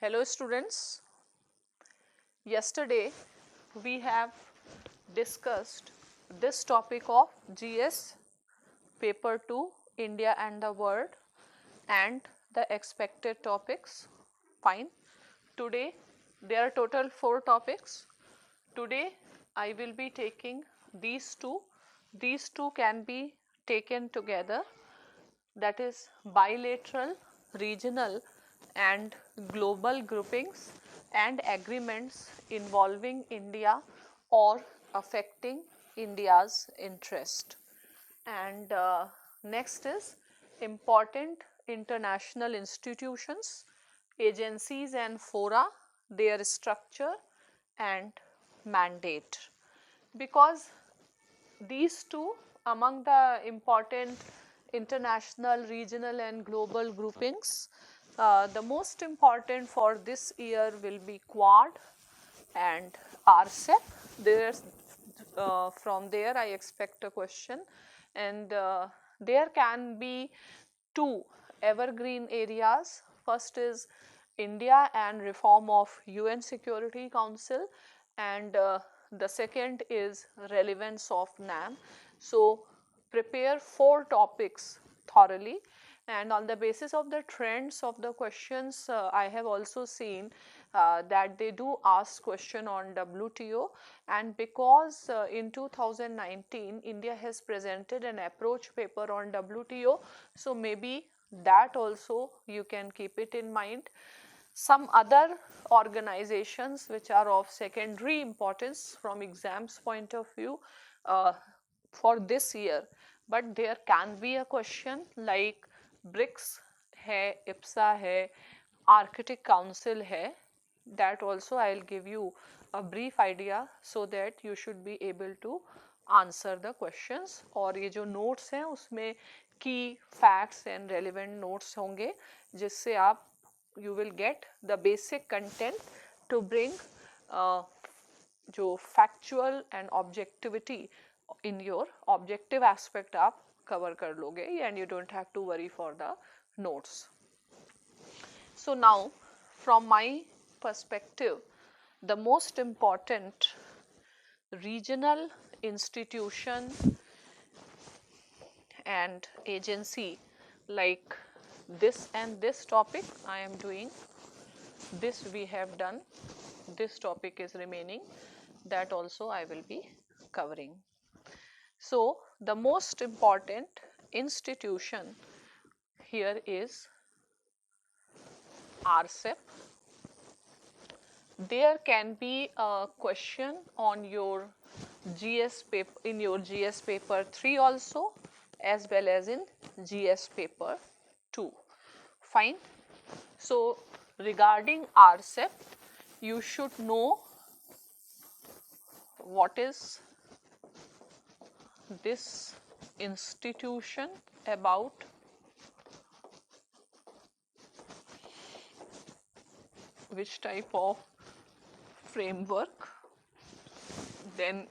Hello students, yesterday we have discussed this topic of GS paper 2 India and the world and the expected topics. Fine. Today there are total 4 topics. Today I will be taking these two. These two can be taken together, that is bilateral, regional and global groupings and agreements involving India or affecting India's interest. And next is important international institutions, agencies and fora, their structure and mandate. Because these two among the important international, regional and global groupings, the most important for this year will be Quad and RCEP. There's from there I expect a question, and there can be two evergreen areas. First is India and reform of UN Security Council, and the second is relevance of NAM. So prepare 4 topics thoroughly, and on the basis of the trends of the questions, I have also seen that they do ask question on WTO, and because in 2019 India has presented an approach paper on WTO, so maybe that also you can keep it in mind. Some other organizations which are of secondary importance from exams point of view for this year, but there can be a question like BRICS hai, IBSA hai, Arctic Council hai. That also I will give you a brief idea so that you should be able to answer the questions. और ये जो notes हैं उसमें key facts and relevant notes होंगे जिससे आप you will get the basic content to bring जो factual and objectivity in your objective aspect आप cover कर लोगे and you don't have to worry for the notes. So now from my perspective, the most important regional institution and agency like this and this topic I am doing, this we have done, this topic is remaining, that also I will be covering. So the most important institution here is RCEP. There can be a question on your GS paper, in your GS paper 3 also, as well as in GS paper 2. Fine. So regarding RCEP, you should know what is this institution about, which type of framework, then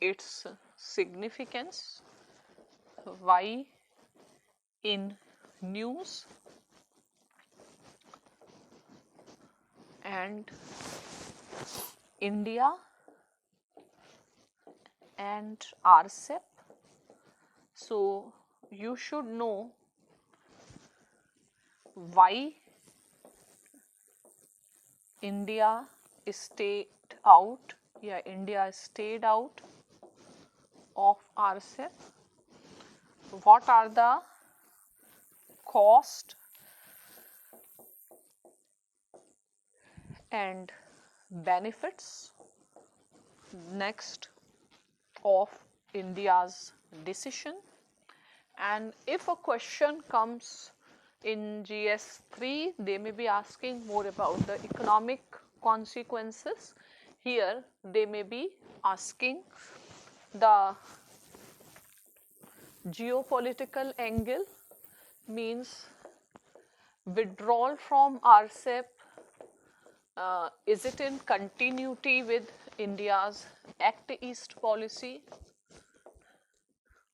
its significance, why in news, and India and RCEP. So you should know why India stayed out, India stayed out of RCEP. What are the cost and benefits next of India's decision? And if a question comes in GS3, they may be asking more about the economic consequences. Here they may be asking the geopolitical angle, means withdrawal from RCEP, is it in continuity with India's Act East policy,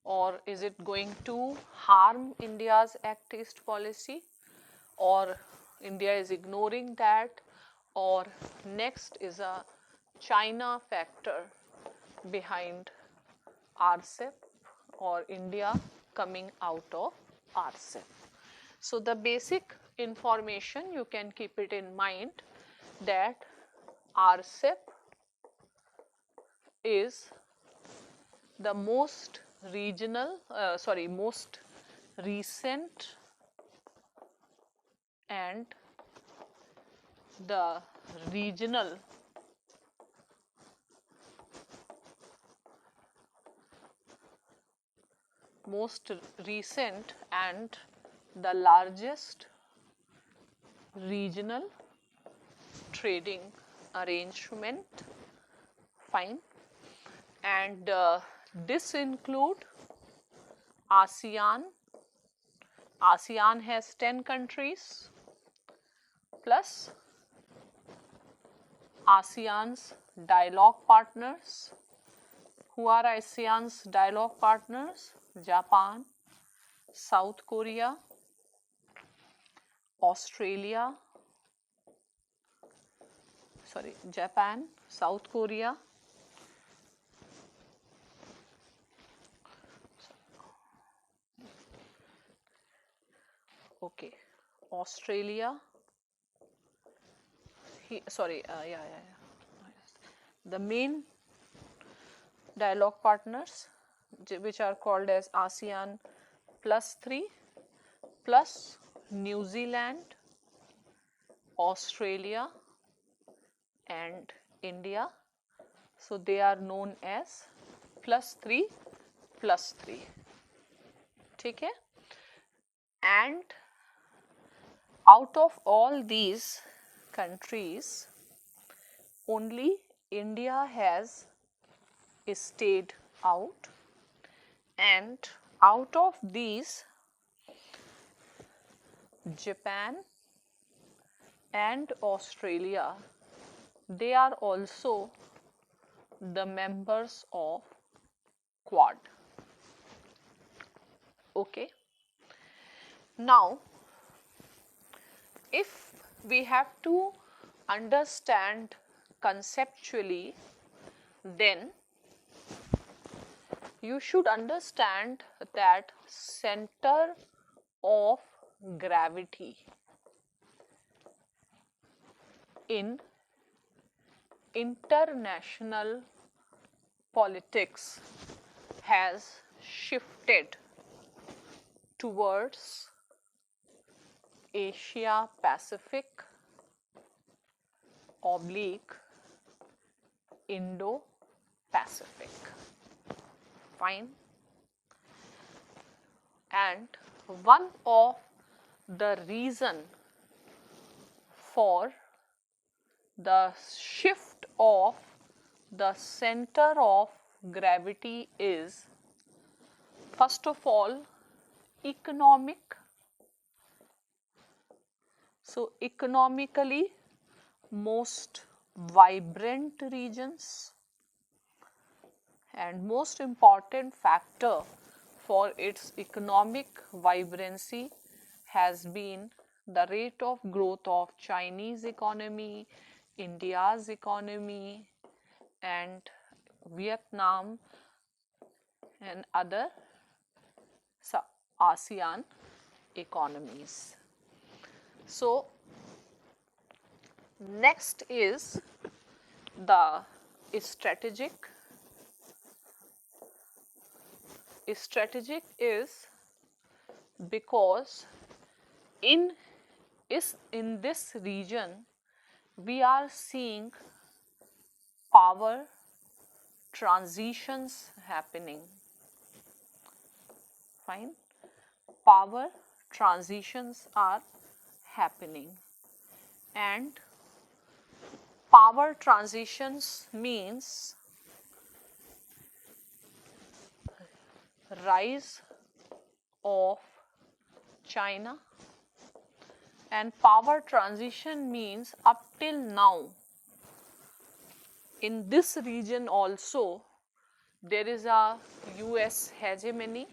or is it going to harm India's Act East policy, or India is ignoring that, or next is a China factor behind RCEP or India coming out of RCEP. So the basic information you can keep it in mind that RCEP is the most most recent and the regional most recent and the largest regional trading arrangement. Fine. And this include ASEAN. ASEAN has 10 countries plus ASEAN's dialogue partners. Who are ASEAN's dialogue partners? Japan, South Korea, Australia, Japan, South Korea, Australia, the main dialogue partners which are called as ASEAN plus 3 plus New Zealand, Australia and India. So they are known as plus 3 plus 3. Okay? And out of all these countries, only India has stayed out, and out of these, Japan and Australia, they are also the members of Quad. Okay. Now, if we have to understand conceptually, then you should understand that center of gravity in international politics has shifted towards Asia Pacific / Indo-Pacific. Fine. And one of the reason for the shift of the center of gravity is, first of all, economic. So economically most vibrant regions, and most important factor for its economic vibrancy has been the rate of growth of Chinese economy, India's economy and Vietnam and other ASEAN economies. So next is the strategic. Strategic is because in this region we are seeing power transitions happening. Fine. Power transitions are happening, and power transitions means rise of China, and power transition means up till now in this region also there is a US hegemony,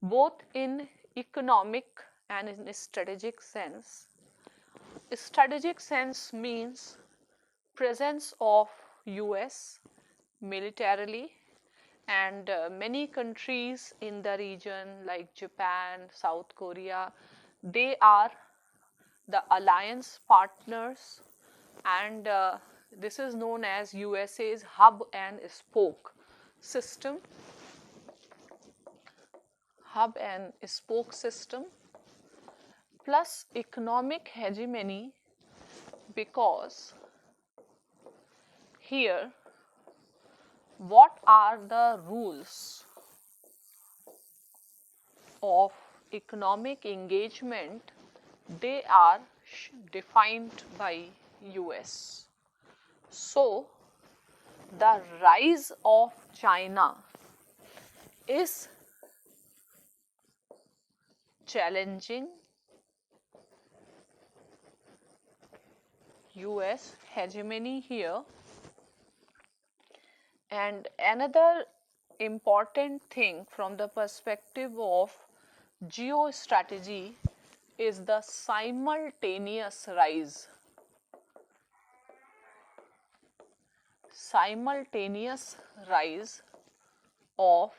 both in economic and in strategic sense. Strategic sense means presence of US militarily, and many countries in the region like Japan, South Korea, they are the alliance partners, and this is known as USA's hub and spoke system. Hub and spoke system plus economic hegemony, because here what are the rules of economic engagement? They are defined by US. So the rise of China is challenging US hegemony here. And another important thing from the perspective of geostrategy is the simultaneous rise of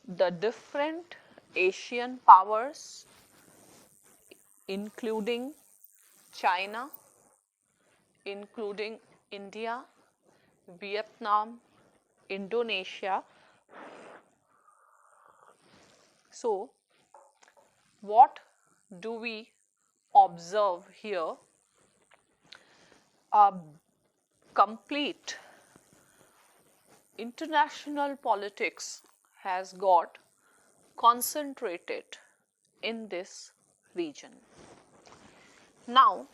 the different Asian powers, including China, including India, Vietnam, Indonesia. So, what do we observe here? A complete international politics has got concentrated in this region. Now,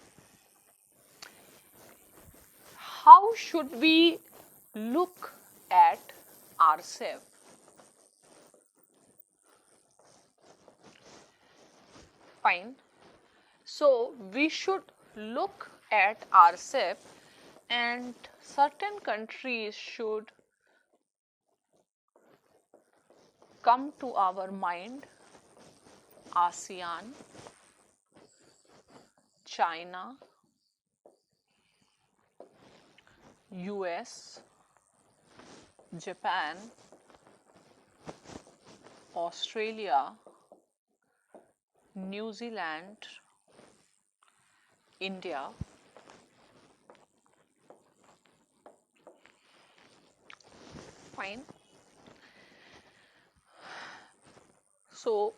how should we look at RCEP? Fine. So, we should look at RCEP, and certain countries should come to our mind: ASEAN, China, US, Japan, Australia, New Zealand, India. Fine. So,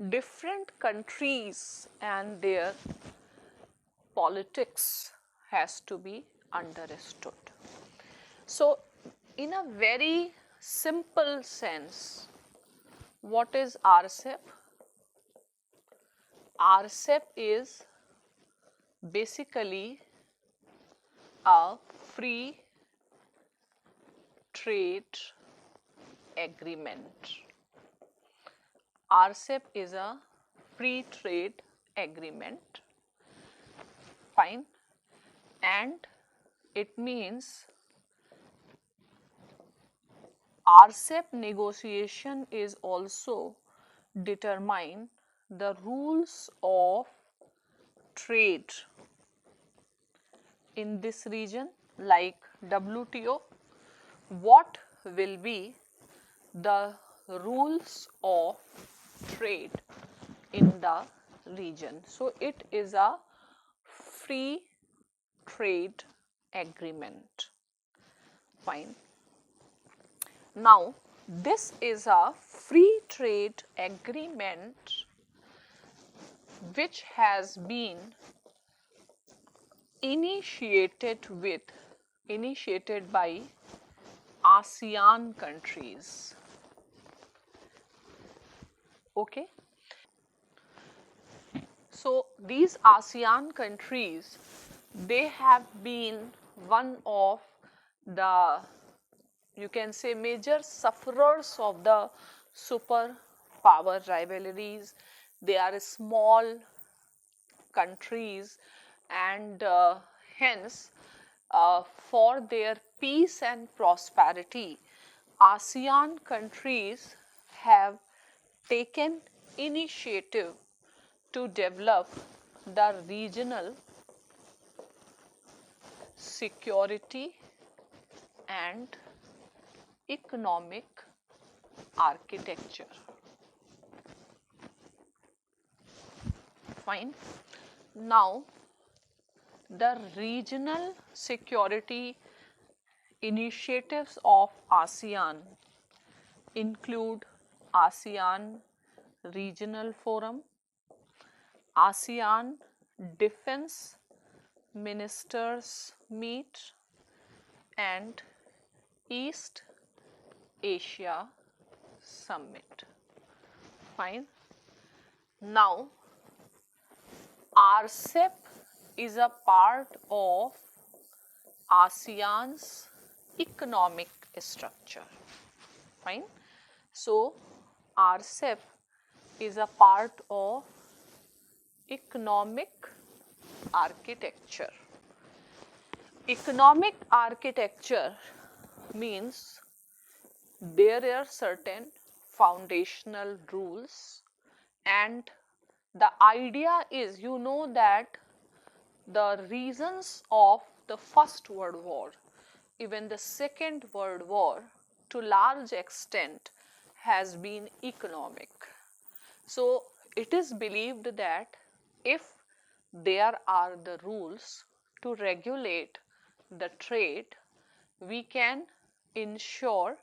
different countries and their politics has to be understood. So, in a very simple sense, what is RCEP? RCEP is basically a free trade agreement. RCEP is a free trade agreement. Fine. And it means RCEP negotiation is also determine the rules of trade in this region, like WTO. What will be the rules of trade in the region? So, it is a free trade agreement. Fine. Now, this is a free trade agreement which has been initiated by ASEAN countries. Okay. So, these ASEAN countries, they have been one of the, you can say, major sufferers of the superpower rivalries. They are small countries, and hence for their peace and prosperity, ASEAN countries have taken initiative to develop the regional security and economic architecture. Fine. Now, the regional security initiatives of ASEAN include ASEAN Regional Forum, ASEAN Defense Ministers Meet, and East Asia Summit. Fine. Now, RCEP is a part of ASEAN's economic structure. Fine. So, RCEP is a part of economic architecture. Economic architecture means there are certain foundational rules, and the idea is, you know, that the reasons of the First World War, even the Second World War, to large extent has been economic. So, it is believed that if there are the rules to regulate the trade, we can ensure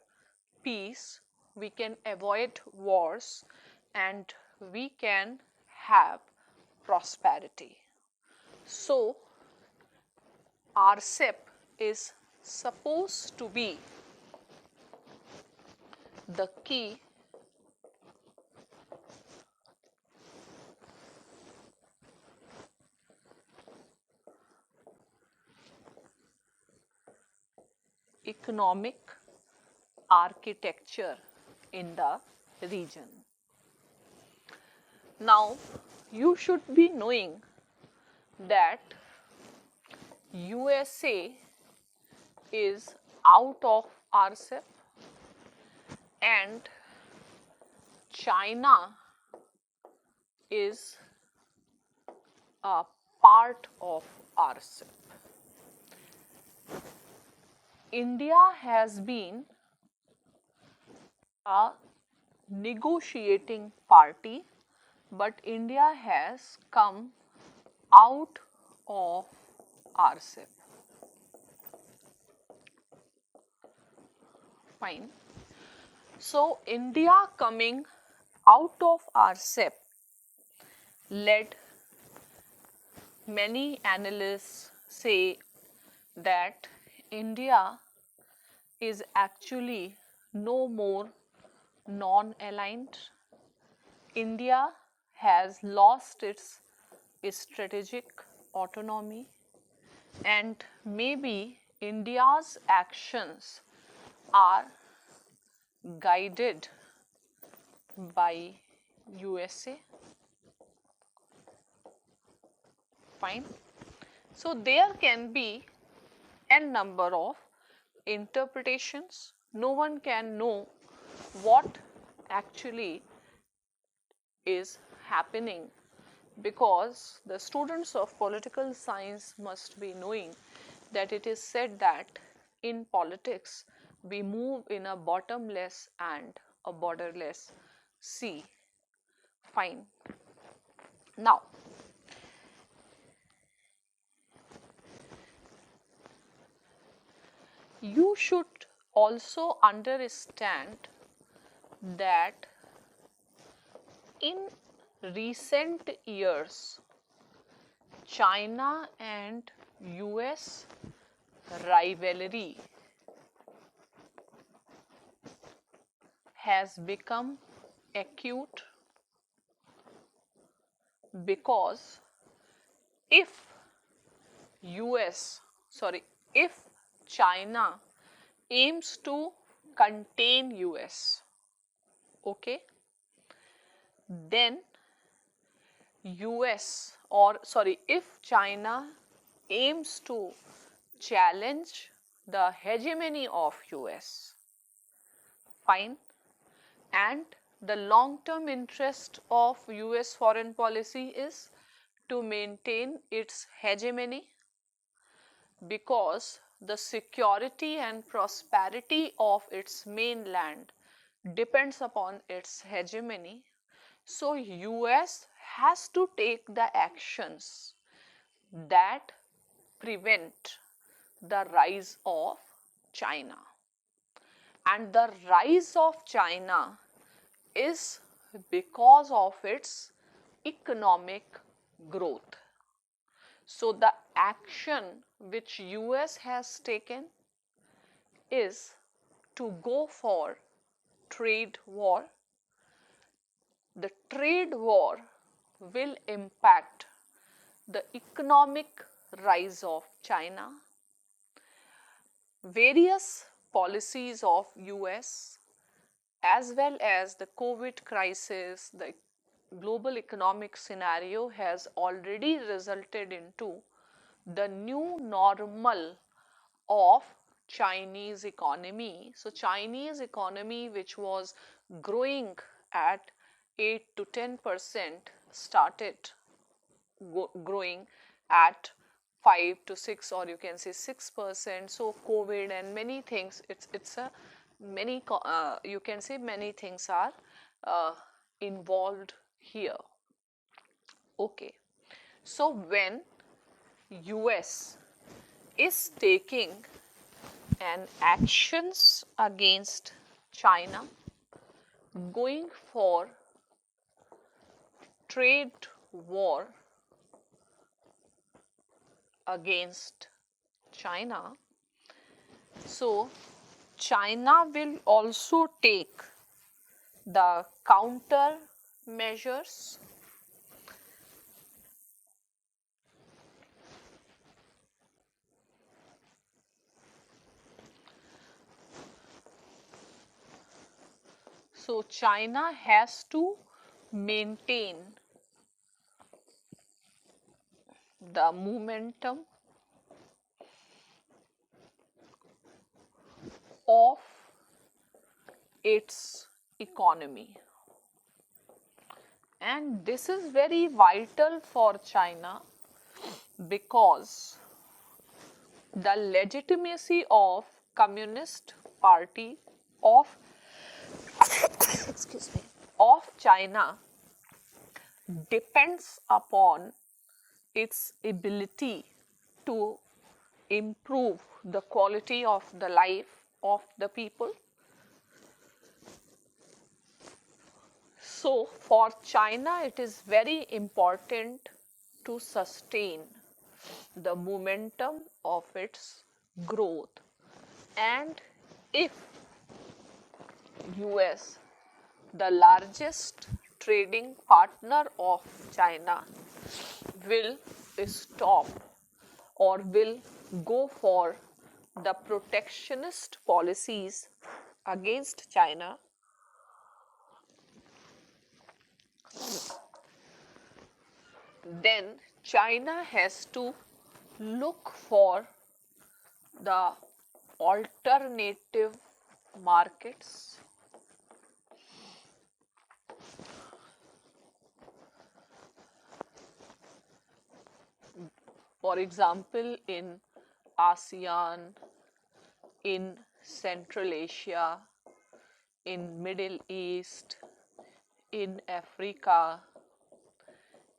peace, we can avoid wars, and we can have prosperity. So, RCEP is supposed to be the key economic architecture in the region. Now, you should be knowing that USA is out of RCEP and China is a part of RCEP. India has been a negotiating party, but India has come out of RCEP. Fine. So, India coming out of RCEP led many analysts say that India is actually no more non-aligned. India has lost its strategic autonomy, and maybe India's actions are guided by USA. Fine. So, there can be n number of interpretations. No one can know what actually is happening, because the students of political science must be knowing that it is said that in politics we move in a bottomless and a borderless sea. Fine. Now, you should also understand that in recent years, China and US rivalry has become acute, because if if China aims to contain US, okay, then if China aims to challenge the hegemony of US, fine, and the long-term interest of US foreign policy is to maintain its hegemony, because the security and prosperity of its mainland depends upon its hegemony. So US has to take the actions that prevent the rise of China. And the rise of China is because of its economic growth. So the action which US has taken is to go for trade war. The trade war will impact the economic rise of China. Various policies of US as well as the COVID crisis, the global economic scenario has already resulted into the new normal of Chinese economy. So Chinese economy, which was growing at 8 to 10%, started growing at 5 to 6, or you can say 6%. So COVID and many things, it's a many you can say many things are involved here. Okay, so when US is taking an actions against China, going for trade war against China, so China will also take the counter measures. So China has to maintain the momentum of its economy. And this is very vital for China because the legitimacy of Communist Party of excuse me, of China depends upon its ability to improve the quality of the life of the people. So for China, it is very important to sustain the momentum of its growth. And if US, the largest trading partner of China, will stop or will go for the protectionist policies against China, then China has to look for the alternative markets. For example, in ASEAN, in Central Asia, in Middle East, in Africa,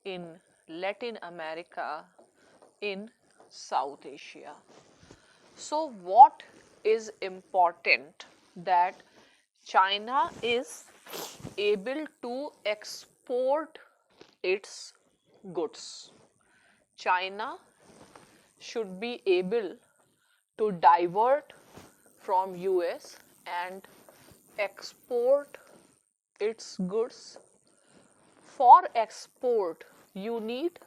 in Latin America, in South Asia. So what is important that China is able to export its goods. China should be able to divert from US and export its goods. For export, you need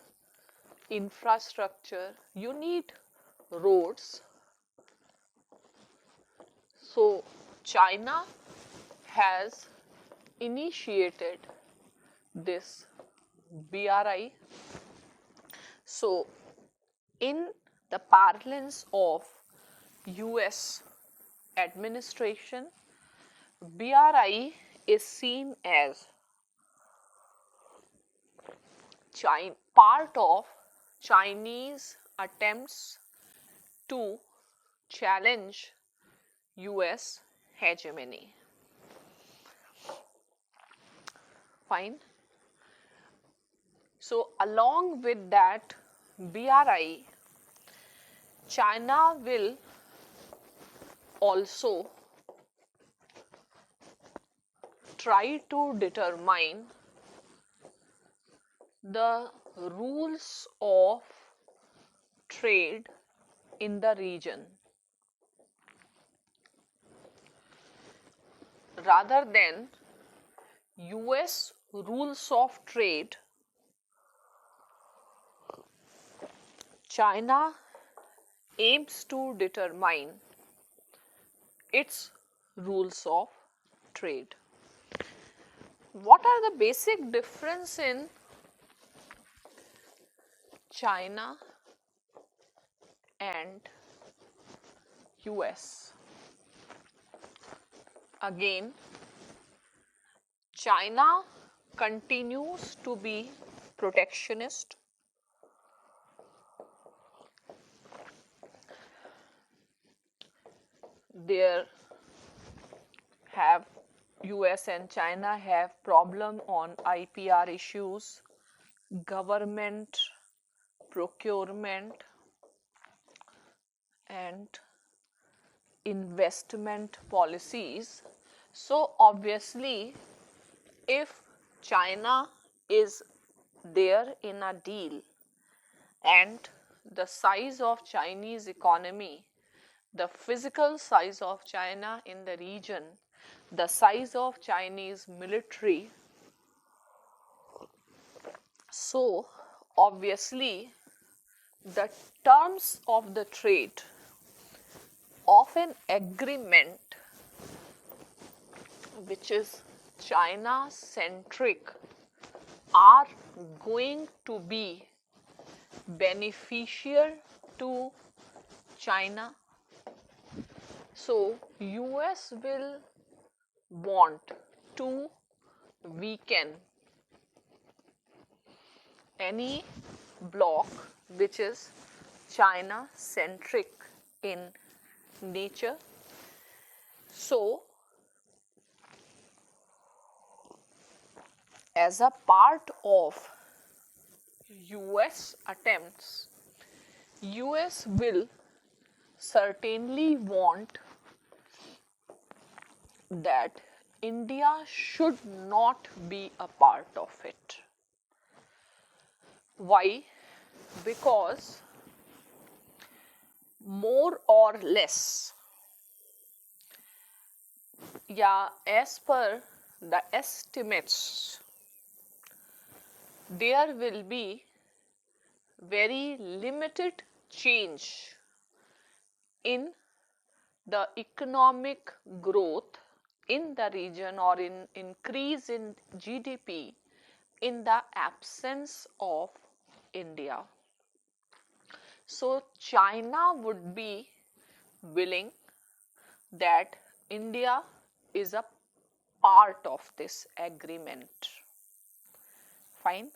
infrastructure, you need roads. So China has initiated this BRI. So in the parlance of US administration, BRI is seen as part of Chinese attempts to challenge US hegemony. Fine. So, along with that BRI, China will also try to determine the rules of trade in the region rather than US rules of trade. China aims to determine its rules of trade. What are the basic difference in China and US? Again, China continues to be protectionist. There have US and China have problem on IPR issues, government procurement and investment policies. So obviously, if China is there in a deal and the size of Chinese economy, the physical size of China in the region, the size of Chinese military, so obviously the terms of the trade of an agreement which is China centric are going to be beneficial to China. So US will want to weaken any bloc which is China centric in nature. So as a part of US attempts, US will certainly want that India should not be a part of it. Why? Because more or less, as per the estimates, there will be very limited change in the economic growth in the region or in increase in GDP in the absence of India. So China would be willing that India is a part of this agreement. Fine.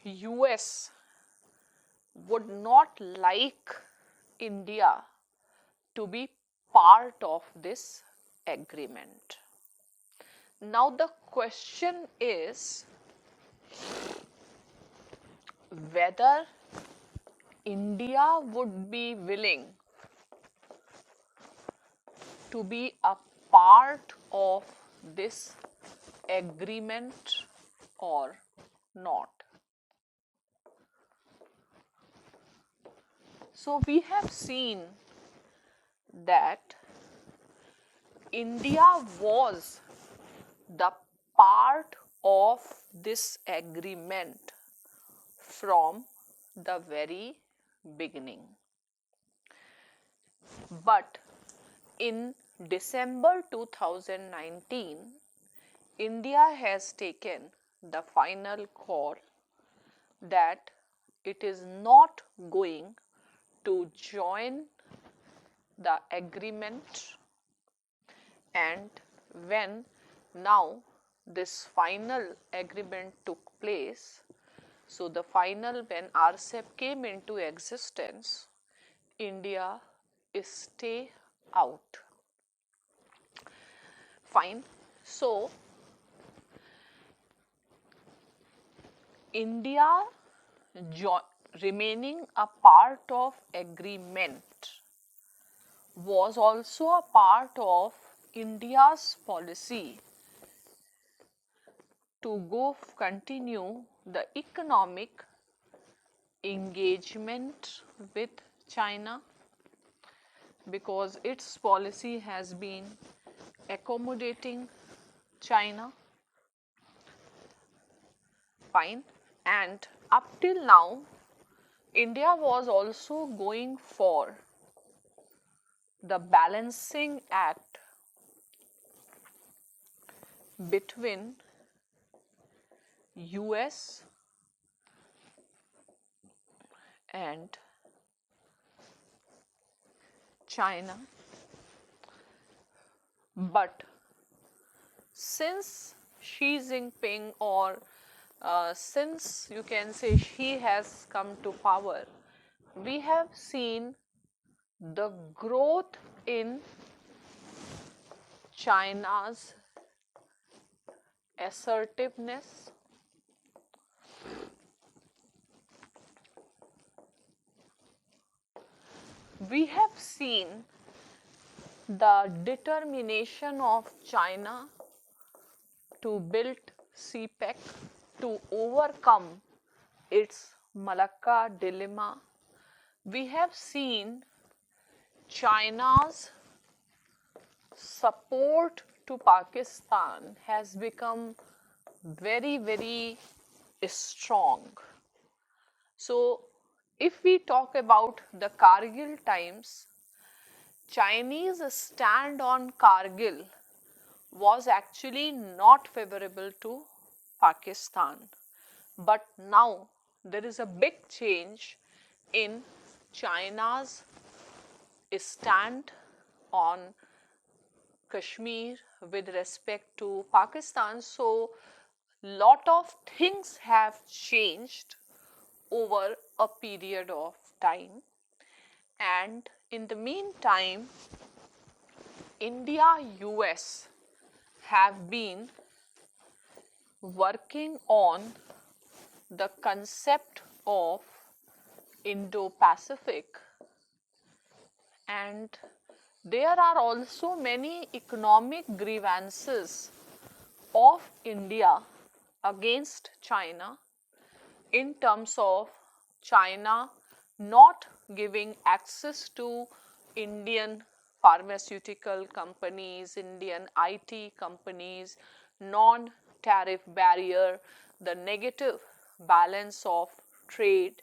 US would not like India to be part of this agreement. Now the question is whether India would be willing to be a part of this agreement or not. So we have seen that India was the part of this agreement from the very beginning. But in December 2019, India has taken the final call that it is not going to join the agreement, and when now this final agreement took place, So the final, when RCEP came into existence, India is stay out. Fine. So India remaining a part of agreement was also a part of India's policy to continue the economic engagement with China, because its policy has been accommodating China. Fine. And up till now, India was also going for the balancing act between US and China. But since Xi Jinping, or since you can say she has come to power, we have seen the growth in China's assertiveness, we have seen the determination of China to build CPEC, to overcome its Malacca dilemma. We have seen China's support to Pakistan has become very, very strong. So, if we talk about the Kargil times, Chinese stand on Kargil was actually not favorable to Pakistan. But now there is a big change in China's stand on Kashmir with respect to Pakistan. So, lot of things have changed over a period of time, and in the meantime, India, US have been working on the concept of Indo-Pacific, and there are also many economic grievances of India against China, in terms of China not giving access to Indian pharmaceutical companies, Indian IT companies, non-tariff barrier, the negative balance of trade,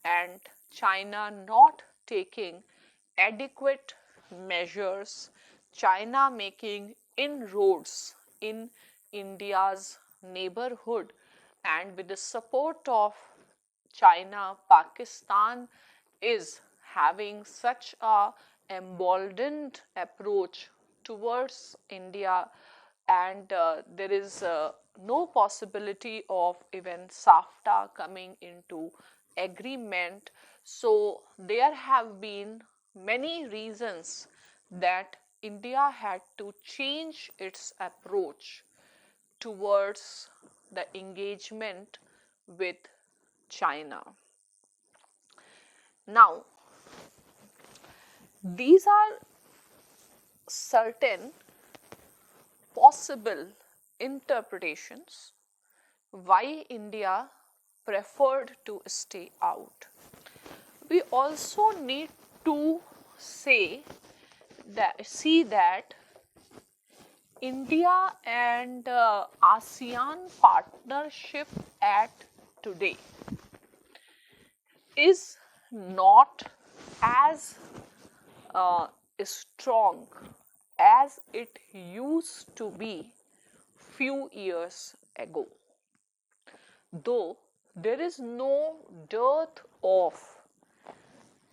and China not taking adequate measures, China making inroads in India's neighborhood, and with the support of China, Pakistan is having such a emboldened approach towards India, and there is no possibility of even SAFTA coming into agreement. So there have been many reasons that India had to change its approach towards the engagement with China. Now, these are certain possible interpretations why India preferred to stay out. We also need to see that India and ASEAN partnership at today is not as strong as it used to be few years ago. Though there is no dearth of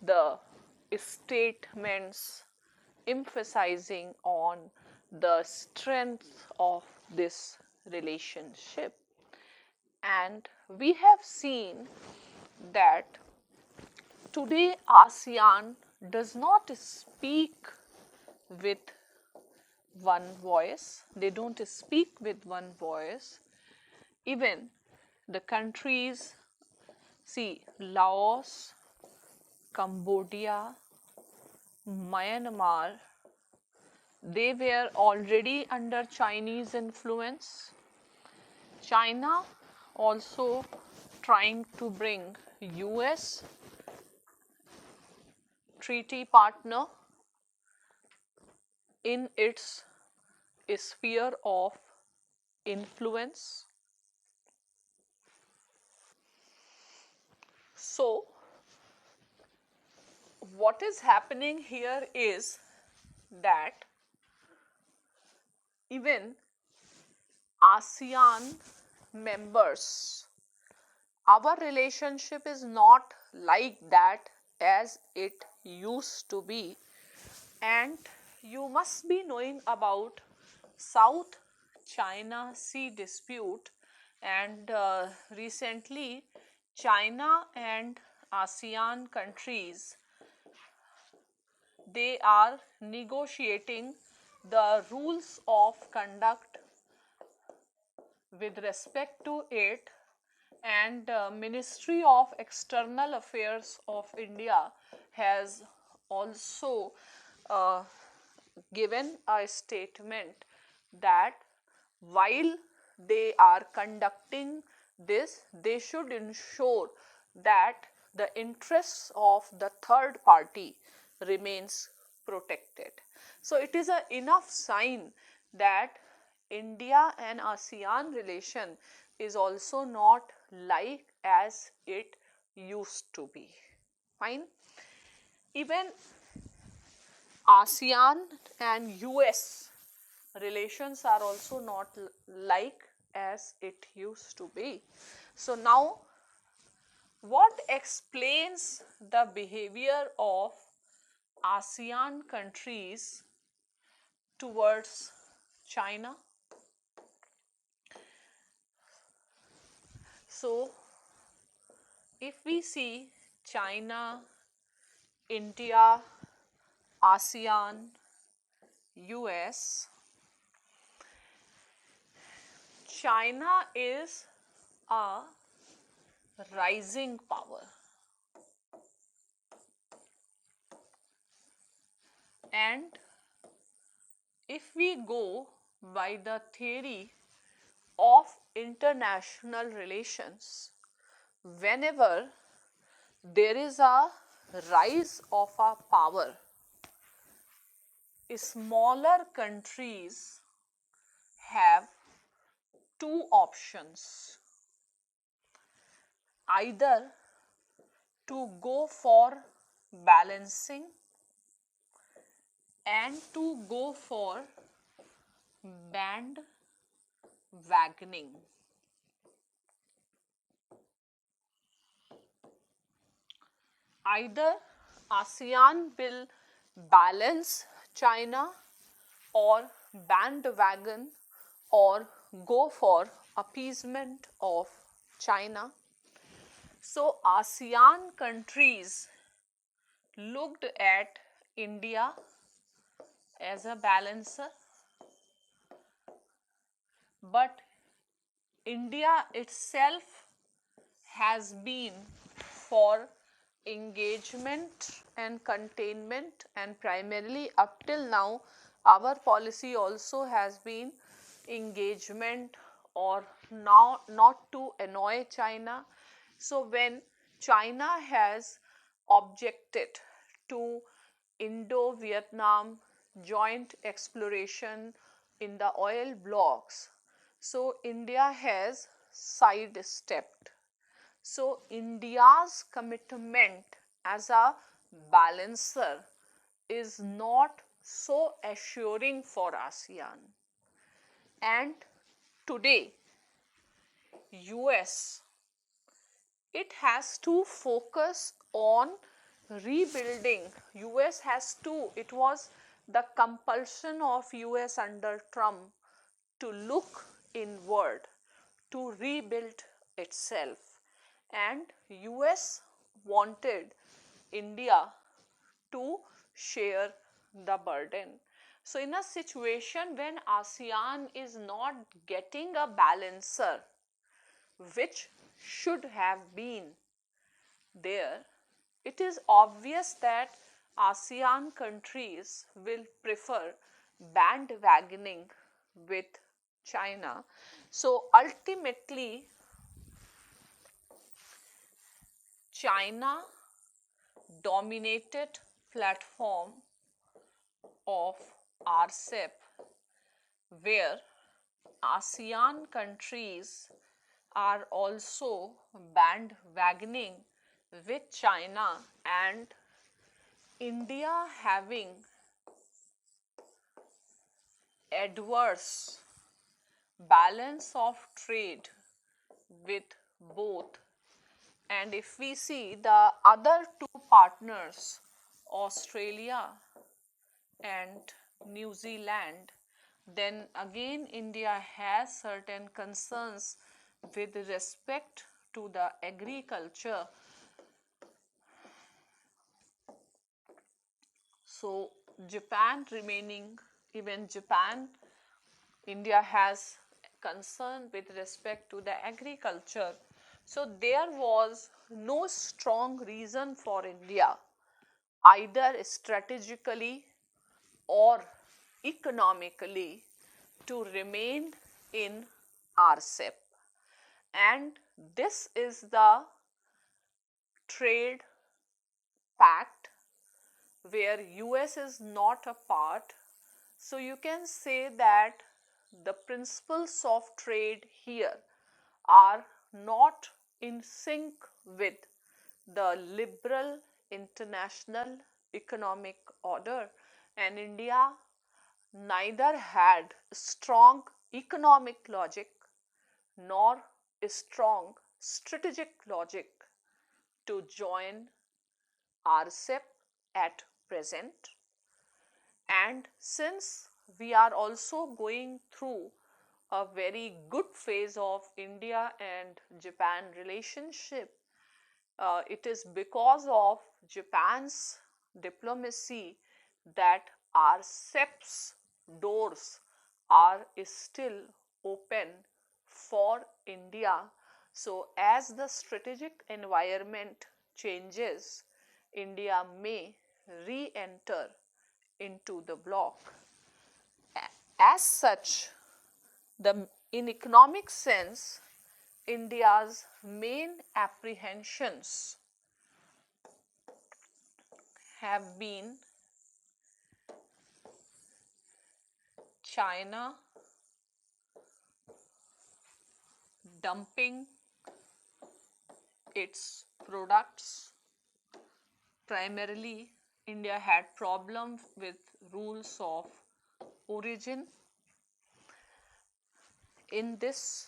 the statements emphasizing on the strength of this relationship, and we have seen that today ASEAN does not speak with one voice. They don't speak with one voice. Even the countries, see, Laos, Cambodia, Myanmar, they were already under Chinese influence. China also trying to bring US treaty partner in its sphere of influence. So, what is happening here is that even ASEAN members, our relationship is not like that as it used to be. And you must be knowing about South China Sea dispute, and recently China and ASEAN countries, they are negotiating the rules of conduct with respect to it, and Ministry of External Affairs of India has also uh, given a statement that while they are conducting this, they should ensure that the interests of the third party remains protected. So it is a enough sign that India and ASEAN relation is also not like as it used to be. Fine. Even ASEAN and US relations are also not like as it used to be. So now, what explains the behavior of ASEAN countries towards China? So, if we see China, India, ASEAN, US, China is a rising power, and if we go by the theory of international relations, whenever there is a rise of a power, smaller countries have two options: either to go for balancing and to go for bandwagoning. Either ASEAN will balance China or bandwagon or go for appeasement of China. So ASEAN countries looked at India as a balancer, but India itself has been for engagement and containment, and primarily up till now our policy also has been engagement or now not to annoy China. So when China has objected to Indo-Vietnam joint exploration in the oil blocks, so India has sidestepped. So India's commitment as a balancer is not so assuring for ASEAN. And today, US, it has to focus on rebuilding. US has to, it was the compulsion of US under Trump to look inward, to rebuild itself, and US wanted India to share the burden. So in a situation when ASEAN is not getting a balancer, which should have been there, it is obvious that ASEAN countries will prefer bandwagoning with China. So ultimately, China dominated platform of RCEP, where ASEAN countries are also bandwagoning with China, and India having adverse balance of trade with both. And if we see the other two partners, Australia and New Zealand, then again India has certain concerns with respect to the agriculture. So Japan remaining, even Japan, India has concern with respect to the agriculture. So there was no strong reason for India, either strategically or economically, to remain in RCEP. And this is the trade pact where US is not a part. So you can say that the principles of trade here are not in sync with the liberal international economic order, and India neither had strong economic logic nor strong strategic logic to join RCEP at present. And since we are also going through a very good phase of India and Japan relationship, it is because of Japan's diplomacy that RCEP's doors are still open for India. So as the strategic environment changes, India may re-enter into the bloc. As such, in economic sense, India's main apprehensions have been China dumping its products. Primarily, India had problems with rules of origin. In this,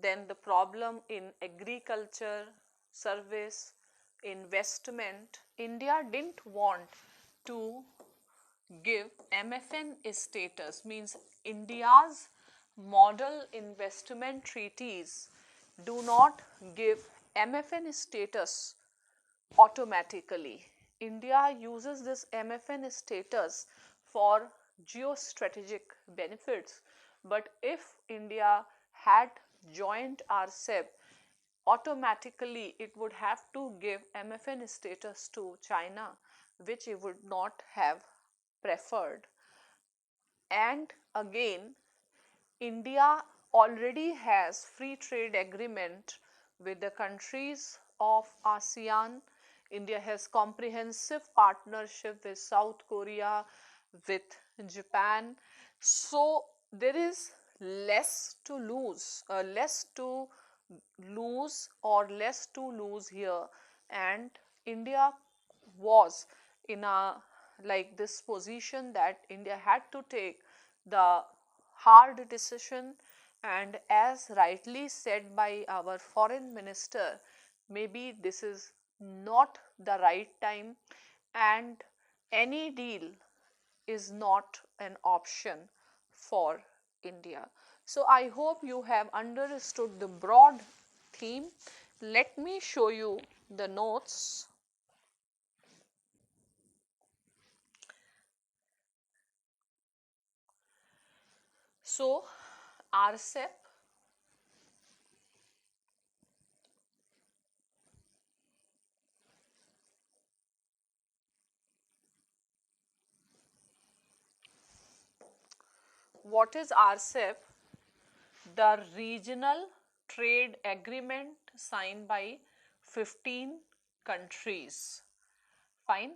then the problem in agriculture, service, investment, India didn't want to give MFN status, means India's model investment treaties do not give MFN status automatically. India uses this MFN status for geostrategic benefits, but if India had joined RCEP, automatically it would have to give MFN status to China, which it would not have preferred. And again, India already has free trade agreement with the countries of ASEAN. India has comprehensive partnership with South Korea, with Japan. So there is less to lose, less to lose here, and India was in a like this position that India had to take the hard decision. And as rightly said by our foreign minister, maybe this is not the right time, and any deal is not an option for India. So I hope you have understood the broad theme. Let me show you the notes. So, RCEP, what is RCEP? The regional trade agreement signed by 15 countries. Fine.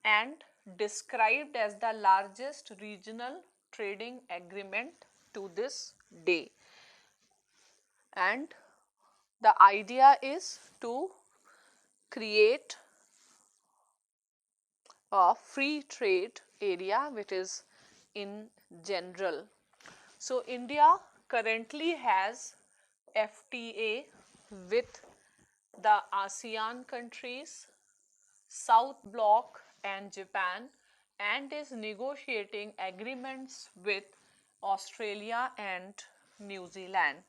And described as the largest regional trading agreement to this day. And the idea is to create a free trade area which is in general. So, India currently has FTA with the ASEAN countries, South Bloc and Japan, and is negotiating agreements with Australia and New Zealand.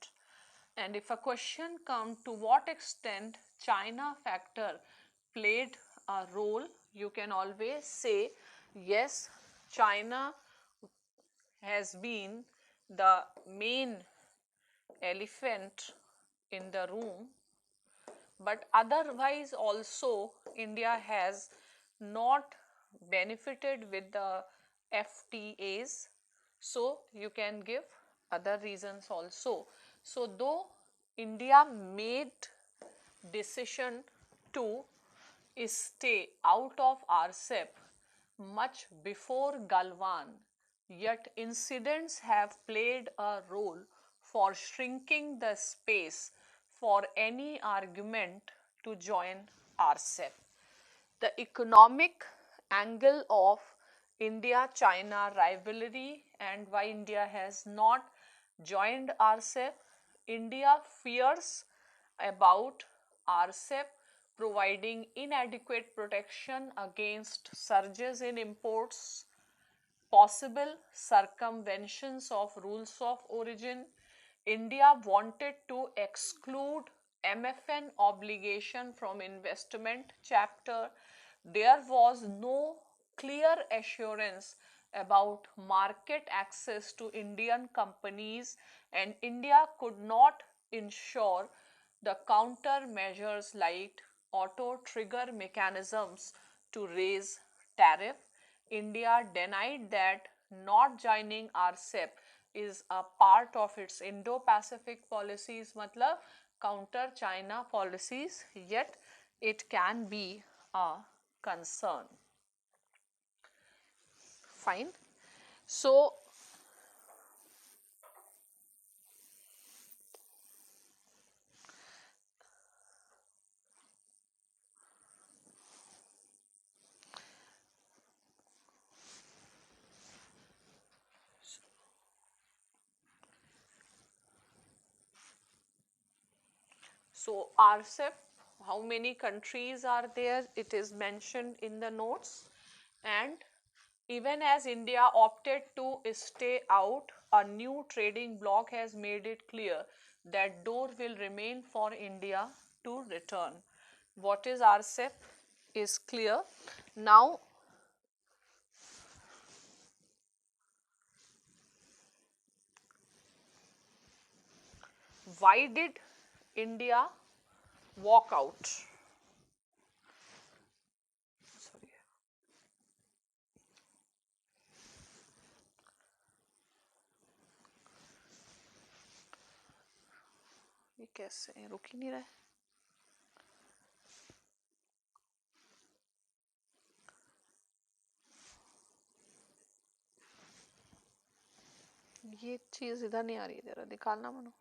And if a question comes to what extent China factor played a role, you can always say yes, China has been the main elephant in the room, but otherwise also India has not benefited with the FTAs. So you can give other reasons also. So though India made decision to stay out of RCEP much before Galwan, yet incidents have played a role for shrinking the space for any argument to join RCEP. The economic angle of India-China rivalry and why India has not joined RCEP. India fears about RCEP providing inadequate protection against surges in imports, possible circumventions of rules of origin. India wanted to exclude MFN obligation from investment chapter. There was no clear assurance about market access to Indian companies, and India could not ensure the countermeasures like auto trigger mechanisms to raise tariff. India denied that not joining RCEP is a part of its Indo-Pacific policies, matlab counter China policies, yet it can be a concern. Fine. So, RCEP, how many countries are there? It is mentioned in the notes. And even as India opted to stay out, a new trading bloc has made it clear that door will remain for India to return. What is RCEP is clear. Now, why did India walk out? Sorry. ये कैसे रुक ही नहीं रहा है? ये चीज इधर नहीं आ रही है, जरा निकालना मनो.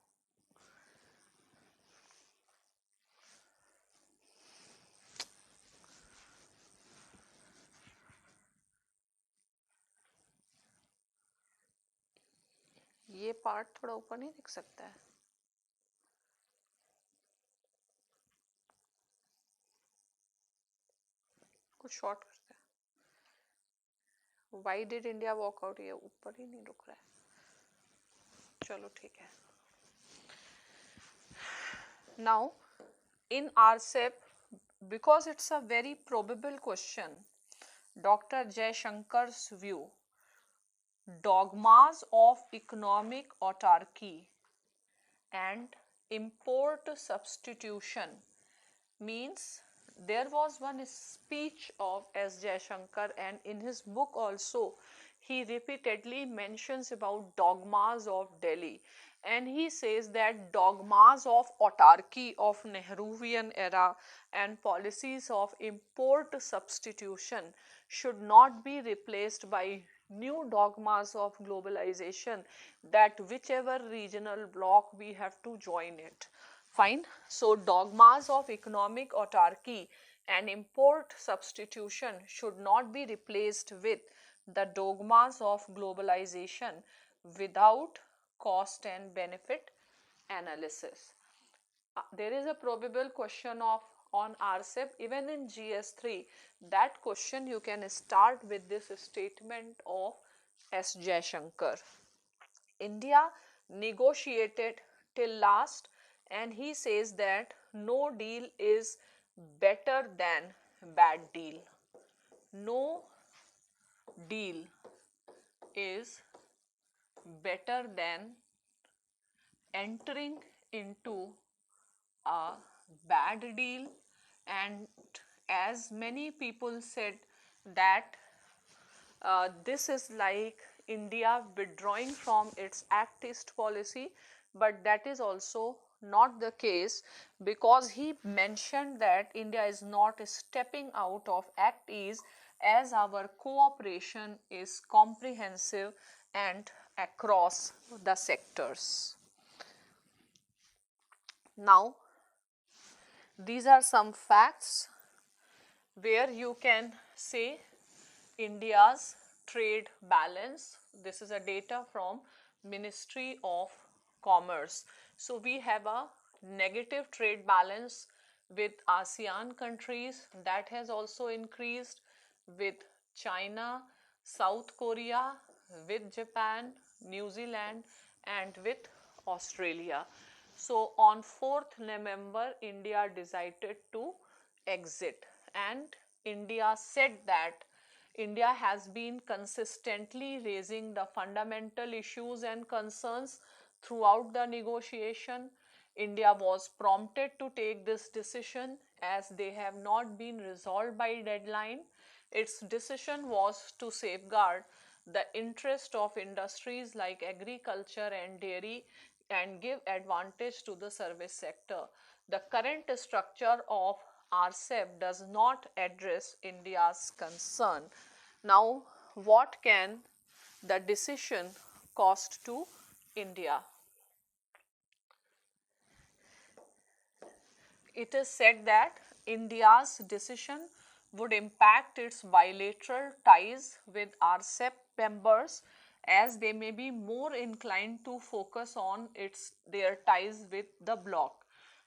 ये पार्ट थोड़ा ऊपर नहीं दिख सकता है? कुछ शॉर्ट करते हैं. Why did India walk out? ये ऊपर ही नहीं रुक रहा है. चलो ठीक है. Now, in RCEP, because it's a very probable question, Dr. Jaishankar's view, dogmas of economic autarky and import substitution means there was one speech of S. Jaishankar, and in his book also he repeatedly mentions about dogmas of Delhi, and he says that dogmas of autarky of Nehruvian era and policies of import substitution should not be replaced by new dogmas of globalization, that whichever regional bloc we have to join it. Fine. So, dogmas of economic autarky and import substitution should not be replaced with the dogmas of globalization without cost and benefit analysis. There is a probable question of on RCEP, even in GS3, that question you can start with this statement of S. Jaishankar. India negotiated till last, and he says that no deal is better than bad deal. No deal is better than entering into a bad deal, and as many people said that this is like India withdrawing from its Act East policy, but that is also not the case, because he mentioned that India is not stepping out of Act East as our cooperation is comprehensive and across the sectors. Now, these are some facts where you can say India's trade balance. This is a data from Ministry of Commerce. So we have a negative trade balance with ASEAN countries, that has also increased, with China, South Korea, with Japan, New Zealand, and with Australia. So on 4th November, India decided to exit, and India said that India has been consistently raising the fundamental issues and concerns throughout the negotiation. India was prompted to take this decision as they have not been resolved by deadline. Its decision was to safeguard the interest of industries like agriculture and dairy and give advantage to the service sector. The current structure of RCEP does not address India's concern. Now, what can the decision cost to India? It is said that India's decision would impact its bilateral ties with RCEP members, as they may be more inclined to focus on their ties with the bloc.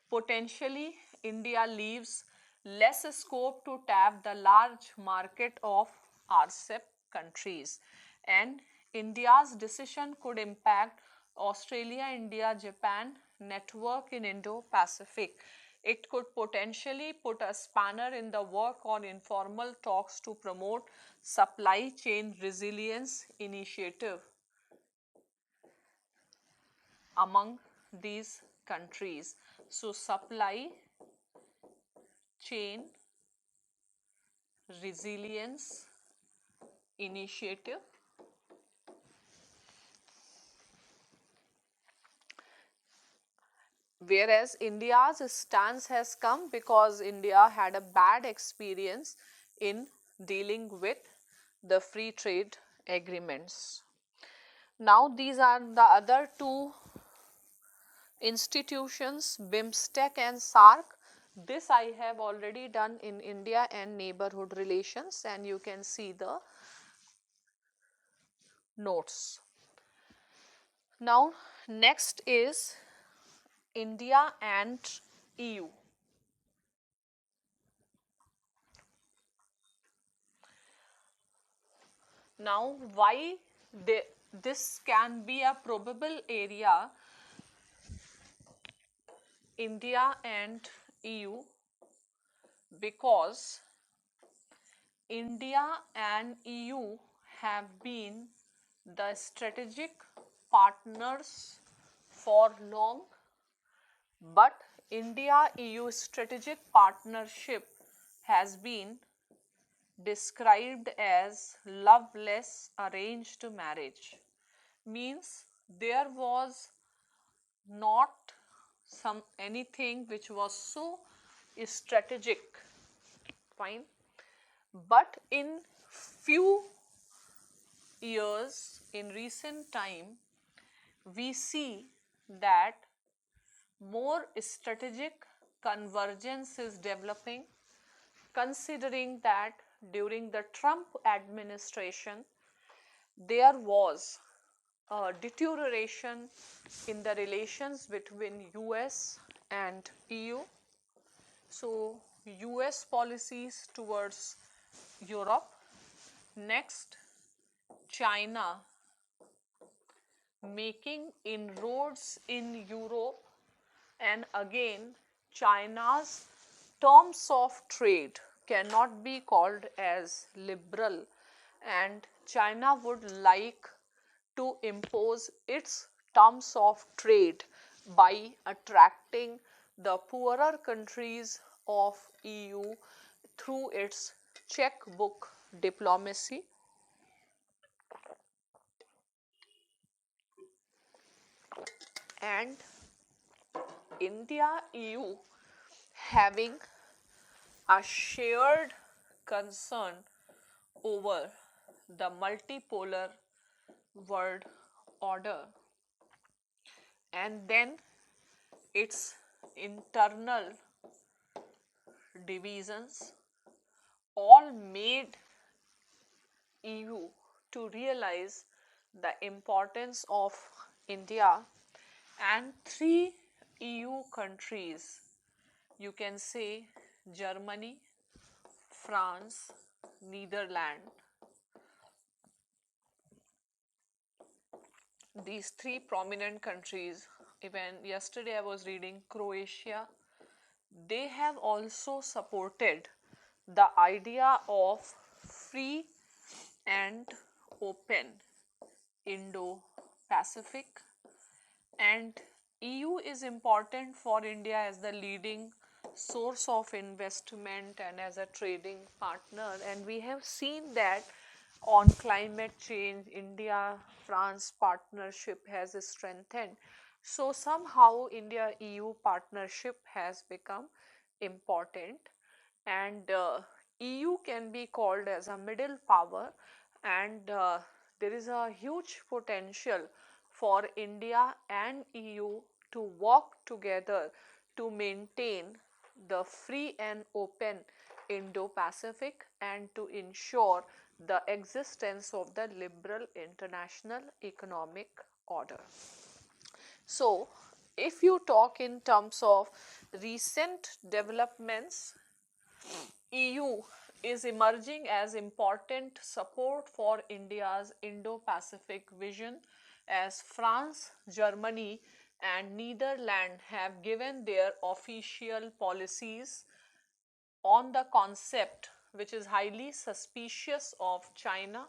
Potentially, India leaves less scope to tap the large market of RCEP countries, and India's decision could impact Australia, India, Japan network in Indo-Pacific. It could potentially put a spanner in the work on informal talks to promote supply chain resilience initiative among these countries. So, supply chain resilience initiative. Whereas India's stance has come because India had a bad experience in dealing with the free trade agreements. Now, these are the other two institutions, BIMSTEC and SAARC. This I have already done in India and neighborhood relations, and you can see the notes. Now, next is India and EU. Now, why this can be a probable area India and EU because India and EU have been the strategic partners for long, but India EU strategic partnership has been described as loveless arranged marriage. Means there was not some anything which was so strategic, fine, but in few years, in recent time, we see that more strategic convergence is developing, considering that during the Trump administration there was a deterioration in the relations between US and EU. So US policies towards Europe. Next, China making inroads in Europe, and again China's terms of trade cannot be called as liberal, and China would like to impose its terms of trade by attracting the poorer countries of EU through its checkbook diplomacy. And India EU having a shared concern over the multipolar world order, and then its internal divisions all made EU to realize the importance of India, and three EU countries, you can say Germany, France, Netherlands. These three prominent countries, even yesterday I was reading Croatia, they have also supported the idea of free and open Indo-Pacific, and EU is important for India as the leading source of investment and as a trading partner, and we have seen that on climate change India France partnership has strengthened. So somehow India EU partnership has become important, and EU can be called as a middle power, and there is a huge potential for India and EU to work together to maintain the free and open Indo-Pacific and to ensure the existence of the liberal international economic order. So, if you talk in terms of recent developments, EU is emerging as important support for India's Indo-Pacific vision, as France, Germany and Netherlands have given their official policies on the concept, which is highly suspicious of China.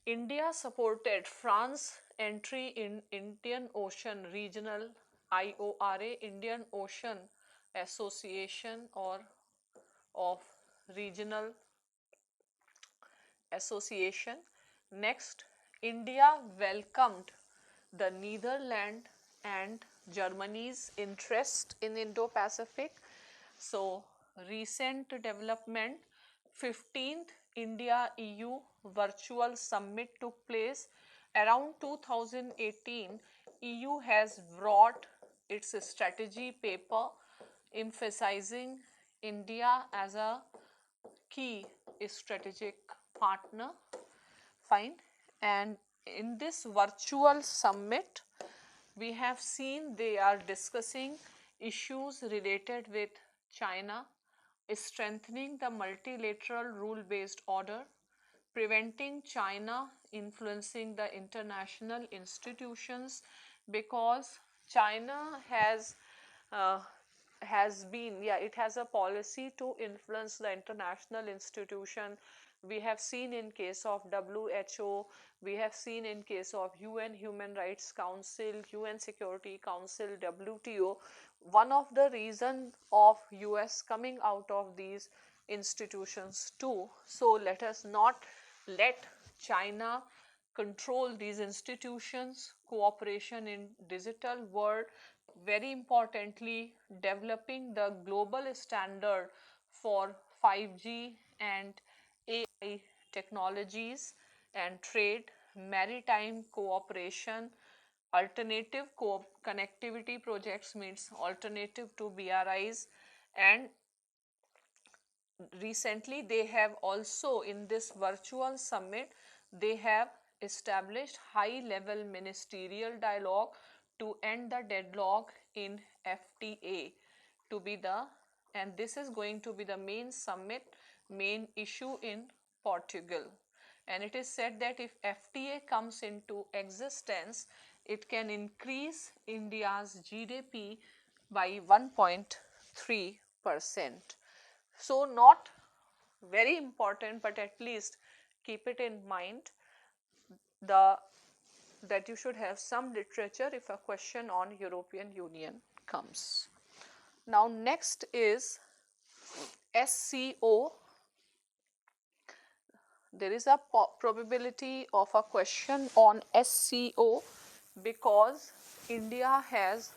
India supported France's entry in Indian Ocean Regional IORA, Indian Ocean Association, or of Regional Association. Next, India welcomed the Netherlands and Germany's interest in Indo-Pacific. So, recent development, 15th India EU virtual summit took place around 2018. EU has brought its strategy paper emphasizing India as a key strategic partner, fine, and in this virtual summit we have seen they are discussing issues related with China, strengthening the multilateral rule-based order, preventing China influencing the international institutions, because China has uh, has been, yeah, it has a policy to influence the international institution. We have seen in case of WHO, we have seen in case of UN Human Rights Council, UN Security Council, WTO. One of the reason of US coming out of these institutions too. So let us not let China control these institutions. Cooperation in digital world, very importantly developing the global standard for 5G and AI technologies and trade, maritime cooperation, alternative connectivity projects means alternative to BRIs. And recently they have also, in this virtual summit, they have established high level ministerial dialogue to end the deadlock in FTA to be the, and this is going to be the main summit, main issue in Portugal. And it is said that if FTA comes into existence, it can increase India's GDP by 1.3%. So not very important, but at least keep it in mind the that you should have some literature if a question on European Union comes. Now next is SCO. There is a probability of a question on SCO because India has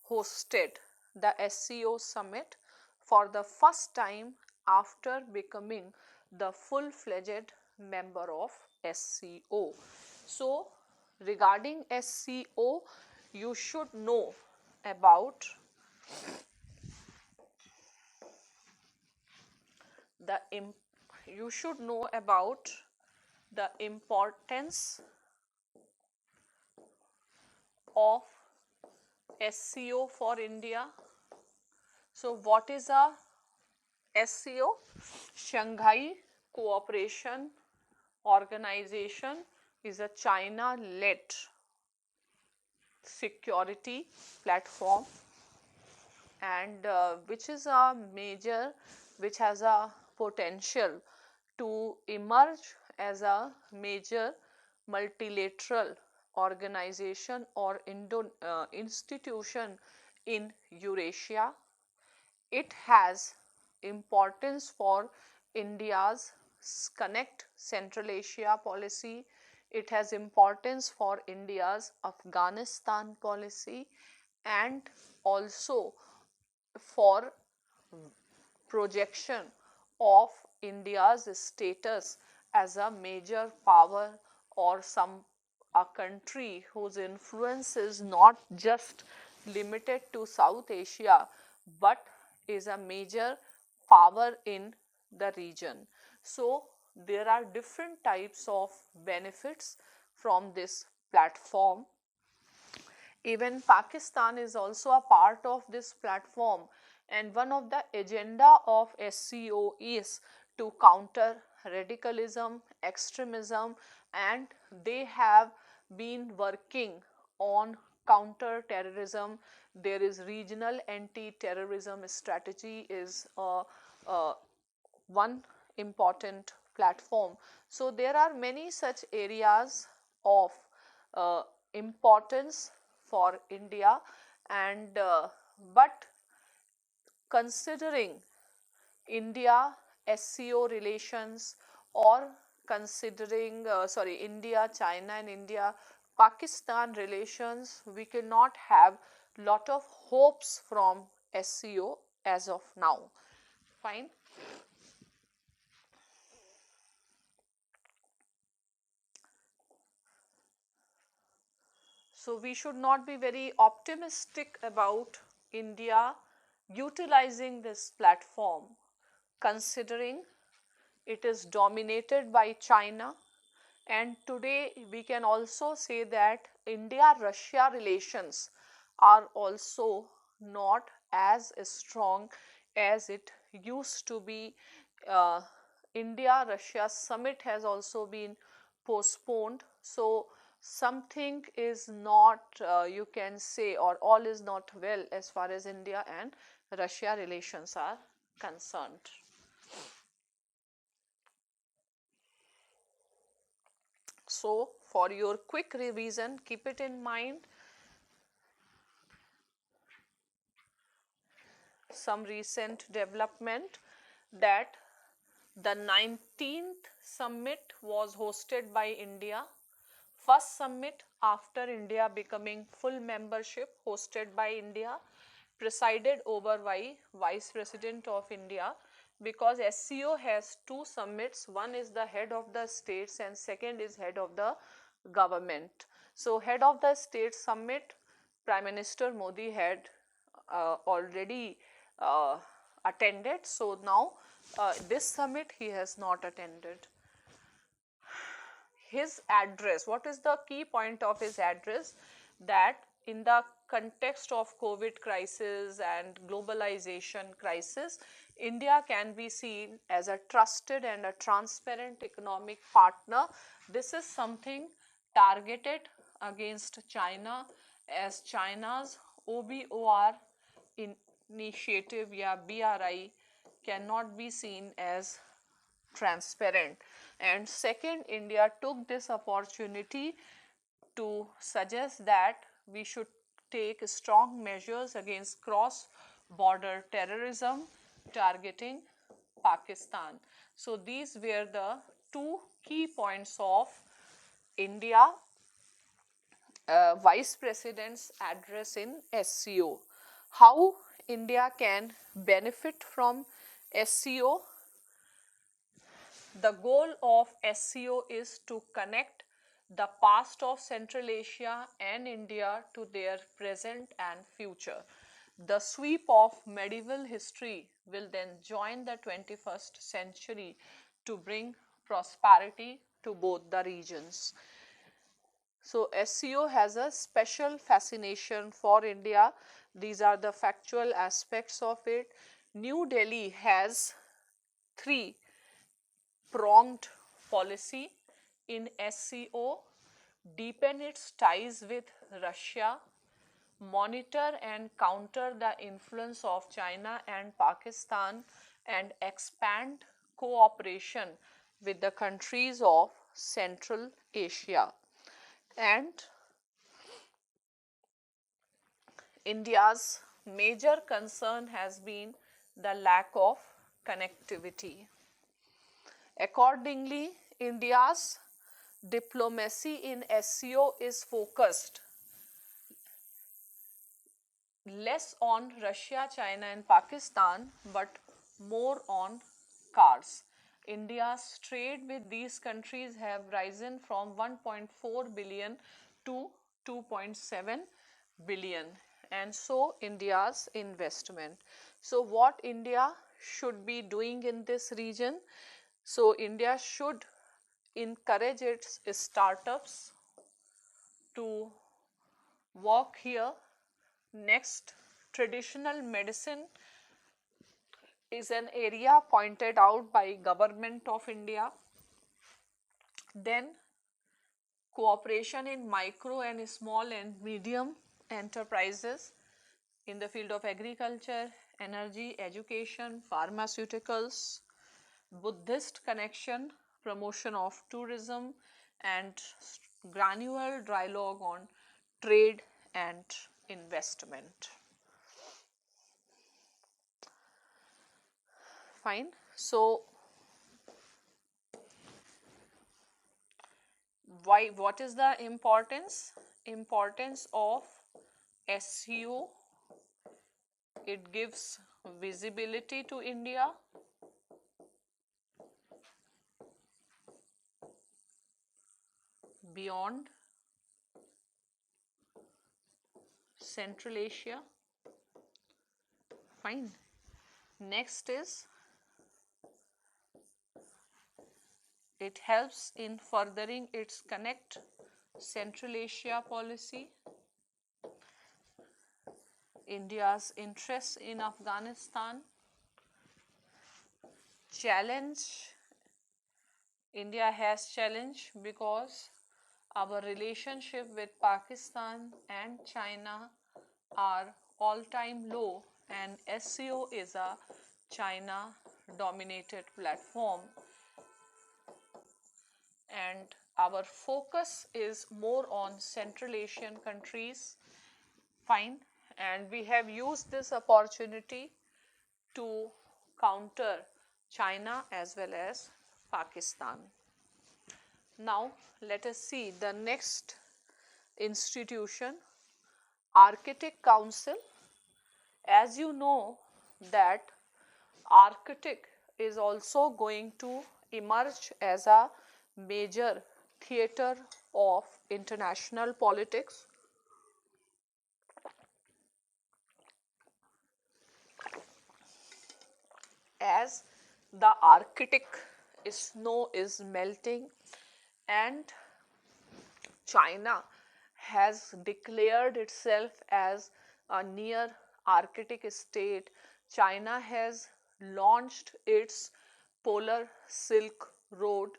hosted the SCO summit for the first time after becoming the full-fledged member of SCO. So regarding SCO, you should know about the you should know about the importance of SCO for India. So what is a SCO? Shanghai Cooperation Organization is a China-led security platform, and which is a major, which has a potential to emerge as a major multilateral organization or institution in Eurasia. It has importance for India's Connect Central Asia policy. It has importance for India's Afghanistan policy and also for projection of India's status as a major power or a country whose influence is not just limited to South Asia but is a major power in the region. So there are different types of benefits from this platform. Even Pakistan is also a part of this platform, and one of the agenda of SCO is to counter radicalism, extremism, and they have been working on counter terrorism. There is regional anti-terrorism strategy is one important platform. So there are many such areas of importance for India, and but considering India SCO relations or considering India, China and India Pakistan relations, we cannot have lot of hopes from SCO as of now. Fine. So we should not be very optimistic about India utilizing this platform, considering it is dominated by China. And today we can also say that India-Russia relations are also not as strong as it used to be. India-Russia summit has also been postponed. So something is not, you can say, or all is not well as far as India and Russia relations are concerned. So, for your quick revision, keep it in mind some recent development, that the 19th summit was hosted by India. First summit after India becoming full membership, hosted by India, presided over by Vice President of India, because SCO has two summits. One is the head of the states and second is head of the government. So head of the state summit, Prime Minister Modi had already attended. So now this summit he has not attended. His address, what is the key point of his address? That in the context of COVID crisis and globalization crisis, India can be seen as a trusted and a transparent economic partner. This is something targeted against China, as China's OBOR initiative, yeah, BRI, cannot be seen as transparent. And second, India took this opportunity to suggest that we should take strong measures against cross border terrorism targeting Pakistan. So these were the two key points of India Vice President's address in SCO. How India can benefit from SCO? The goal of SCO is to connect the past of Central Asia and India to their present and future. The sweep of medieval history will then join the 21st century to bring prosperity to both the regions. So SCO has a special fascination for India. These are the factual aspects of it. New Delhi has three pronged policy in SCO: deepen its ties with Russia, monitor and counter the influence of China and Pakistan, and expand cooperation with the countries of Central Asia. And India's major concern has been the lack of connectivity. Accordingly, India's diplomacy in SCO is focused less on Russia, China and Pakistan, but more on cars. India's trade with these countries have risen from 1.4 billion to 2.7 billion, and so India's investment. So what India should be doing in this region? So India should encourage its startups to work here. Next, traditional medicine is an area pointed out by Government of India. Then cooperation in micro and small and medium enterprises in the field of agriculture, energy, education, pharmaceuticals, Buddhist connection, promotion of tourism, and granular dialogue on trade and investment. Fine. So what is the importance of SCO? It gives visibility to India, beyond Central Asia. Fine. Next is, it helps in furthering its Connect Central Asia policy. India's interests in Afghanistan. Challenge, India has challenge because Our relationship with Pakistan and China are all-time low, and SCO is a China dominated platform, and our focus is more on Central Asian countries. Fine, and we have used this opportunity to counter China as well as Pakistan. Now let us see the next institution, Arctic Council. As you know that Arctic is also going to emerge as a major theater of international politics. As the Arctic snow is melting and China has declared itself as a near Arctic state. China has launched its polar silk road,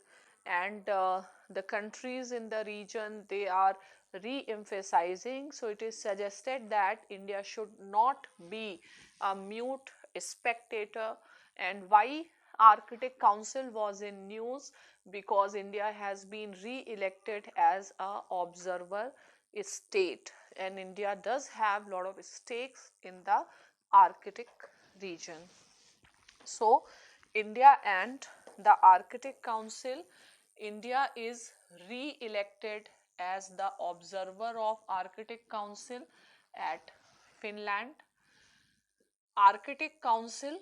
and the countries in the region, they are re-emphasizing. So it is suggested that India should not be a mute spectator. And why Arctic Council was in news? Because India has been re-elected as a observer state, and India does have a lot of stakes in the Arctic region. So India and the Arctic Council, India is re-elected as the observer of Arctic Council at Finland. Arctic Council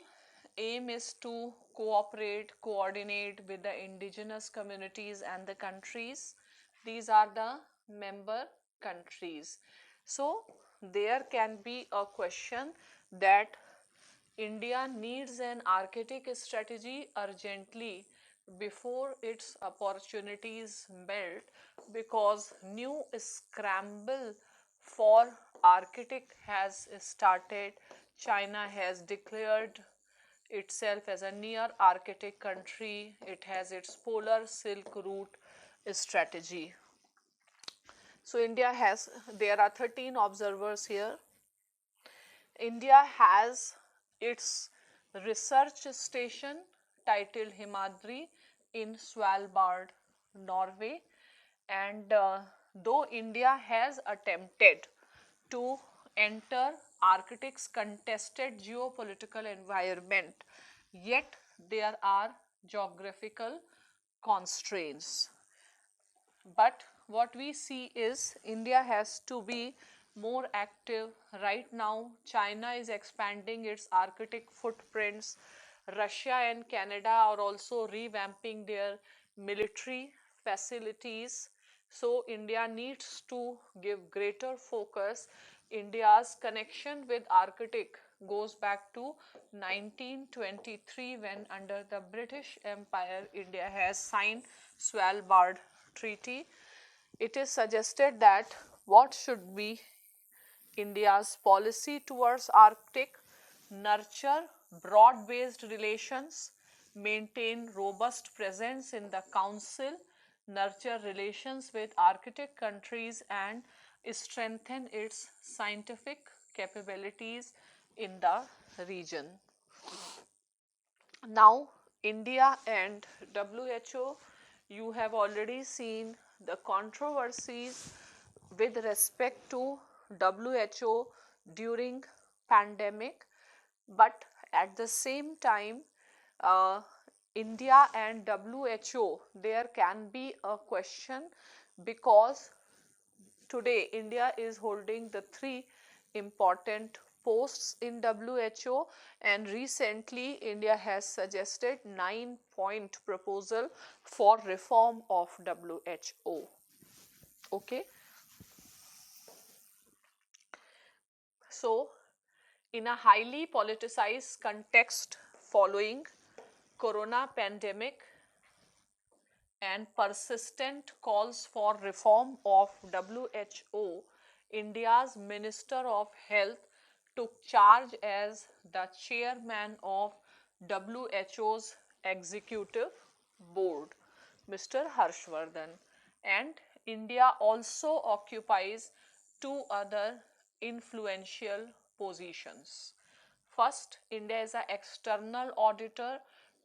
aim is to cooperate, coordinate with the indigenous communities and the countries. These are the member countries. So there can be a question that India needs an Arctic strategy urgently before its opportunities melt, because new scramble for Arctic has started. China has declared itself as a near Arctic country. It has its polar silk route strategy. So India has, there are 13 observers here. India has its research station titled Himadri in Svalbard, Norway, and though India has attempted to enter Arctic's contested geopolitical environment, yet there are geographical constraints. But what we see is India has to be more active. Right now, China is expanding its Arctic footprints. Russia and Canada are also revamping their military facilities. So, India needs to give greater focus. India's connection with Arctic goes back to 1923, when under the British Empire, India has signed Svalbard Treaty. It is suggested that what should be India's policy towards Arctic: nurture broad-based relations, maintain robust presence in the Council, nurture relations with Arctic countries, and strengthen its scientific capabilities in the region. Now, India and WHO, you have already seen the controversies with respect to WHO during pandemic, but at the same time, uh, India and WHO, there can be a question, because today India is holding the three important posts in WHO, and recently India has suggested 9-point proposal for reform of WHO. Okay. So in a highly politicized context following corona pandemic and persistent calls for reform of WHO, India's Minister of Health took charge as the chairman of WHO's executive board, Mr. Harshvardhan, and India also occupies two other influential positions. First, India is an external auditor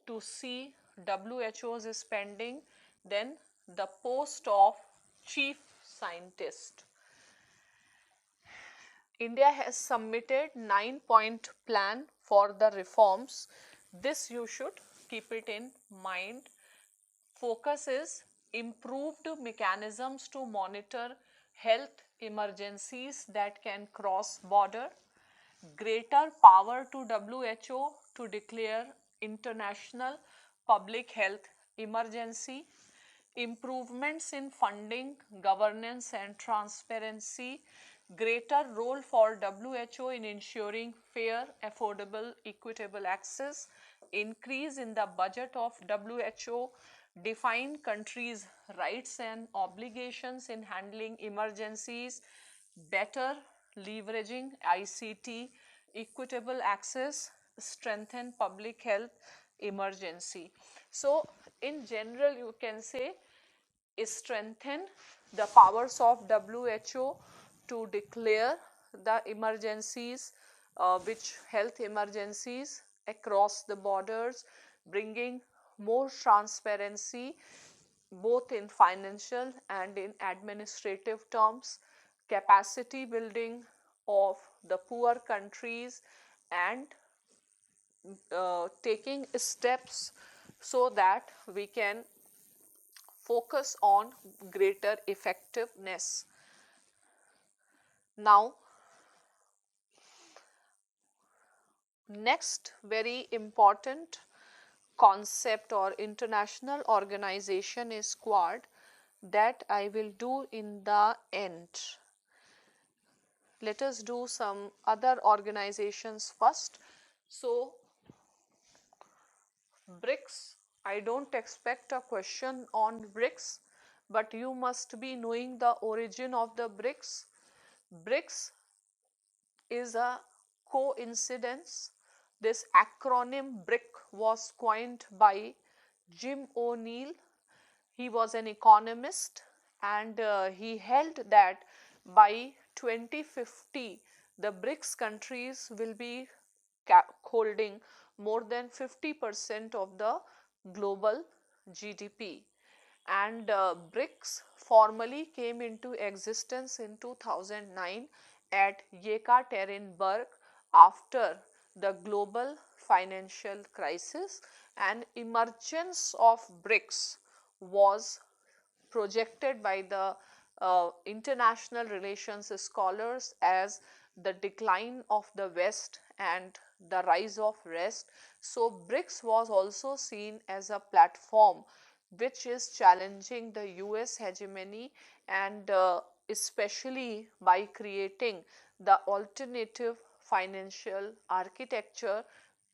to see WHO's spending, then the post of chief scientist. India has submitted 9-point plan for the reforms. This you should keep it in mind. Focus is improved mechanisms to monitor health emergencies that can cross border, greater power to WHO to declare international public health emergency, improvements in funding, governance and transparency, greater role for WHO in ensuring fair, affordable, equitable access, increase in the budget of WHO, define countries' rights and obligations in handling emergencies, better leveraging ICT, equitable access, strengthen public health emergency. So, in general, you can say strengthen the powers of WHO to declare the emergencies, which health emergencies across the borders, bringing more transparency both in financial and in administrative terms, capacity building of the poor countries, and taking steps so that we can focus on greater effectiveness. Now, next very important concept or international organization is Quad, that I will do in the end. Let us do some other organizations first. So, BRICS, I don't expect a question on BRICS, but you must be knowing the origin of the BRICS. BRICS is a coincidence. This acronym BRIC was coined by Jim O'Neill. He was an economist, and he held that by 2050 the BRICS countries will be holding more than 50% of the global GDP. And BRICS formally came into existence in 2009 at Yekaterinburg after the global financial crisis, and emergence of BRICS was projected by the international relations scholars as the decline of the West and the rise of rest. So, BRICS was also seen as a platform which is challenging the US hegemony, and especially by creating the alternative financial architecture.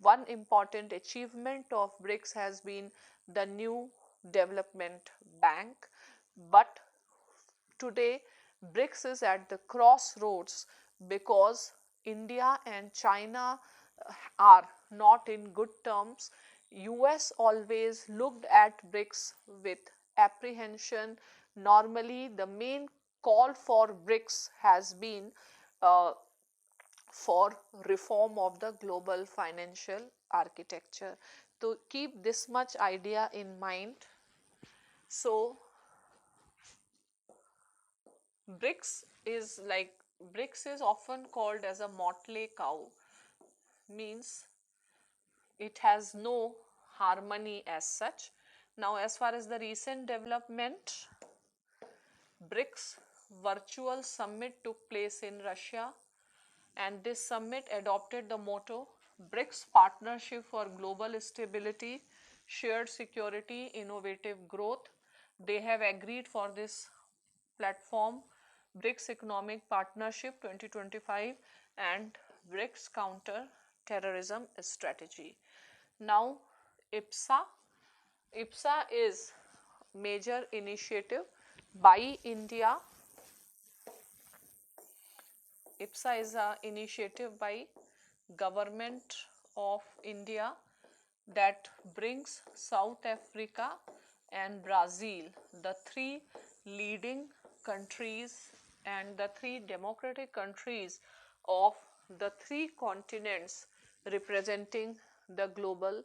One important achievement of BRICS has been the new development bank, but today BRICS is at the crossroads because India and China are not in good terms. US always looked at BRICS with apprehension. Normally the main call for BRICS has been for reform of the global financial architecture. To keep this much idea in mind, so BRICS is like BRICS is often called as a motley cow, means it has no harmony as such. Now, as far as the recent development, BRICS virtual summit took place in Russia, and this summit adopted the motto BRICS Partnership for Global Stability, Shared Security, Innovative Growth. They have agreed for this platform BRICS Economic Partnership 2025 and BRICS Counter Terrorism Strategy. Now, IBSA. IBSA is major initiative by India. IBSA is an initiative by Government of India that brings South Africa and Brazil, the three leading countries and the 3 democratic countries of the 3 continents representing the global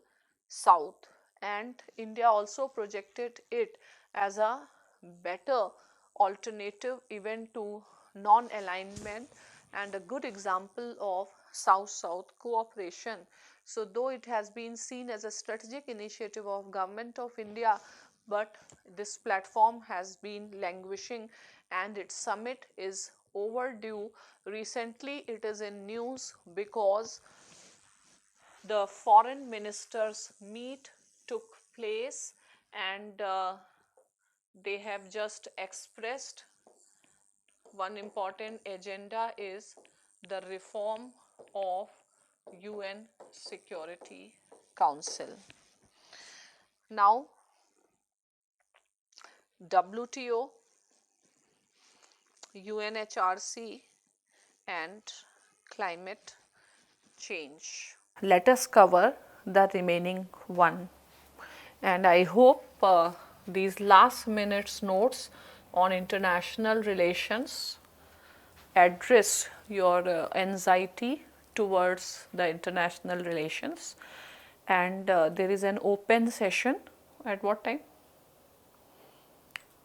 south, and India also projected it as a better alternative even to non-alignment and a good example of South-South cooperation. So though it has been seen as a strategic initiative of Government of India, but this platform has been languishing and its summit is overdue. Recently it is in news because the foreign ministers meet took place, and they have just expressed one important agenda is the reform of UN Security Council. Now, WTO, UNHRC and climate change. Let us cover the remaining one, and I hope these last minute's notes on international relations address your anxiety towards the international relations. And there is an open session at what time?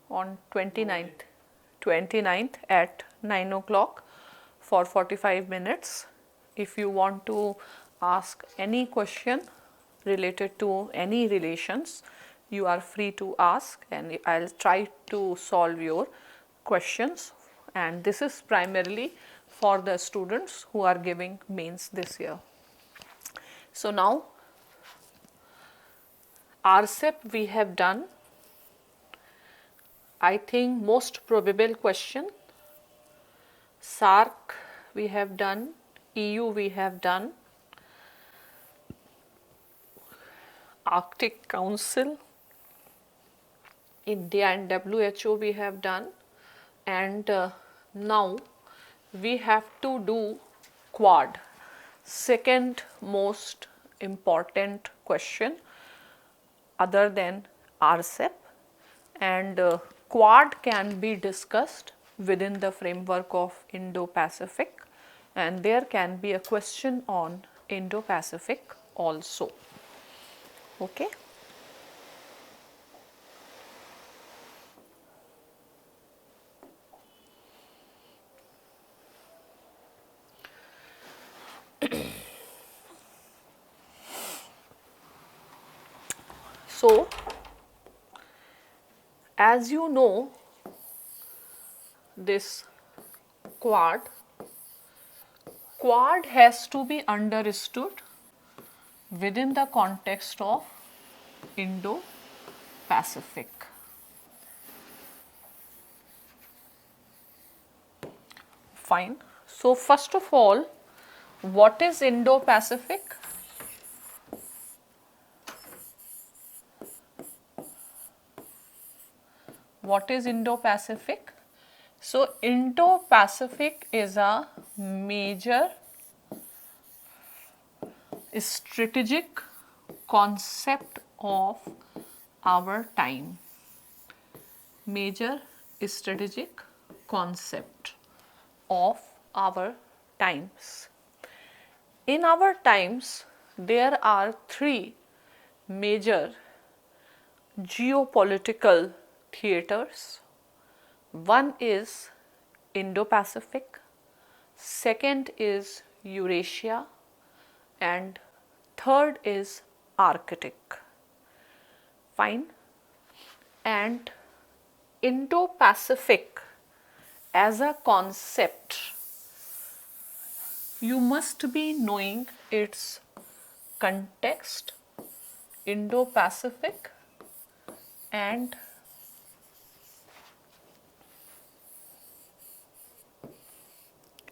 On 29th at 9 o'clock for 45 minutes. If you want to ask any question related to any relations, you are free to ask, and I'll try to solve your questions. And this is primarily for the students who are giving mains this year. So now RCEP we have done. I think most probable question. SAARC we have done, EU we have done, Arctic Council, India and WHO we have done, and now we have to do Quad, second most important question other than RCEP, and Quad can be discussed within the framework of Indo-Pacific, and there can be a question on Indo-Pacific also. Okay. So, as you know, this Quad has to be understood within the context of Indo-Pacific. Fine. So, first of all, what is Indo-Pacific? What is Indo-Pacific? So, Indo-Pacific is a major strategic concept of our time. Major strategic concept of our times. In our times, there are 3 major geopolitical theaters. One is Indo-Pacific, second is Eurasia, and third is Arctic. Fine. And Indo-Pacific as a concept, you must be knowing its context, Indo-Pacific, and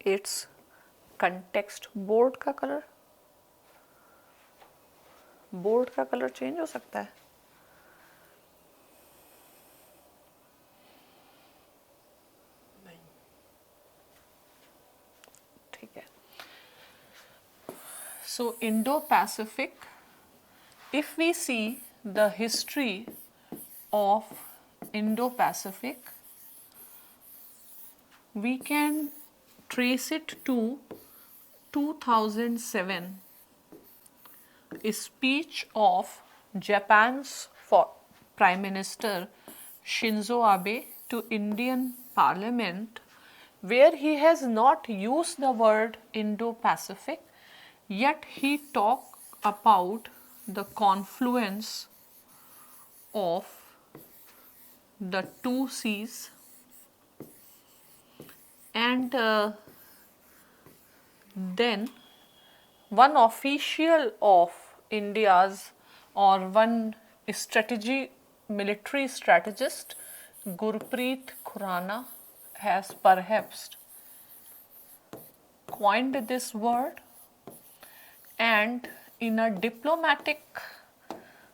its context. Board का colour change हो सकता है. ठीक है. So Indo-Pacific, if we see the history of Indo-Pacific, we can trace it to 2007 speech of Japan's Prime Minister Shinzo Abe to Indian Parliament, where he has not used the word Indo-Pacific, yet he talked about the confluence of the two seas, and then one official of India's, or one military strategist, Gurpreet Khurana, has perhaps coined this word, and in a diplomatic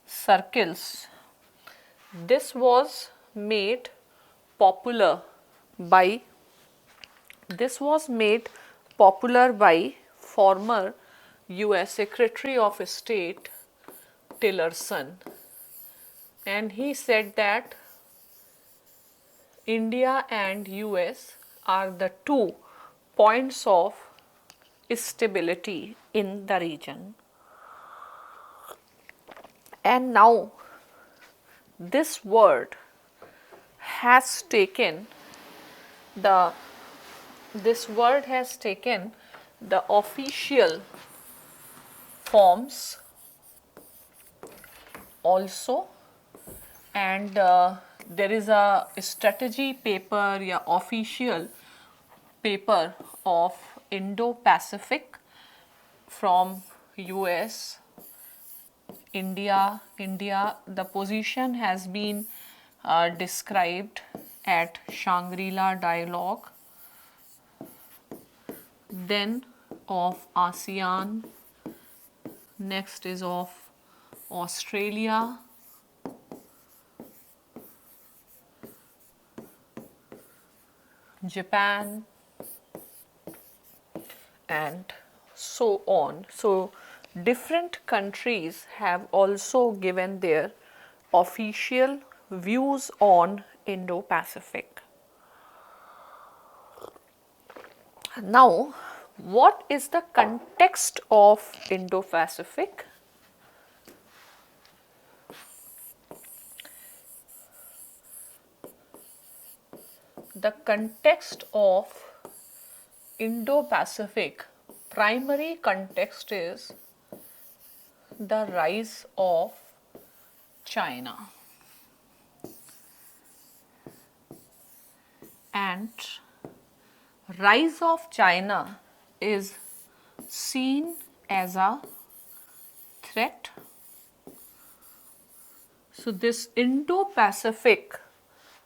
circles this was made popular by former US Secretary of State Tillerson, and he said that India and US are the two points of stability in the region. And now this word has taken the official forms also, and there is a strategy paper, yeah, official paper of Indo-Pacific from US, India. The position has been described at Shangri-La Dialogue, then of ASEAN, next is of Australia, Japan, and so on. So different countries have also given their official views on Indo-Pacific. Now, what is the context of Indo-Pacific? The context of Indo-Pacific, primary context is the rise of China, and rise of China is seen as a threat. So this Indo-Pacific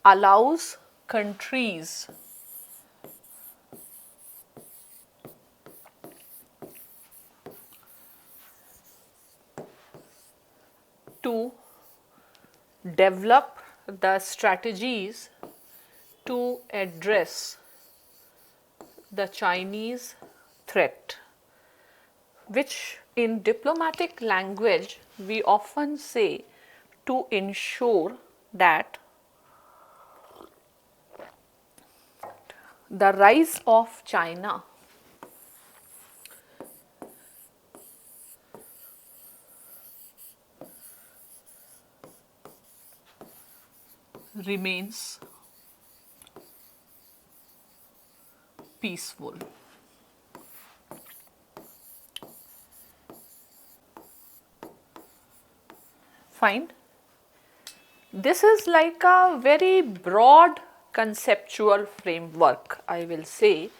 allows countries to develop the strategies to address the Chinese threat, which in diplomatic language we often say to ensure that the rise of China remains peaceful. Fine. This is like a very broad conceptual framework, I will say.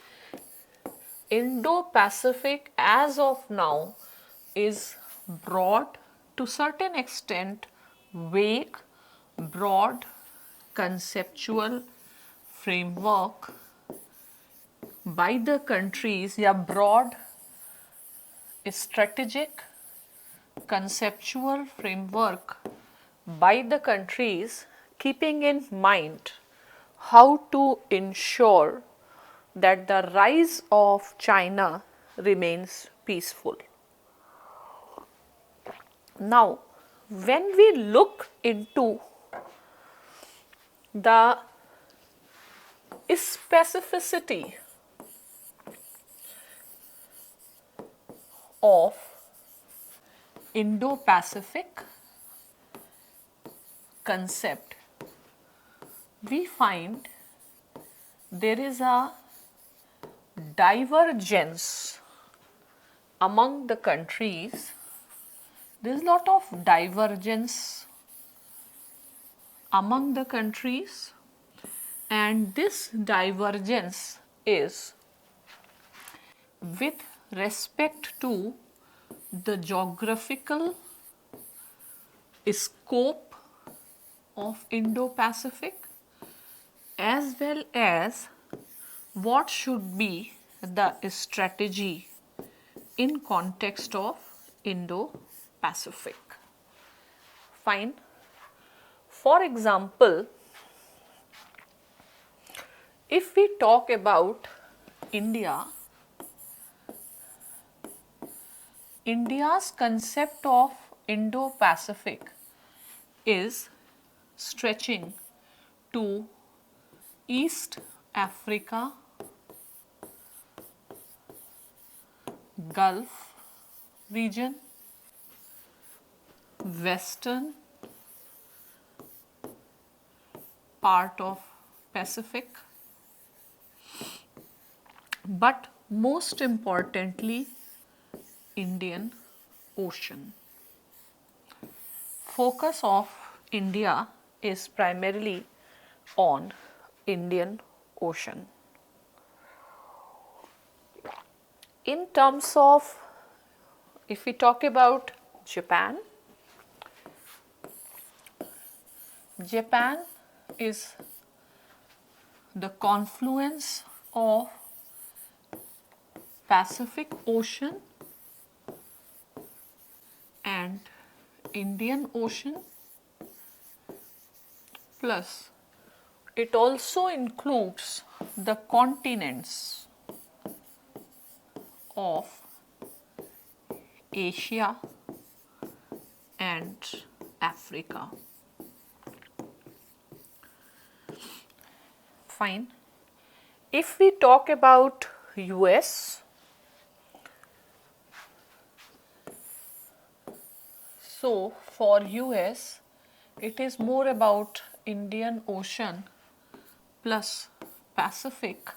Indo-Pacific as of now is broad, to certain extent vague, broad conceptual framework by the countries, yeah, broad strategic conceptual framework by the countries, keeping in mind how to ensure that the rise of China remains peaceful. Now, when we look into the specificity of Indo-Pacific concept, we find there is a divergence among the countries. There is a lot of divergence among the countries, and this divergence is with respect to the geographical scope of Indo-Pacific as well as what should be the strategy in context of Indo-Pacific. Fine. For example, if we talk about India, India's concept of Indo-Pacific is stretching to East Africa, Gulf region, western part of Pacific, but most importantly Indian Ocean. Focus of India is primarily on Indian Ocean. In terms of, if we talk about Japan, Japan is the confluence of Pacific Ocean and Indian Ocean, plus it also includes the continents of Asia and Africa. Fine. If we talk about US, so for US it is more about Indian Ocean plus Pacific.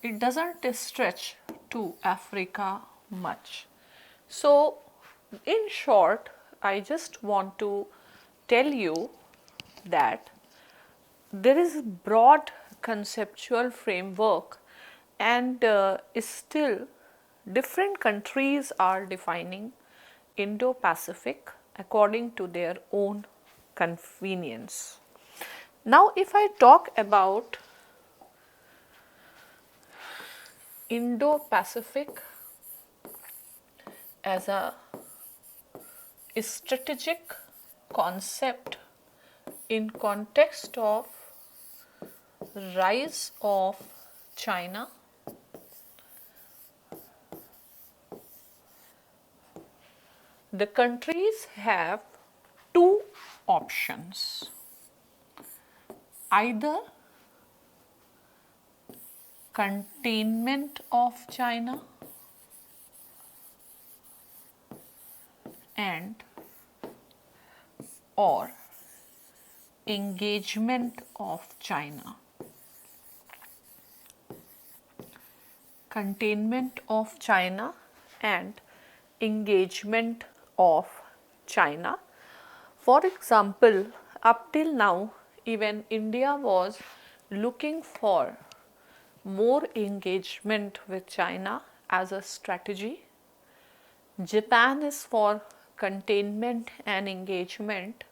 It doesn't stretch to Africa much. So in short, I just want to tell you that there is a broad conceptual framework, and still different countries are defining Indo-Pacific according to their own convenience. Now if I talk about Indo-Pacific as a strategic concept in context of rise of China, the countries have two options: either containment of China and or engagement of China. Containment of China and engagement of China. For example, up till now, even India was looking for more engagement with China as a strategy. Japan is for containment and engagement.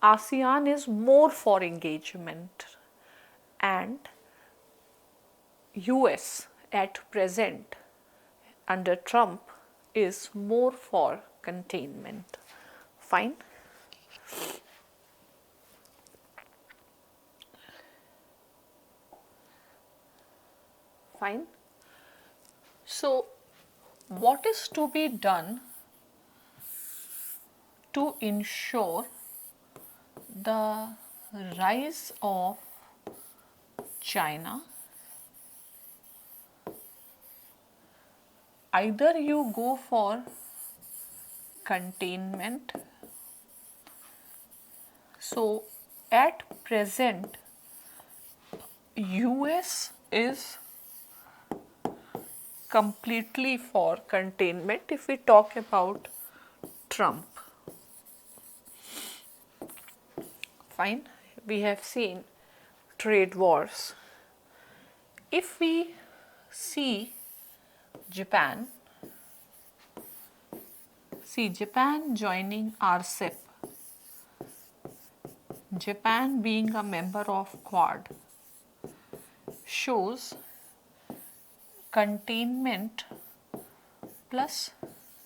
ASEAN is more for engagement, and US at present under Trump is more for containment. Fine. Fine. So what is to be done to ensure the rise of China, either you go for containment. So at present US is completely for containment if we talk about Trump. Fine, we have seen trade wars. If we see Japan, joining RCEP, Japan being a member of Quad, shows containment plus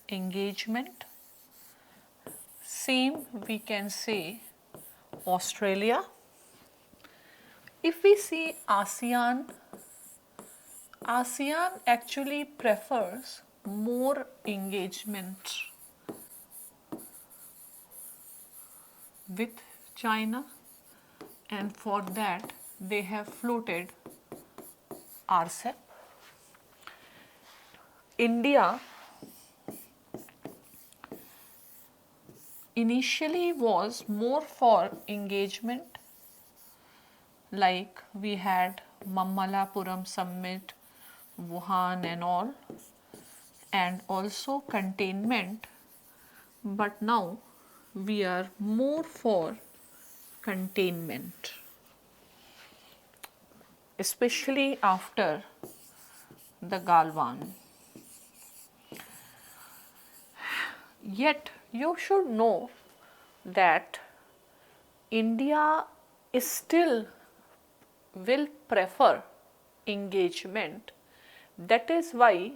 engagement. Same we can say Australia. If we see ASEAN, ASEAN actually prefers more engagement with China, and for that they have floated RCEP. India initially was more for engagement, like we had Mamallapuram summit, Wuhan and all, and also containment, but now we are more for containment, especially after the Galwan. Yet you should know that India is still will prefer engagement. That is why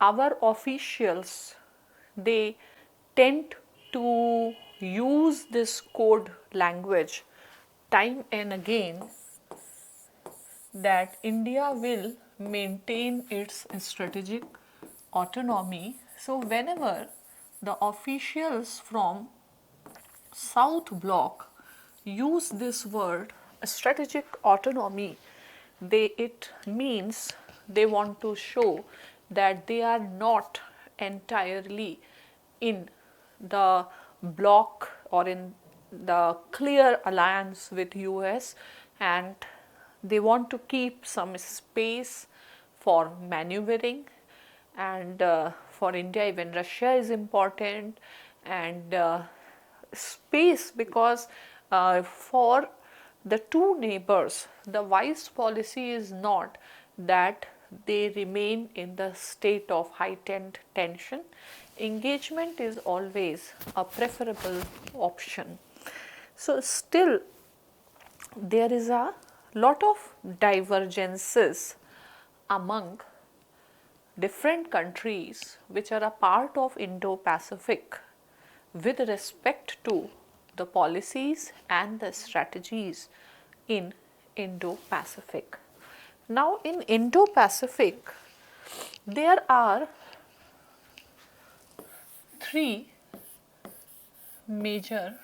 our officials, they tend to use this code language time and again, that India will maintain its strategic autonomy. So whenever the officials from South Bloc use this word strategic autonomy, it means they want to show that they are not entirely in the bloc or in the clear alliance with US, and they want to keep some space for maneuvering. And for India, even Russia is important, and space, because for the two neighbors, the wise policy is not that they remain in the state of heightened tension. Engagement is always a preferable option. So still there is a lot of divergences among different countries which are a part of Indo-Pacific with respect to the policies and the strategies in Indo-Pacific. Now in Indo-Pacific there are three major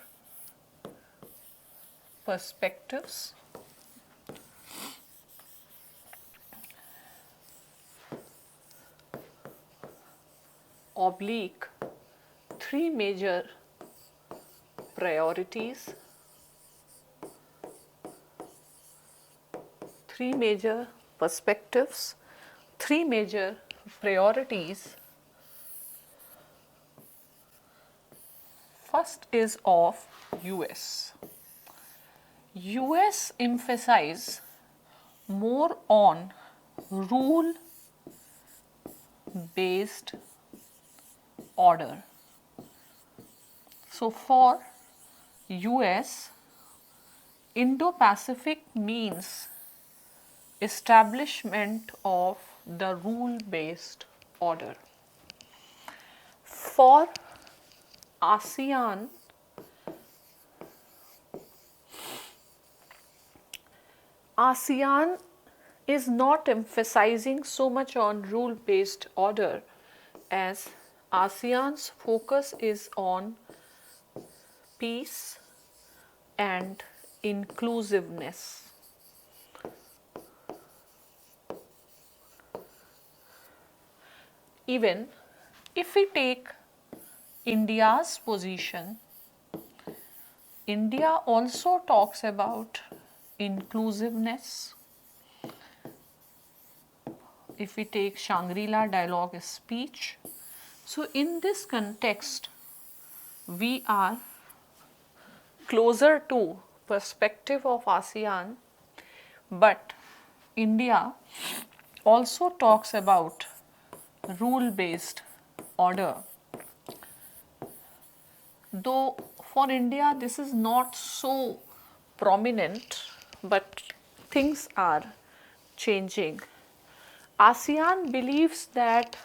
perspectives. Oblique, three major priorities, three major perspectives, three major priorities. First is of US. US emphasize more on rule based order. So for US, Indo-Pacific means establishment of the rule based order. For ASEAN, ASEAN is not emphasizing so much on rule based order, as ASEAN's focus is on peace and inclusiveness. Even if we take India's position, India also talks about inclusiveness. If we take Shangri-La dialogue speech, so in this context, we are closer to perspective of ASEAN, but India also talks about rule-based order. Though for India this is not so prominent, but things are changing. ASEAN believes that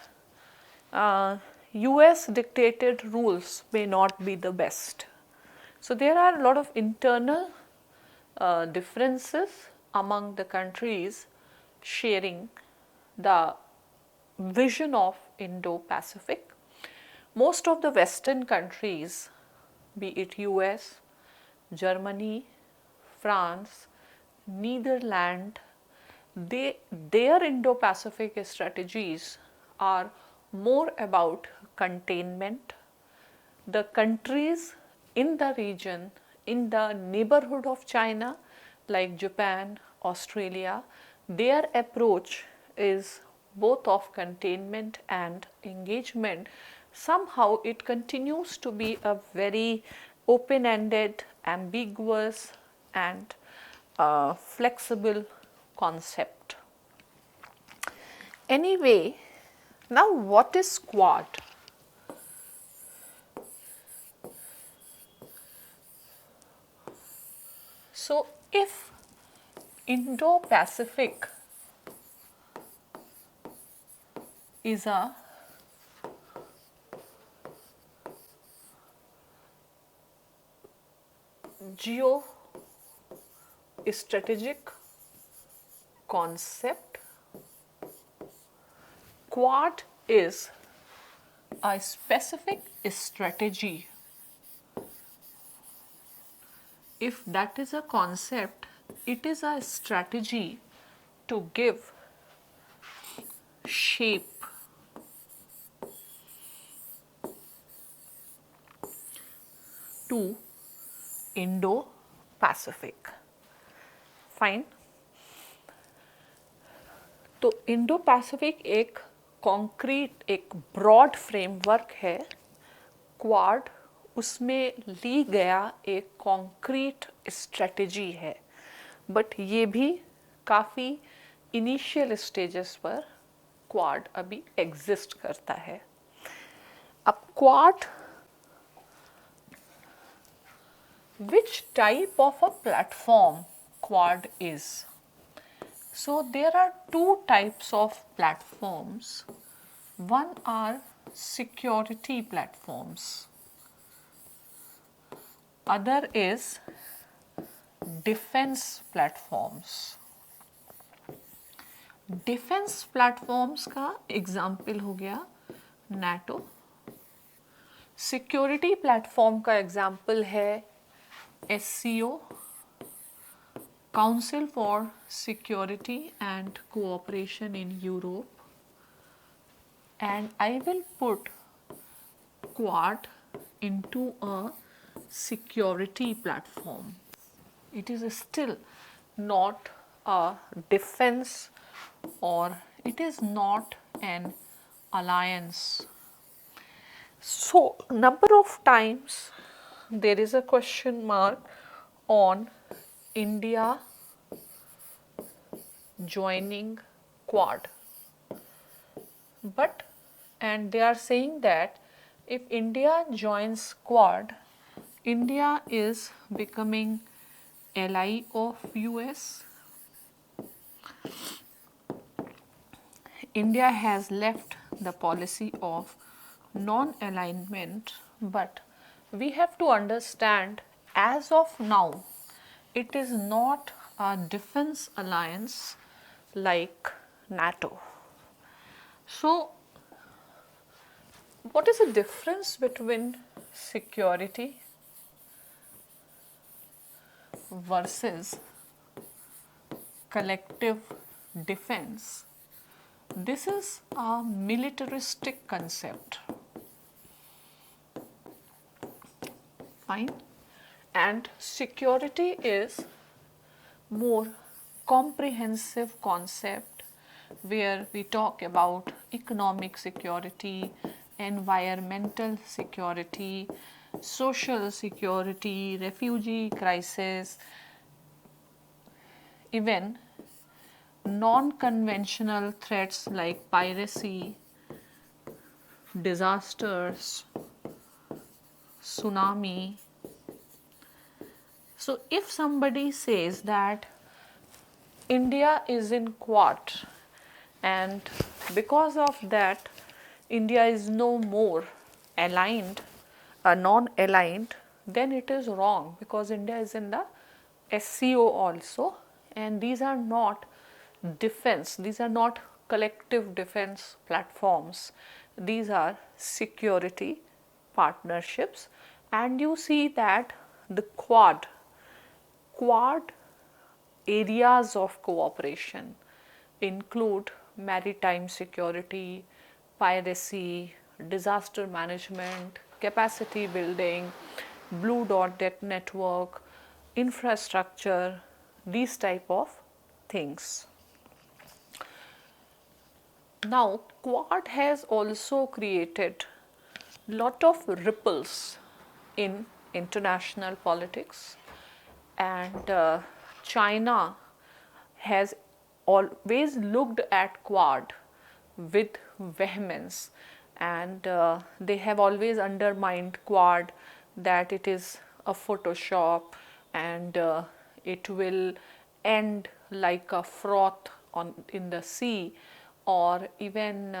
US dictated rules may not be the best. So there are a lot of internal differences among the countries sharing the vision of Indo-Pacific. Most of the Western countries, be it US, Germany, France, Netherlands, their Indo-Pacific strategies are more about containment. The countries in the region, in the neighborhood of China, like Japan, Australia, their approach is both of containment and engagement. Somehow it continues to be a very open-ended, ambiguous and flexible concept. Anyway, now what is Quad? So if Indo-Pacific is a geo-strategic concept, Quad is a specific strategy. If that is a concept, it is a strategy to give shape to Indo-Pacific. Fine, तो Indo Pacific एक concrete, एक broad framework है. Quad उसमें ली गया एक concrete strategy है, but ये भी काफ़ी इनिशियल स्टेजेस पर क्वाड अभी एग्जिस्ट करता है. अब quad which type of a platform Quad is? So there are two types of platforms. One are security platforms. Other is defense platforms. Defense platforms का एग्जाम्पल हो गया NATO. सिक्योरिटी प्लेटफॉर्म का example है SCO, Council for Security and Cooperation in Europe, and I will put Quad into a security platform. It is still not a defense or it is not an alliance. So number of times there is a question mark on India joining Quad, but and they are saying that if India joins Quad, India is becoming ally of US. India has left the policy of non-alignment, but we have to understand as of now it is not a defense alliance like NATO. So what is the difference between security versus collective defense? this is a militaristic concept. Fine. And security is more comprehensive concept where we talk about economic security, environmental security, social security, refugee crisis, even non-conventional threats like piracy, disasters, tsunami. So if somebody says that India is in Quad and because of that India is no more aligned, non-aligned, then it is wrong because India is in the SCO also, and these are not defense, these are not collective defense platforms, these are security partnerships. And you see that the Quad areas of cooperation include maritime security, piracy, disaster management, capacity building, blue dot network, infrastructure, these type of things. Now, Quad has also created lot of ripples in international politics, and China has always looked at Quad with vehemence, and they have always undermined Quad that it is a Photoshop and it will end like a froth in the sea, or even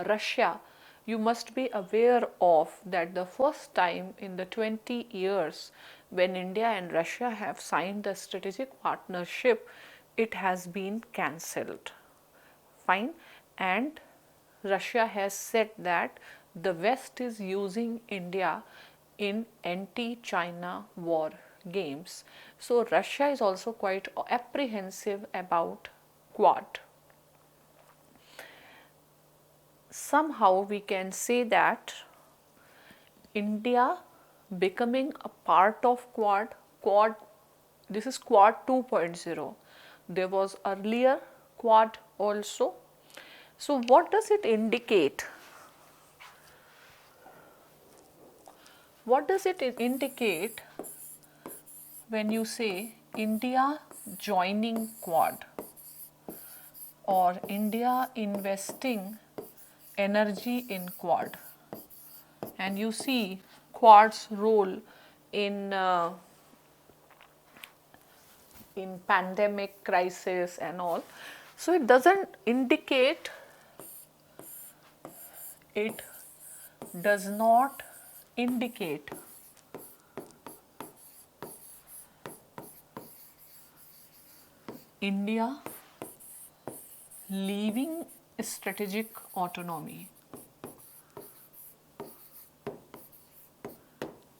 Russia. You must be aware of that the first time in the 20 years when India and Russia have signed the strategic partnership, it has been cancelled. Fine. And Russia has said that the West is using India in anti-China war games. So Russia is also quite apprehensive about Quad. Somehow we can say that India becoming a part of Quad, this is Quad 2.0. There was earlier Quad also. So what does it indicate? What does it indicate when you say India joining Quad or India investing energy in Quad? And you see Quad's role in pandemic crisis and all. So it doesn't indicate, it does not indicate India leaving strategic autonomy.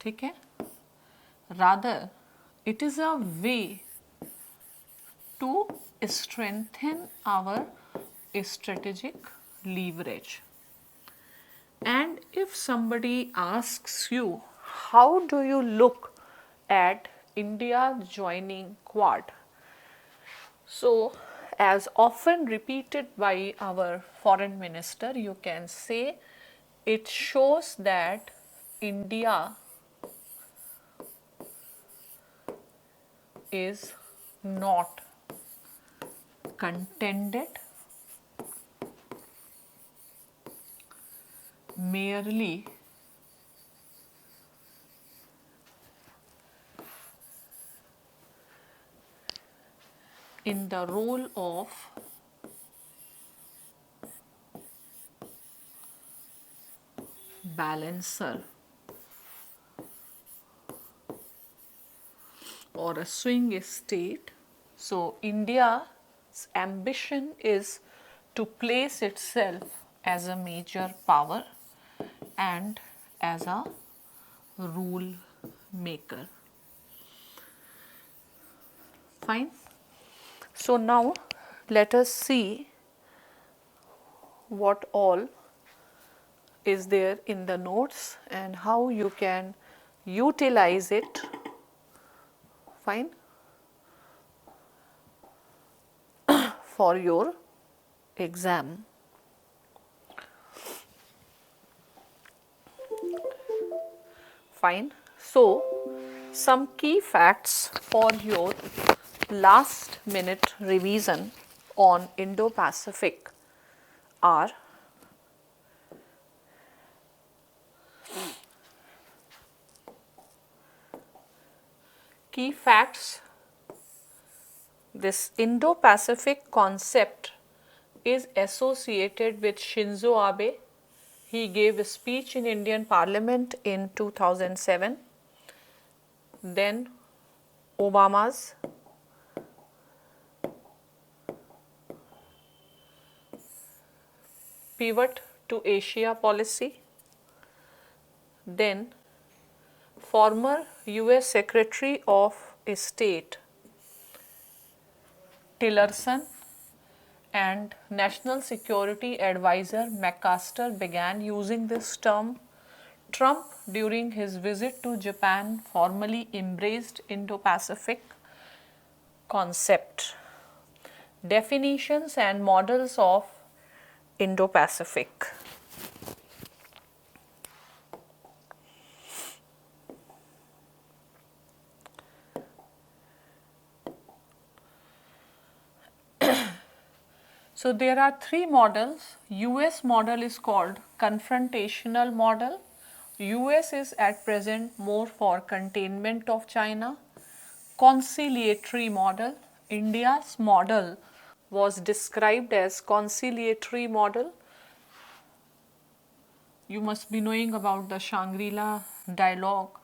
ठीक है? Rather, it is a way to strengthen our strategic leverage. And if somebody asks you, how do you look at India joining Quad? So, as often repeated by our foreign minister, you can say it shows that India is not contented merely in the role of balancer or a swing state. So India's ambition is to place itself as a major power and as a rule maker. Fine. So now let us see what all is there in the notes and how you can utilize it. Fine. For your exam. Fine. So, some key facts for your last minute revision on Indo-Pacific are: key facts. This Indo-Pacific concept is associated with Shinzo Abe. He gave a speech in Indian Parliament in 2007. Then Obama's pivot to Asia policy. Then former US Secretary of State Tillerson and National Security Advisor McMaster began using this term. Trump, during his visit to Japan, formally embraced Indo-Pacific concept. Definitions and models of Indo-Pacific. So there are three models. US model is called confrontational model. US is at present more for containment of China. Conciliatory model. India's model was described as conciliatory model. You must be knowing about the Shangri-La dialogue.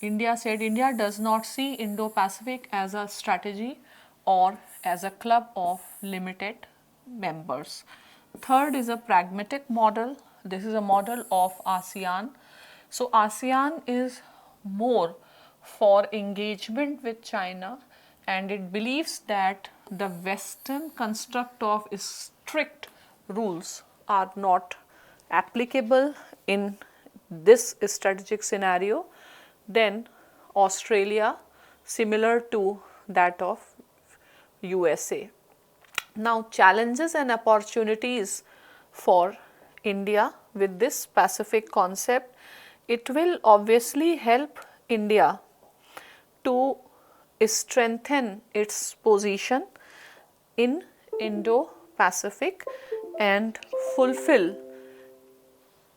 India said India does not see Indo-Pacific as a strategy or as a club of limited members. Third is a pragmatic model. This is a model of ASEAN. So ASEAN is more for engagement with China, and it believes that the Western construct of strict rules are not applicable in this strategic scenario. Then Australia, similar to that of USA. Now, challenges and opportunities for India with this Pacific concept. It will obviously help India to strengthen its position in Indo-Pacific and fulfill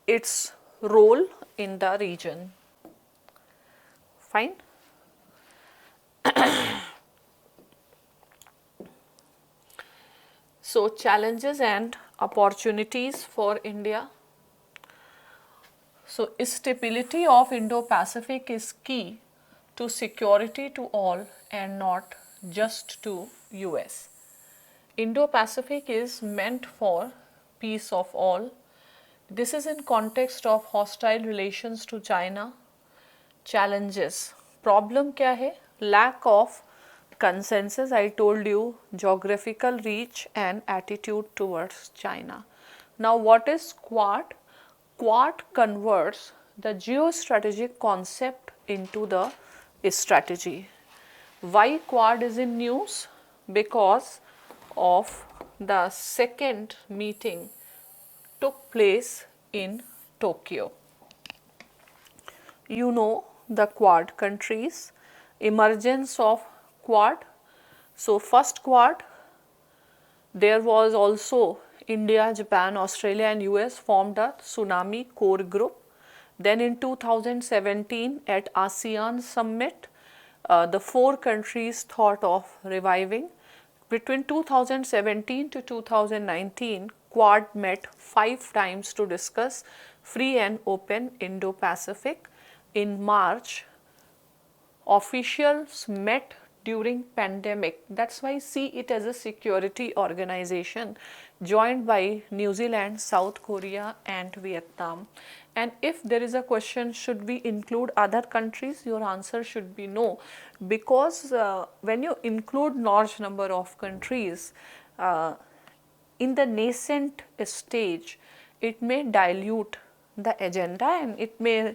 its role in the region. Fine. So, challenges and opportunities for India. So, stability of Indo-Pacific is key to security to all and not just to US. Indo-Pacific is meant for peace of all. This is in context of hostile relations to China. Challenges. Problem क्या है? Lack of consensus. I told you, geographical reach and attitude towards China. Now, what is Quad? Quad converts the geostrategic concept into the strategy. Why Quad is in news? Because of the second meeting took place in Tokyo. You know the Quad countries, emergence of Quad. So, first Quad, there was also India, Japan, Australia and US formed a tsunami core group. Then in 2017 at ASEAN summit, the four countries thought of reviving. Between 2017 to 2019, Quad met 5 times to discuss free and open Indo-Pacific. In March, officials met during pandemic. That's why I see it as a security organization joined by New Zealand, South Korea and Vietnam. And if there is a question, should we include other countries? Your answer should be no, because when you include large number of countries, in the nascent stage, it may dilute the agenda and it may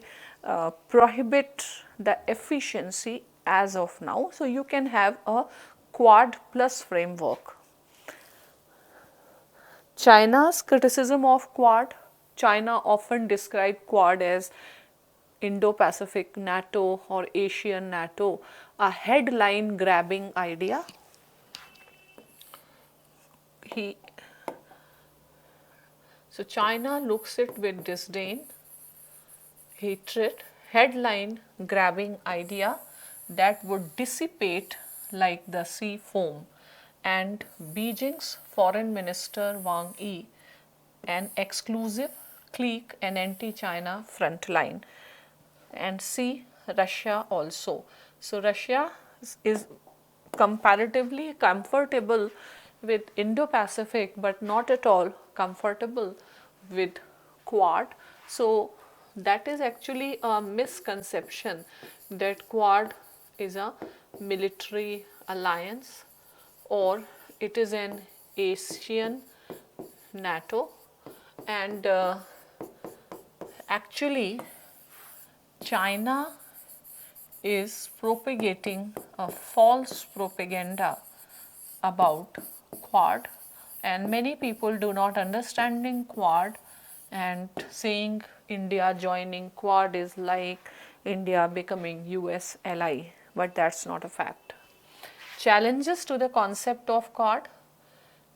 prohibit the efficiency as of now. So, you can have a Quad plus framework. China's criticism of Quad. China often described Quad as Indo-Pacific NATO or Asian NATO, a headline grabbing idea. So China looks it with disdain, hatred, headline grabbing idea that would dissipate like the sea foam. And Beijing's Foreign Minister Wang Yi, an exclusive clique and anti-China frontline. And see Russia also. So Russia is comparatively comfortable with Indo-Pacific but not at all comfortable with Quad. So that is actually a misconception that Quad is a military alliance or it is an Asian NATO, and actually China is propagating a false propaganda about Quad, and many people do not understanding Quad and saying India joining Quad is like India becoming US ally, but that's not a fact. Challenges to the concept of Quad.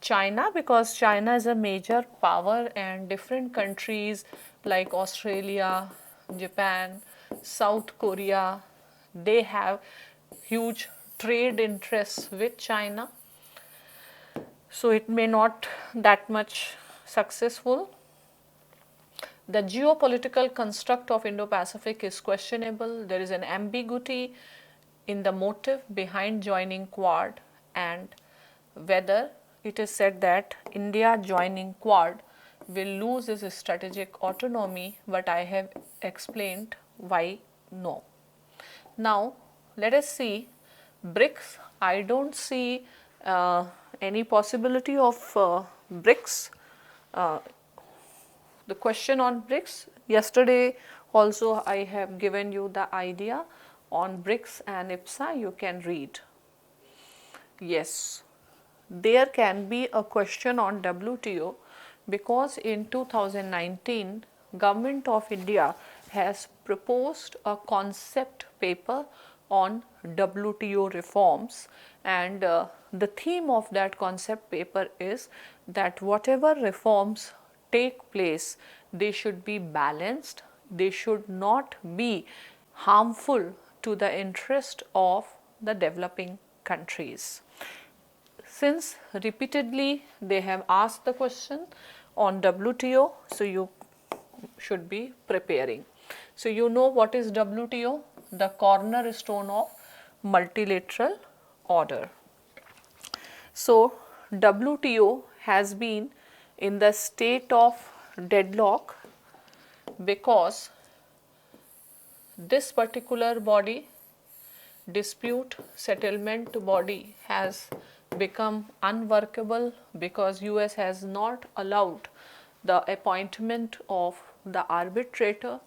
China, because China is a major power and different countries like Australia, Japan, South Korea, they have huge trade interests with China. So it may not that much successful. The geopolitical construct of Indo-Pacific is questionable. There is an ambiguity in the motive behind joining Quad, and whether it is said that India joining Quad will lose its strategic autonomy, but I have explained why no. Now, let us see BRICS. I don't see any possibility of BRICS. The question on BRICS, yesterday also I have given you the idea on BRICS and IBSA, you can read. Yes, there can be a question on WTO because in 2019 Government of India has proposed a concept paper on WTO reforms, and the theme of that concept paper is that whatever reforms take place, they should be balanced, they should not be harmful to the interest of the developing countries. Since repeatedly they have asked the question on WTO, so you should be preparing. So you know what is WTO? The cornerstone of multilateral order. So WTO has been in the state of deadlock because this particular body, dispute settlement body, has become unworkable because US has not allowed the appointment of the arbitrator.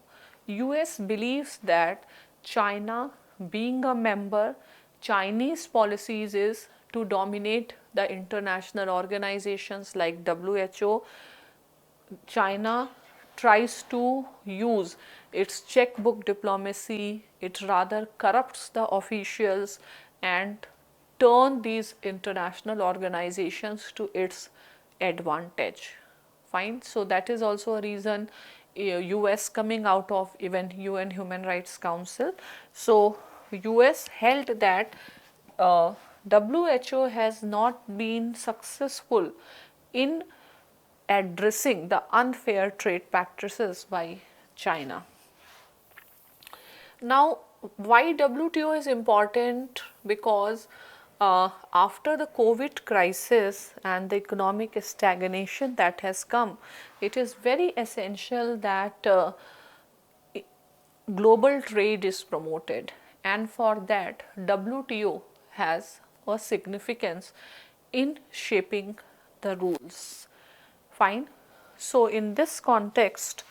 US believes that China being a member, Chinese policies is to dominate the international organizations like WHO. China tries to use its checkbook diplomacy, it rather corrupts the officials and turn these international organizations to its advantage. Fine. So that is also a reason US coming out of even UN Human Rights Council. So US held that WHO has not been successful in addressing the unfair trade practices by China. Now, why WTO is important? Because after the COVID crisis and the economic stagnation that has come, it is very essential that global trade is promoted, and for that WTO has a significance in shaping the rules. Fine. So, in this context,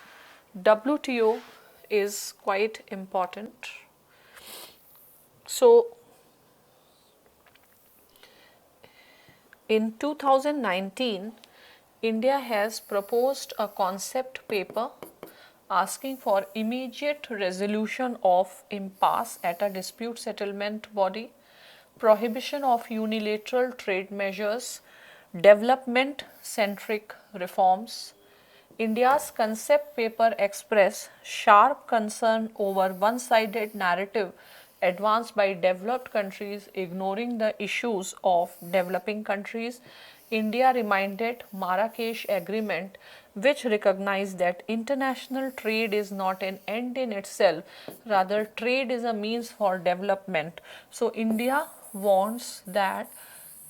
WTO is quite important. So, in 2019, India has proposed a concept paper asking for immediate resolution of impasse at a dispute settlement body, prohibition of unilateral trade measures, development centric reforms. India's concept paper expressed sharp concern over one sided narrative advanced by developed countries ignoring the issues of developing countries. India reminded Marrakesh Agreement, which recognized that international trade is not an end in itself, rather trade is a means for development. So India wants that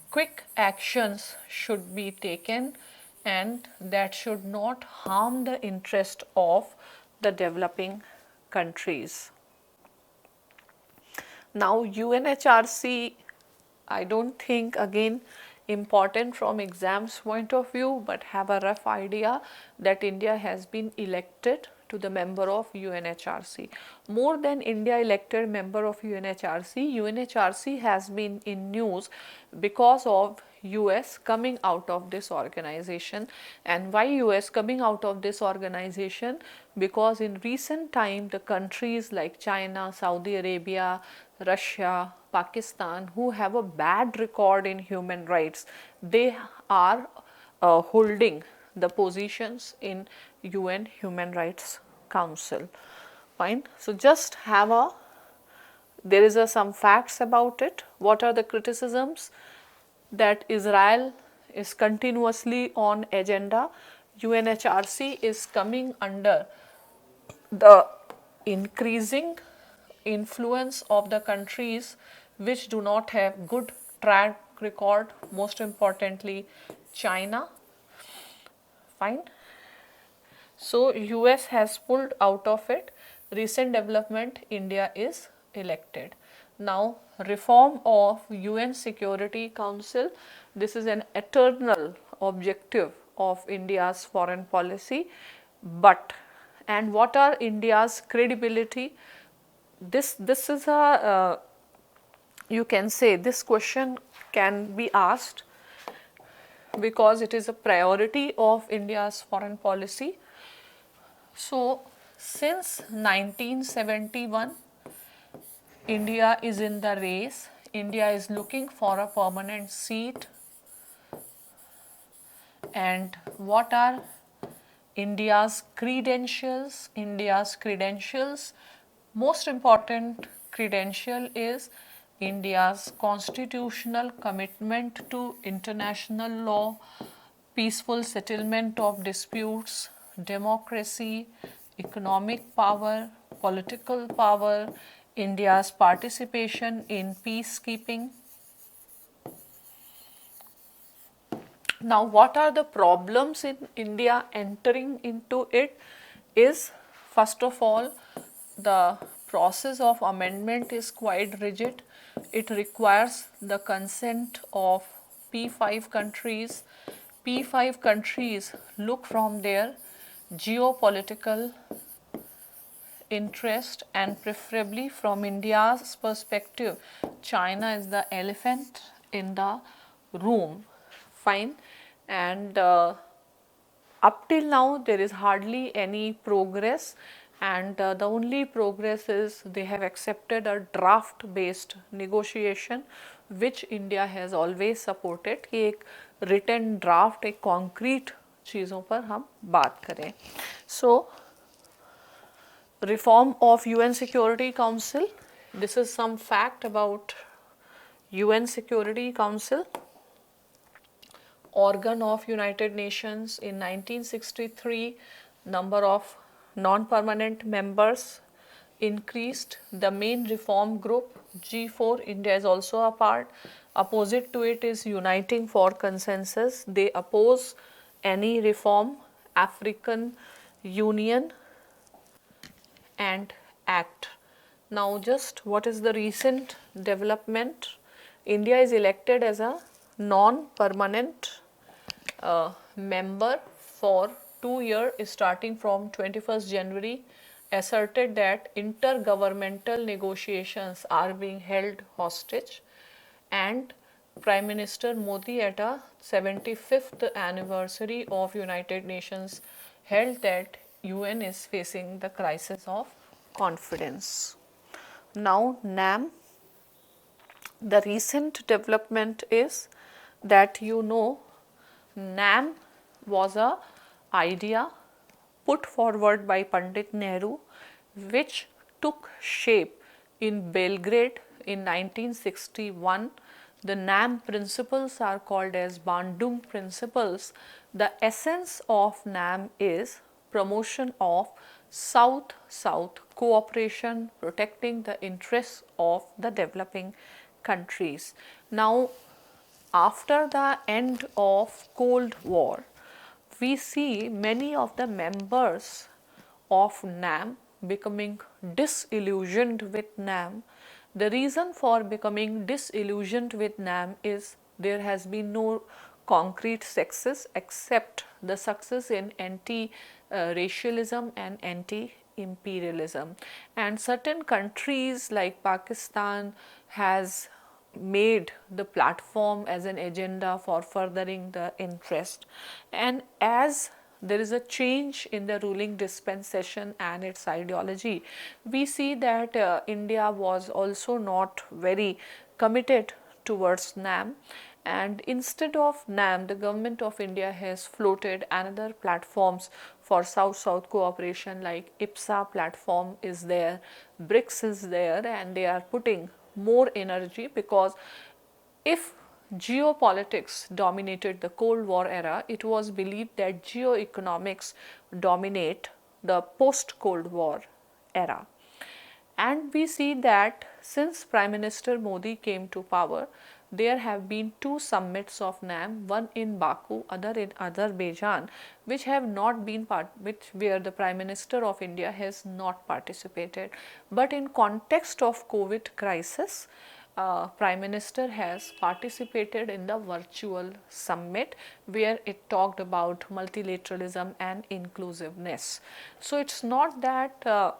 quick actions should be taken and that should not harm the interest of the developing countries. Now UNHRC, I don't think again important from exams point of view, but have a rough idea that India has been elected to the member of UNHRC. More than India elected member of UNHRC, UNHRC has been in news because of US coming out of this organization. And why US coming out of this organization? Because in recent time the countries like China, Saudi Arabia, Russia, Pakistan, who have a bad record in human rights, they are holding the positions in UN Human Rights Council. Fine. So just have a, there is some facts about it. What are the criticisms? That Israel is continuously on agenda. UNHRC is coming under the increasing influence of the countries which do not have good track record, most importantly China. Fine. So US has pulled out of it. Recent development, India is elected. Now reform of UN Security Council, this is an eternal objective of India's foreign policy, but and what are India's credibility? This is a you can say this question can be asked because it is a priority of India's foreign policy. So since 1971 India is in the race. India is looking for a permanent seat. And what are India's credentials? India's credentials, most important credential is India's constitutional commitment to international law, peaceful settlement of disputes, democracy, economic power, political power, India's participation in peacekeeping. Now, what are the problems in India entering into it is, first of all, the process of amendment is quite rigid. It requires the consent of P5 countries. P5 countries look from their geopolitical interest and preferably from India's perspective, China is the elephant in the room. Fine. And up till now there is hardly any progress, and the only progress is they have accepted a draft based negotiation which India has always supported कि एक written draft एक concrete चीज़ों पर हम बात करें. So reform of UN Security Council, this is some fact about UN Security Council. Organ of United Nations in 1963, number of non-permanent members increased. The main reform group G4, India is also a part. Opposite to it is Uniting for Consensus. They oppose any reform. African Union and ACT. Now just what is the recent development? India is elected as a non-permanent member for 2 years starting from 21st January asserted that intergovernmental negotiations are being held hostage, and Prime Minister Modi at a 75th anniversary of United Nations held that UN is facing the crisis of confidence. Now NAM, the recent development is that NAM was a idea put forward by Pandit Nehru, which took shape in Belgrade in 1961. The NAM principles are called as Bandung principles. The essence of NAM is promotion of South-South cooperation, protecting the interests of the developing countries. Now, after the end of Cold War, we see many of the members of NAM becoming disillusioned with NAM. The reason for becoming disillusioned with NAM is there has been no concrete success except the success in anti-racialism and anti-imperialism. And certain countries like Pakistan has made the platform as an agenda for furthering the interest. And as there is a change in the ruling dispensation and its ideology, we see that India was also not very committed towards NAM, and instead of NAM, the government of India has floated another platforms for South-South cooperation, like IBSA platform is there, BRICS is there, and they are putting more energy, because if geopolitics dominated the Cold War era, it was believed that geoeconomics dominate the post-Cold War era. And we see that since Prime Minister Modi came to power, there have been two summits of NAM, one in Baku, other in Azerbaijan, which have not been where the Prime Minister of India has not participated. But in context of COVID crisis, Prime Minister has participated in the virtual summit where it talked about multilateralism and inclusiveness. So it's not that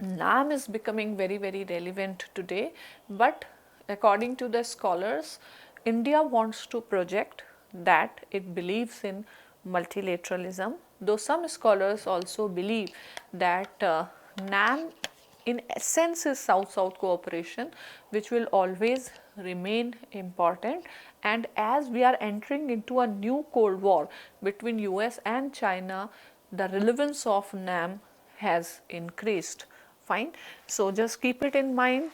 NAM is becoming very relevant today, but according to the scholars, India wants to project that it believes in multilateralism, though some scholars also believe that NAM in essence is South-South cooperation, which will always remain important. And as we are entering into a new Cold War between US and China, the relevance of NAM has increased. Fine. So just keep it in mind,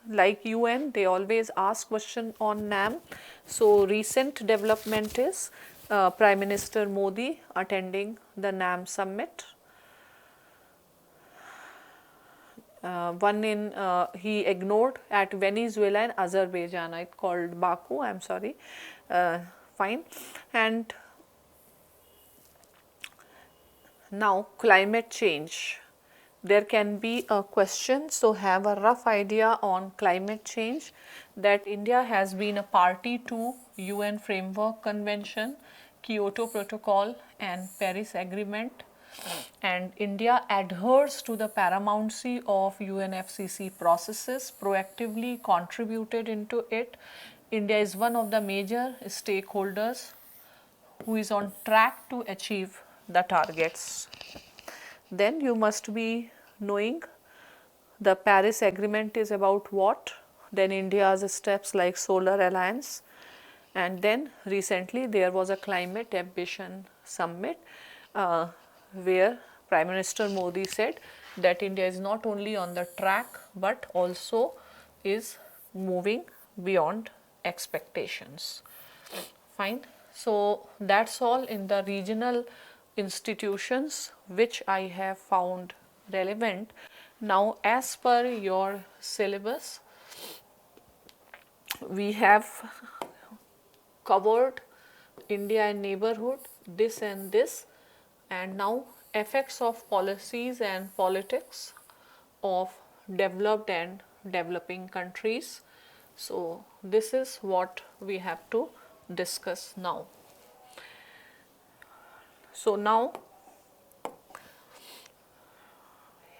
like UN, they always ask question on NAM. So recent development is Prime Minister Modi attending the NAM summit. He ignored at Venezuela and Azerbaijan. I called Baku, I am sorry. Fine. And now climate change. There can be a question, so have a rough idea on climate change, that India has been a party to UN Framework Convention, Kyoto Protocol and Paris Agreement, and India adheres to the paramountcy of UNFCCC processes, proactively contributed into it. India is one of the major stakeholders who is on track to achieve the targets. Then you must be knowing the Paris Agreement is about what, then India's steps like Solar Alliance, and then recently there was a Climate Ambition Summit where Prime Minister Modi said that India is not only on the track but also is moving beyond expectations. Fine. So that's all in the regional institutions which I have found relevant. Now as per your syllabus, we have covered India and neighborhood, this and this, and now effects of policies and politics of developed and developing countries. So this is what we have to discuss now. So now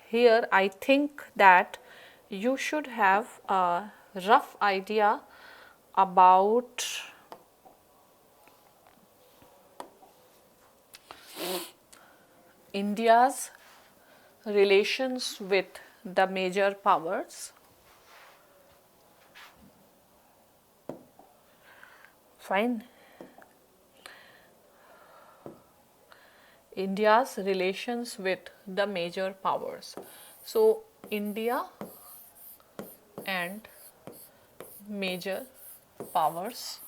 here I think that you should have a rough idea about India's relations with the major powers. Fine. India's relations with the major powers. So, India and major powers.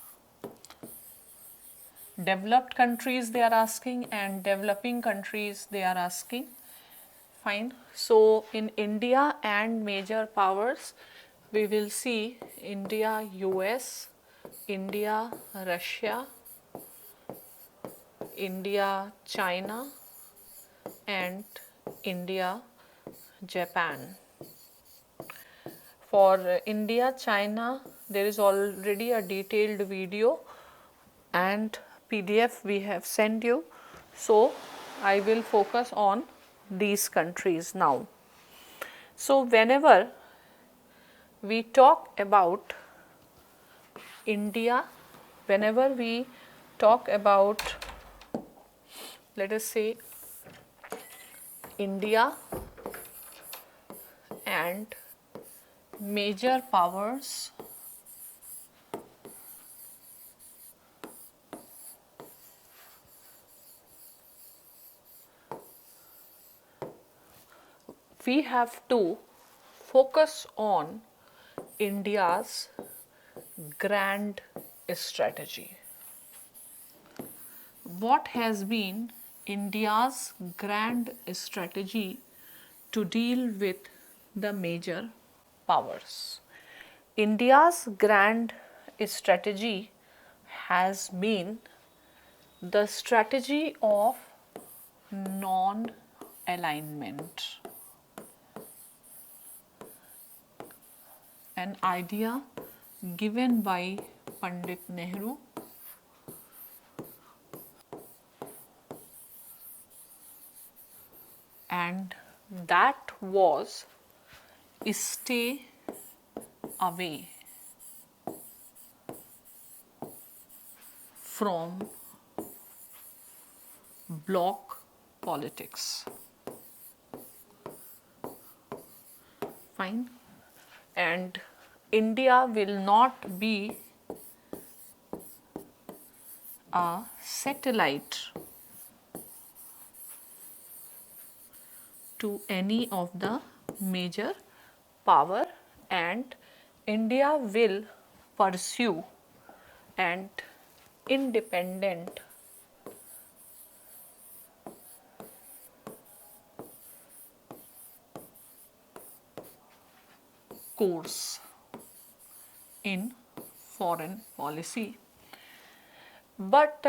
Developed countries they are asking, and developing countries they are asking. Fine. So, in India and major powers, we will see India, US, India, Russia, India, China, and India, Japan. For India, China, there is already a detailed video and PDF we have sent you. So, I will focus on these countries now. So, whenever we talk about India, whenever we talk about, let us say, India and major powers, we have to focus on India's grand strategy. What has been India's grand strategy to deal with the major powers? India's grand strategy has been the strategy of non-alignment, an idea given by Pandit Nehru and that was stay away from bloc politics. Fine. And India will not be a satellite to any of the major power, and India will pursue an independent course in foreign policy. But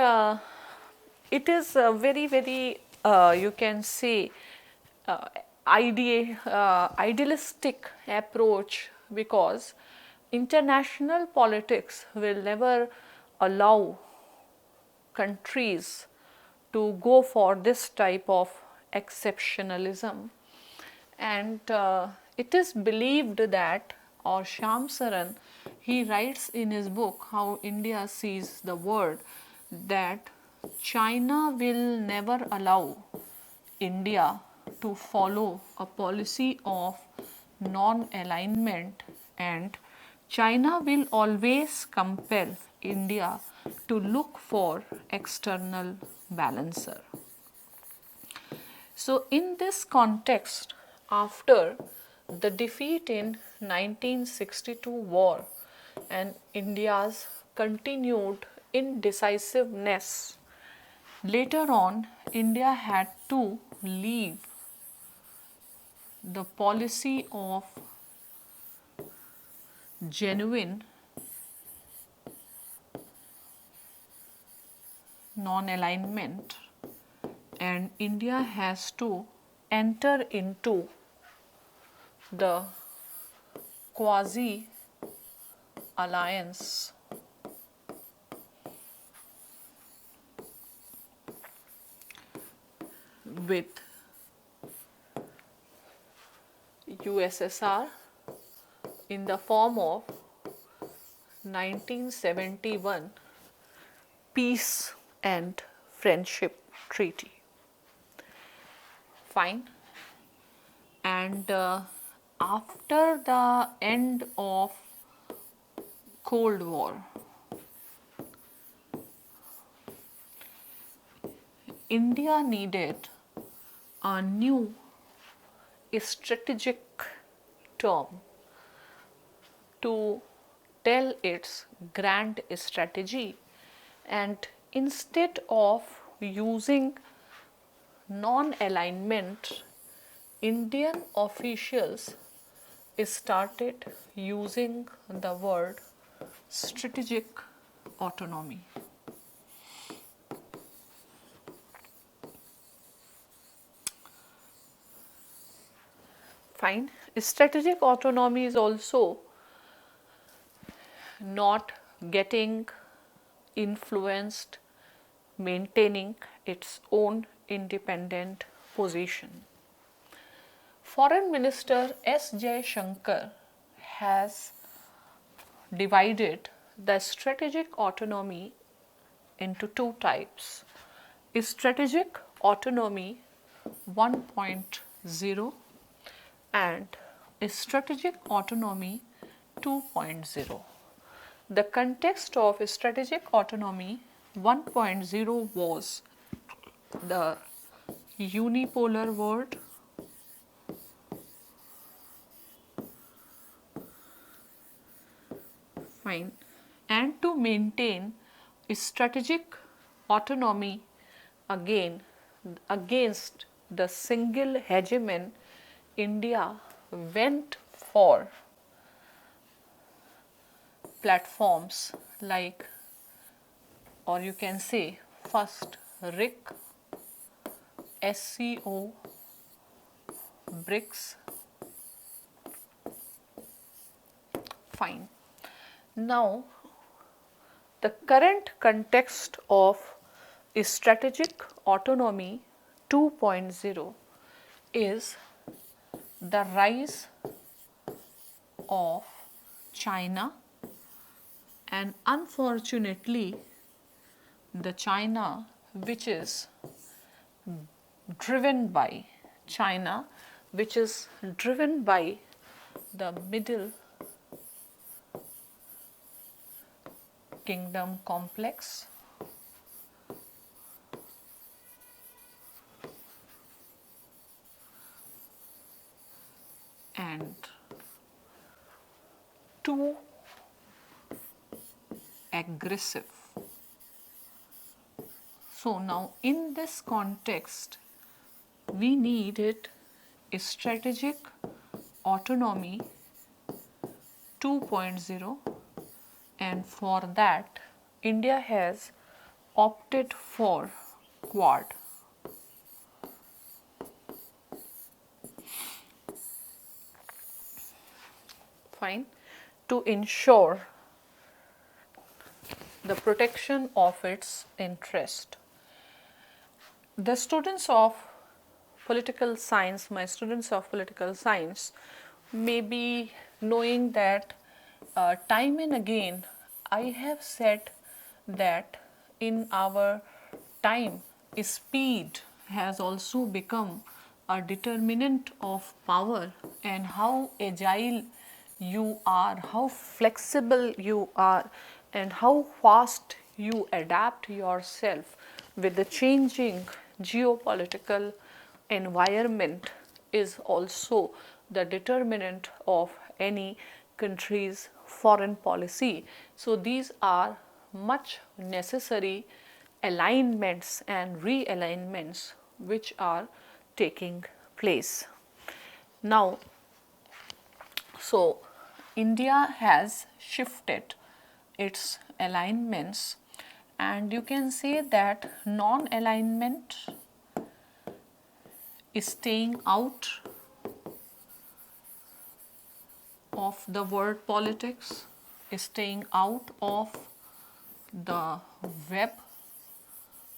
it is a very you can say idealistic approach, because international politics will never allow countries to go for this type of exceptionalism. And it is believed that, or Shamsaran, he writes in his book How India Sees the World, that China will never allow India to follow a policy of non-alignment, and China will always compel India to look for external balancer. So, in this context, after the defeat in 1962 war and India's continued indecisiveness, later on India had to leave the policy of genuine non-alignment, and India has to enter into the quasi alliance with USSR in the form of 1971 Peace and Friendship Treaty. Fine. And after the end of Cold War, India needed a new strategic term to tell its grand strategy, and instead of using non-alignment, Indian officials started using the word strategic autonomy. Fine. Strategic autonomy is also not getting influenced, maintaining its own independent position. Foreign Minister S. J. Shankar has divided the strategic autonomy into two types: strategic autonomy 1.0 and strategic autonomy 2.0. The context of strategic autonomy 1.0 was the unipolar world, fine, and to maintain strategic autonomy again against the single hegemon, India went for platforms like, or you can say first RIC, SCO, BRICS. Fine. Now, the current context of strategic autonomy 2.0 is the rise of China, and unfortunately the China which is driven by the Middle Kingdom complex, and too aggressive. So now in this context we needed a strategic autonomy 2.0, and for that India has opted for Quad. Fine. To ensure the protection of its interest. The students of political science, my students of political science, may be knowing that time and again I have said that in our time speed has also become a determinant of power, and how agile you are, how flexible you are, and how fast you adapt yourself with the changing geopolitical environment is also the determinant of any country's foreign policy. So these are much necessary alignments and realignments which are taking place. Now, so India has shifted its alignments, and you can say that non-alignment is staying out of the world politics, is staying out of the web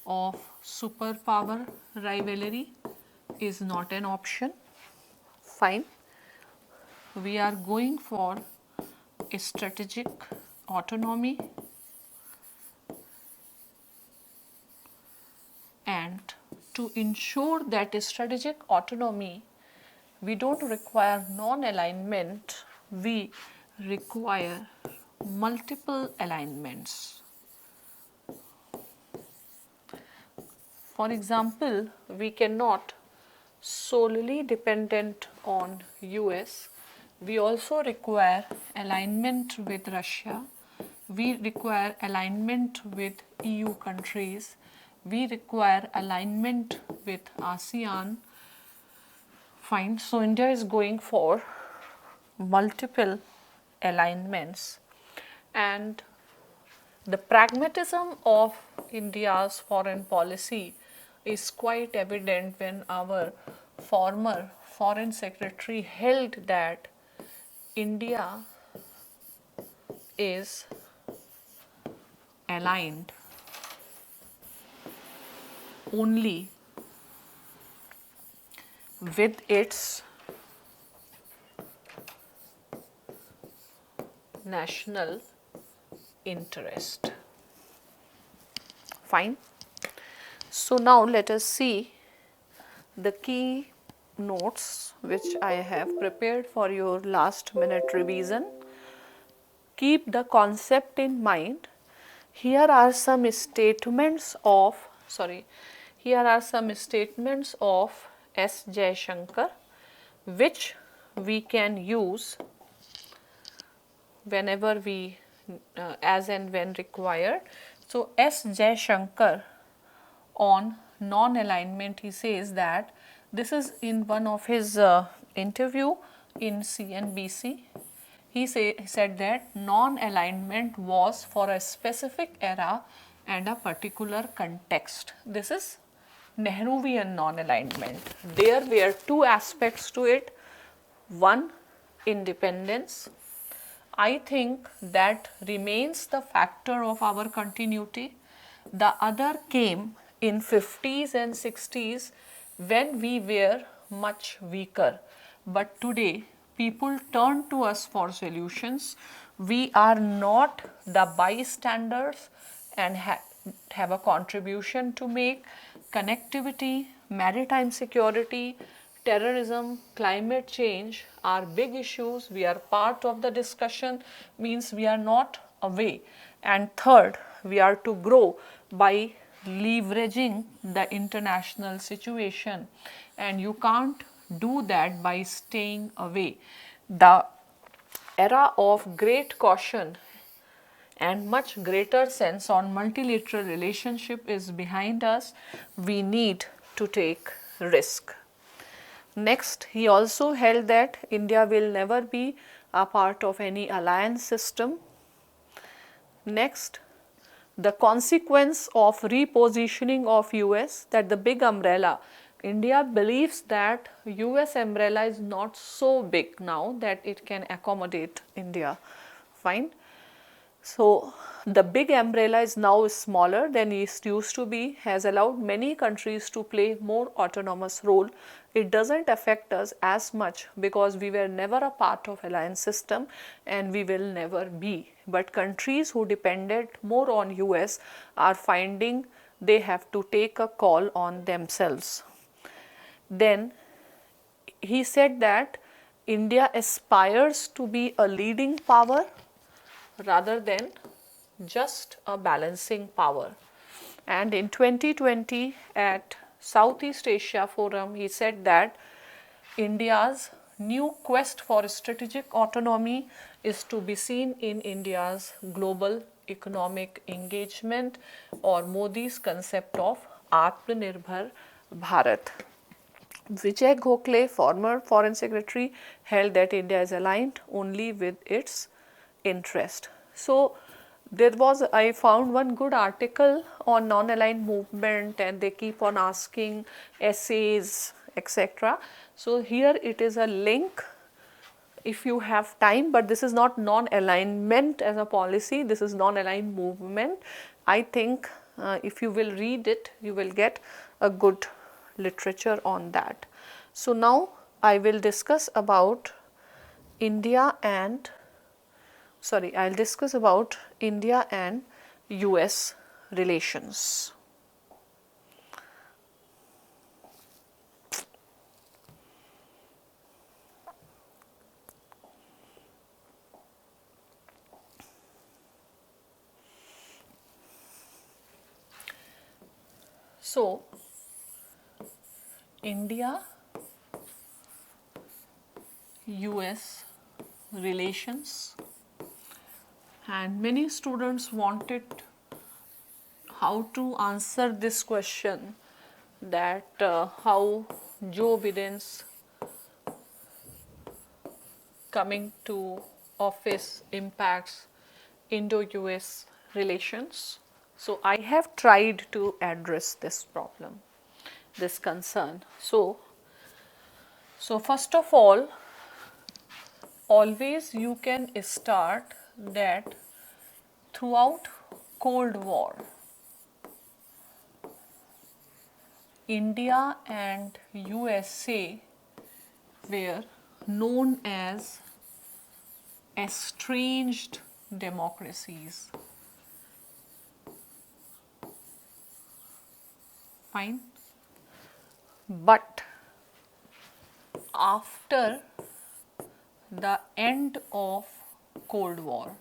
of superpower rivalry, is not an option. Fine. We are going for a strategic autonomy, and to ensure that strategic autonomy, we don't require non-alignment, we require multiple alignments. For example, we cannot solely dependent on US. We also require alignment with Russia. We require alignment with EU countries. We require alignment with ASEAN. Fine. So India is going for multiple alignments, and the pragmatism of India's foreign policy is quite evident when our former foreign secretary held that India is aligned only with its national interest. Fine. So now let us see the key notes which I have prepared for your last minute revision. Keep the concept in mind. Here are some statements of S. Jaishankar which we can use whenever we as and when required. So S. Jaishankar on non-alignment, he says that this is in one of his interview in CNBC. He said that non-alignment was for a specific era and a particular context. This is Nehruvian non-alignment. There were two aspects to it. One, independence. I think that remains the factor of our continuity. The other came in 50s and 60s when we were much weaker. But today people turn to us for solutions. We are not the bystanders and have a contribution to make. Connectivity, maritime security, terrorism, climate change are big issues. We are part of the discussion, means we are not away. And third, we are to grow by leveraging the international situation, and you can't do that by staying away. The era of great caution and much greater sense on multilateral relationship is behind us. We need to take risk. Next, he also held that India will never be a part of any alliance system. Next, the consequence of repositioning of US, that the big umbrella, India believes that US umbrella is not so big now that it can accommodate India. Fine. So the big umbrella is now smaller than it used to be, has allowed many countries to play more autonomous role. It doesn't affect us as much because we were never a part of alliance system and we will never be. But countries who depended more on US are finding they have to take a call on themselves. Then he said that India aspires to be a leading power rather than just a balancing power. And in 2020 at Southeast Asia Forum, he said that India's new quest for strategic autonomy is to be seen in India's global economic engagement, or Modi's concept of Atmanirbhar Bharat. Vijay Gokhale, former foreign secretary, held that India is aligned only with its interest. So there was, I found one good article on non-aligned movement, and they keep on asking essays, etc. So here it is a link if you have time, but this is not non-alignment as a policy, this is non-aligned movement. I think if you will read it, you will get a good literature on that. So now I will discuss about India and I'll discuss about India and US relations. So, India US relations, and many students wanted how to answer this question, that how Joe Biden's coming to office impacts Indo-US relations. So I have tried to address this problem, this concern. So first of all, always you can start that throughout Cold War, India and USA were known as estranged democracies. Fine. But after the end of Cold War,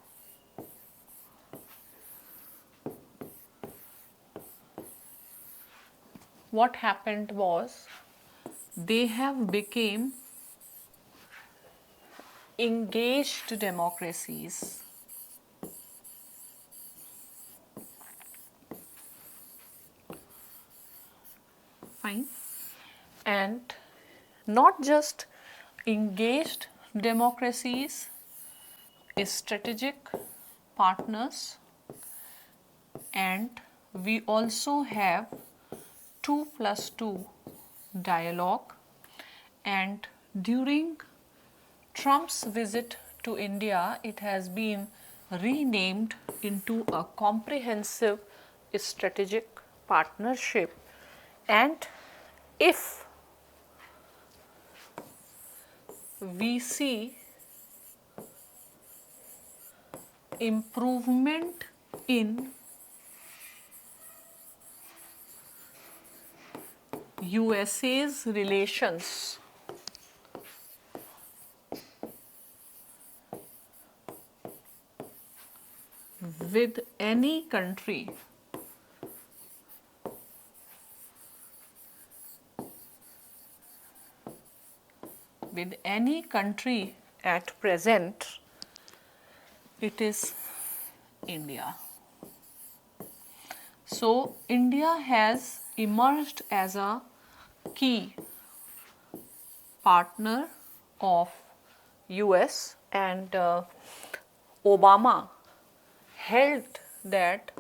what happened was they have become engaged democracies. Fine. And not just engaged democracies, strategic partners, and we also have 2+2 dialogue. And during Trump's visit to India, it has been renamed into a comprehensive strategic partnership. And if we see improvement in USA's relations with any country, at present, it is India. So India has emerged as a key partner of US, and Obama held that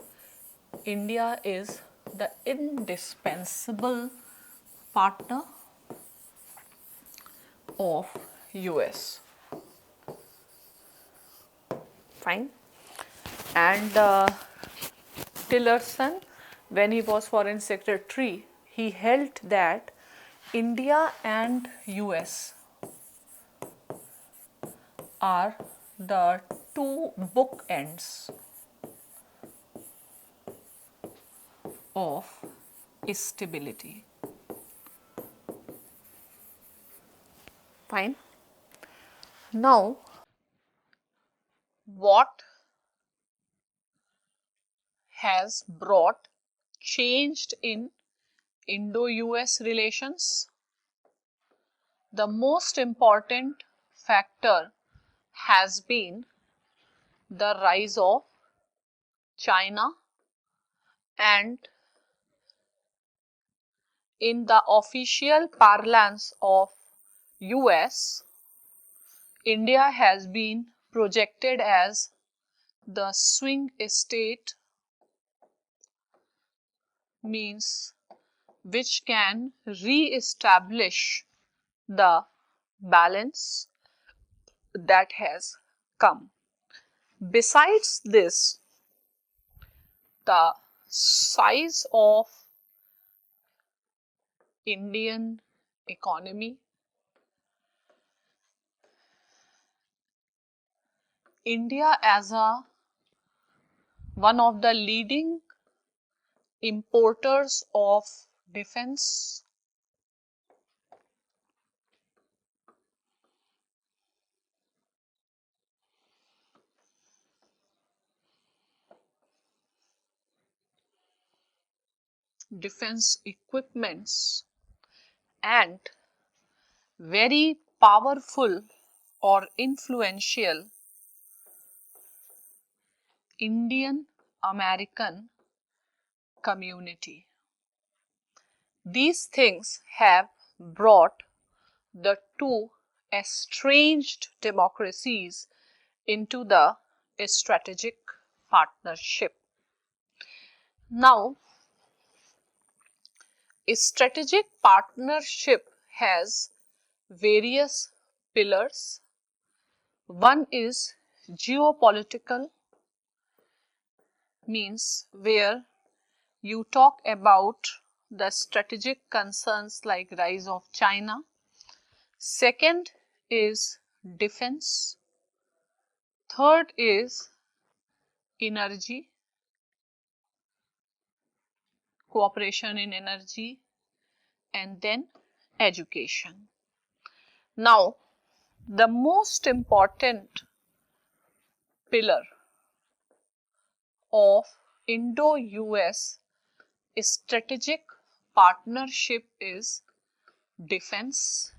India is the indispensable partner of US. Fine. And Tillerson, when he was foreign secretary, he held that India and US are the two bookends of stability. Fine. Now, what has brought changed in Indo-US relations? The most important factor has been the rise of China, and in the official parlance of US, India has been projected as the swing state, means which can re-establish the balance that has come. Besides this, the size of Indian economy. India as one of the leading importers of defense, defense equipments, and very powerful or influential Indian American community. These things have brought the two estranged democracies into the strategic partnership. Now, a strategic partnership has various pillars. One is geopolitical, means where you talk about the strategic concerns like rise of China. Second is defense. Third is energy, cooperation in energy, and then education. Now, the most important pillar of Indo-US strategic partnership is defense,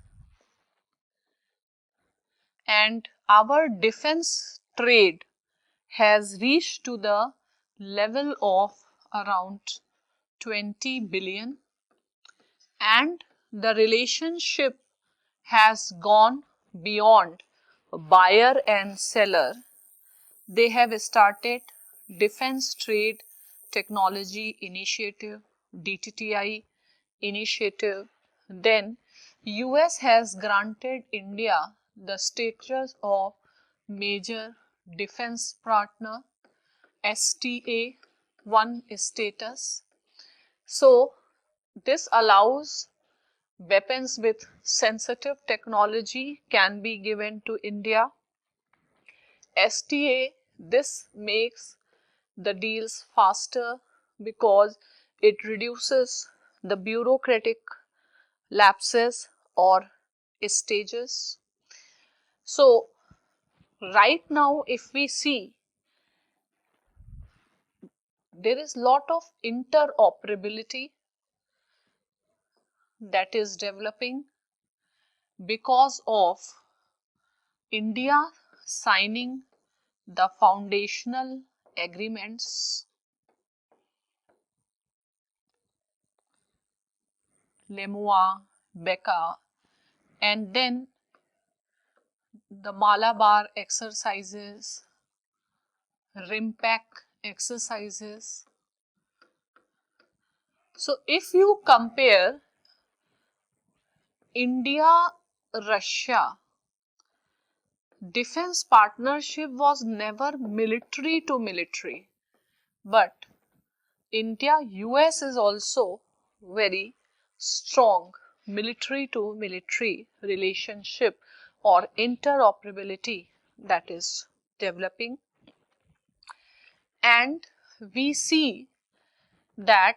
and our defense trade has reached to the level of around 20 billion, and the relationship has gone beyond buyer and seller. They have started Defense Trade Technology Initiative, DTTI initiative. Then US has granted India the status of major defense partner, STA1 status. So this allows weapons with sensitive technology can be given to India. STA, this makes the deals faster because it reduces the bureaucratic lapses or stages. So right now if we see, there is lot of interoperability that is developing because of India signing the foundational agreements, LEMUA, BECA, and then the Malabar exercises, RIMPAC exercises. So if you compare India, Russia, defense partnership was never military to military, but India US is also very strong military to military relationship or interoperability that is developing. And we see that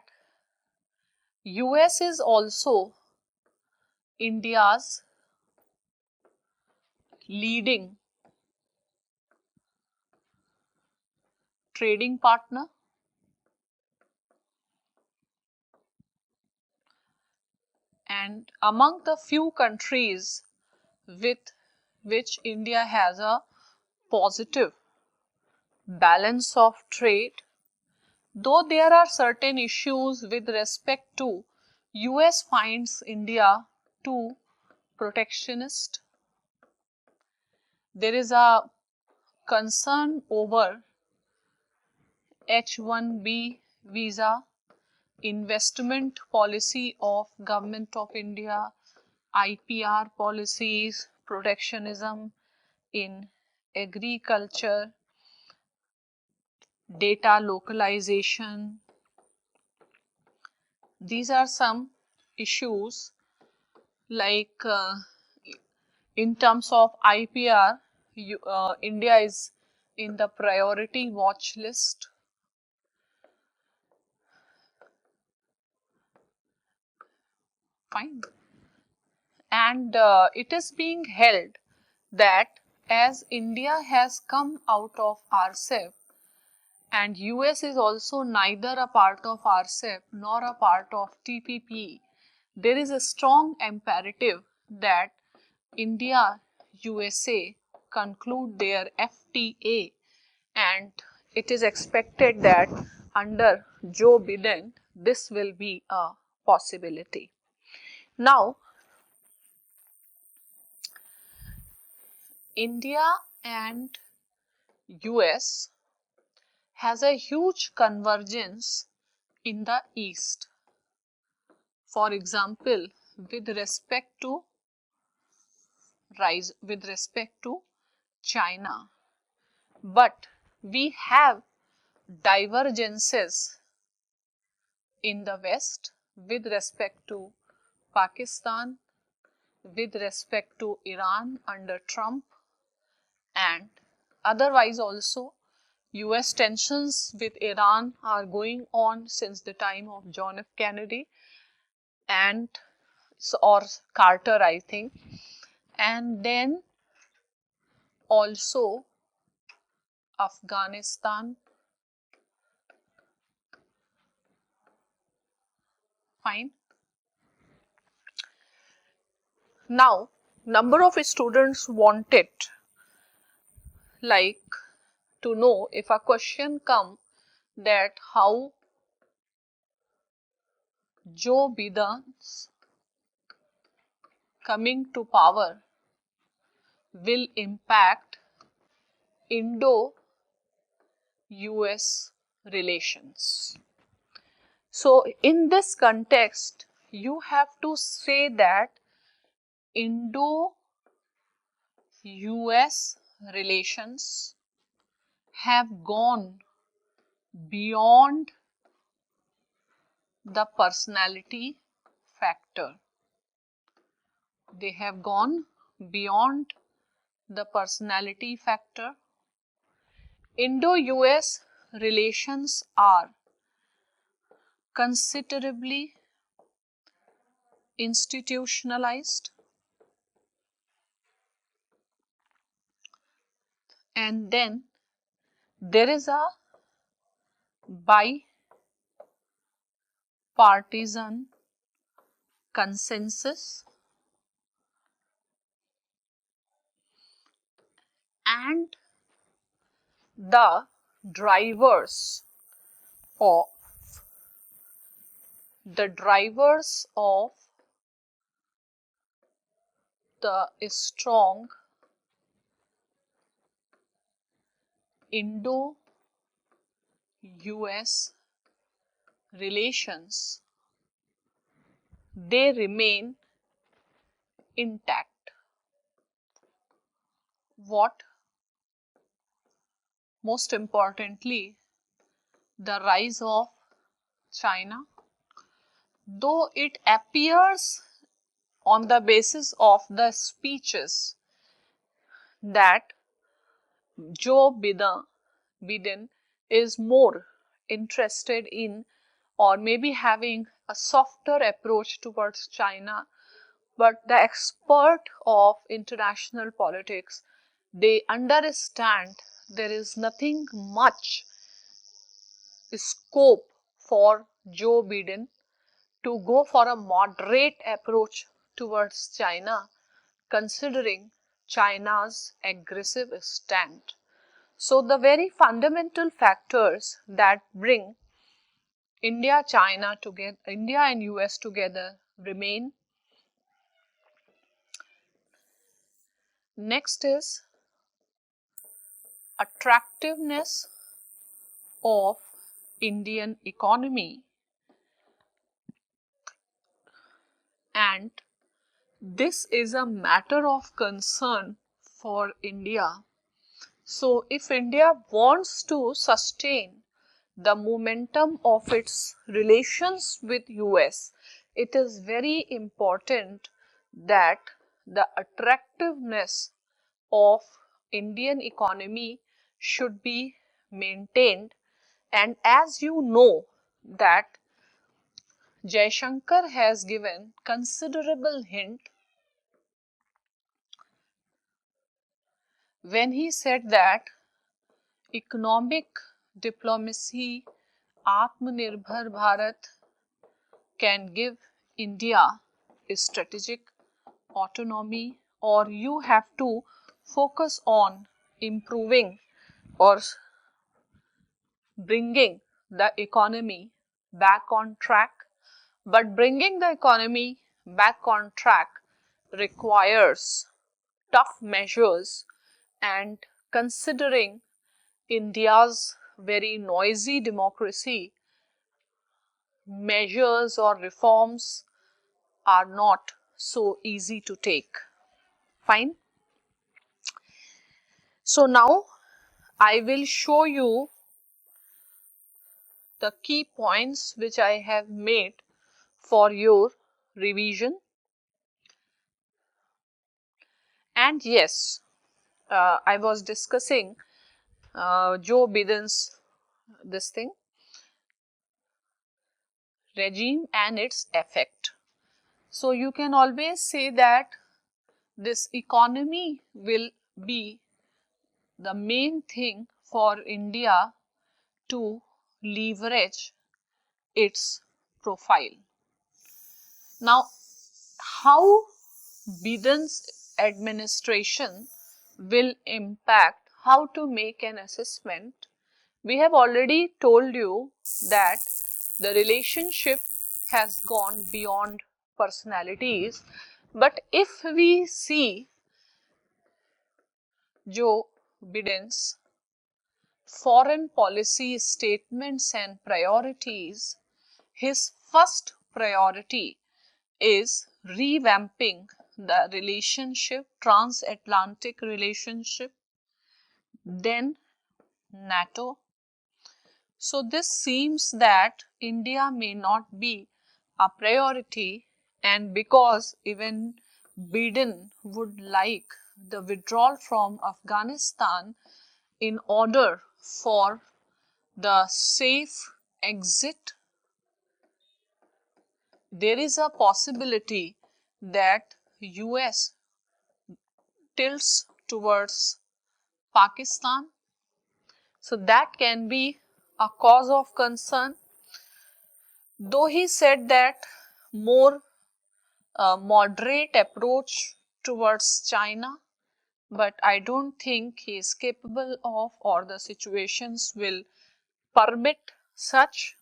US is also India's leading trading partner, and among the few countries with which India has a positive balance of trade, though there are certain issues with respect to US finds India too protectionist. There is a concern over H1B visa, investment policy of Government of India, IPR policies, protectionism in agriculture, data localization. These are some issues like in terms of IPR, India is in the priority watch list. Fine. And it is being held that as India has come out of RCEP and US is also neither a part of RCEP nor a part of TPP, there is a strong imperative that India, USA conclude their FTA, and it is expected that under Joe Biden this will be a possibility. Now, India and US has a huge convergence in the East. For example, with respect to China, but we have divergences in the West with respect to Pakistan, with respect to Iran under Trump, and otherwise also US tensions with Iran are going on since the time of John F. Kennedy and or Carter, I think, and then also Afghanistan. Fine. Now, number of students wanted like to know if a question come that how Joe Biden's coming to power will impact Indo-US relations. So, in this context, you have to say that Indo-US relations have gone beyond the personality factor. They have gone beyond the personality factor. Indo-US relations are considerably institutionalized, and then there is a bipartisan consensus and the drivers of the strong Indo-US relations, they remain intact. What? Most importantly, the rise of China. Though it appears on the basis of the speeches that Joe Biden is more interested in or maybe having a softer approach towards China, but the expert of international politics, they understand there is nothing much scope for Joe Biden to go for a moderate approach towards China, considering China's aggressive stand. So, the very fundamental factors that bring India and US together remain. Next is attractiveness of Indian economy, and this is a matter of concern for India. So, if India wants to sustain the momentum of its relations with US, it is very important that the attractiveness of Indian economy should be maintained. And as you know that Jaishankar has given considerable hint when he said that economic diplomacy, Atmanirbhar Bharat can give India a strategic autonomy, or you have to focus on improving or bringing the economy back on track. But bringing the economy back on track requires tough measures, and considering India's very noisy democracy, measures or reforms are not so easy to take. Fine. So now I will show you the key points which I have made for your revision. And yes, I was discussing Joe Biden's this thing, regime and its effect. So you can always say that this economy will be the main thing for India to leverage its profile. Now, how Biden's administration will impact, how to make an assessment. We have already told you that the relationship has gone beyond personalities, but if we see Joe Biden's foreign policy statements and priorities, his first priority is revamping the relationship, transatlantic relationship, then NATO. So this seems that India may not be a priority, and because even Biden would like the withdrawal from Afghanistan in order for the safe exit, there is a possibility that US tilts towards Pakistan. So that can be a cause of concern. Though he said that more moderate approach towards China, but I don't think he is capable of, or the situations will permit such.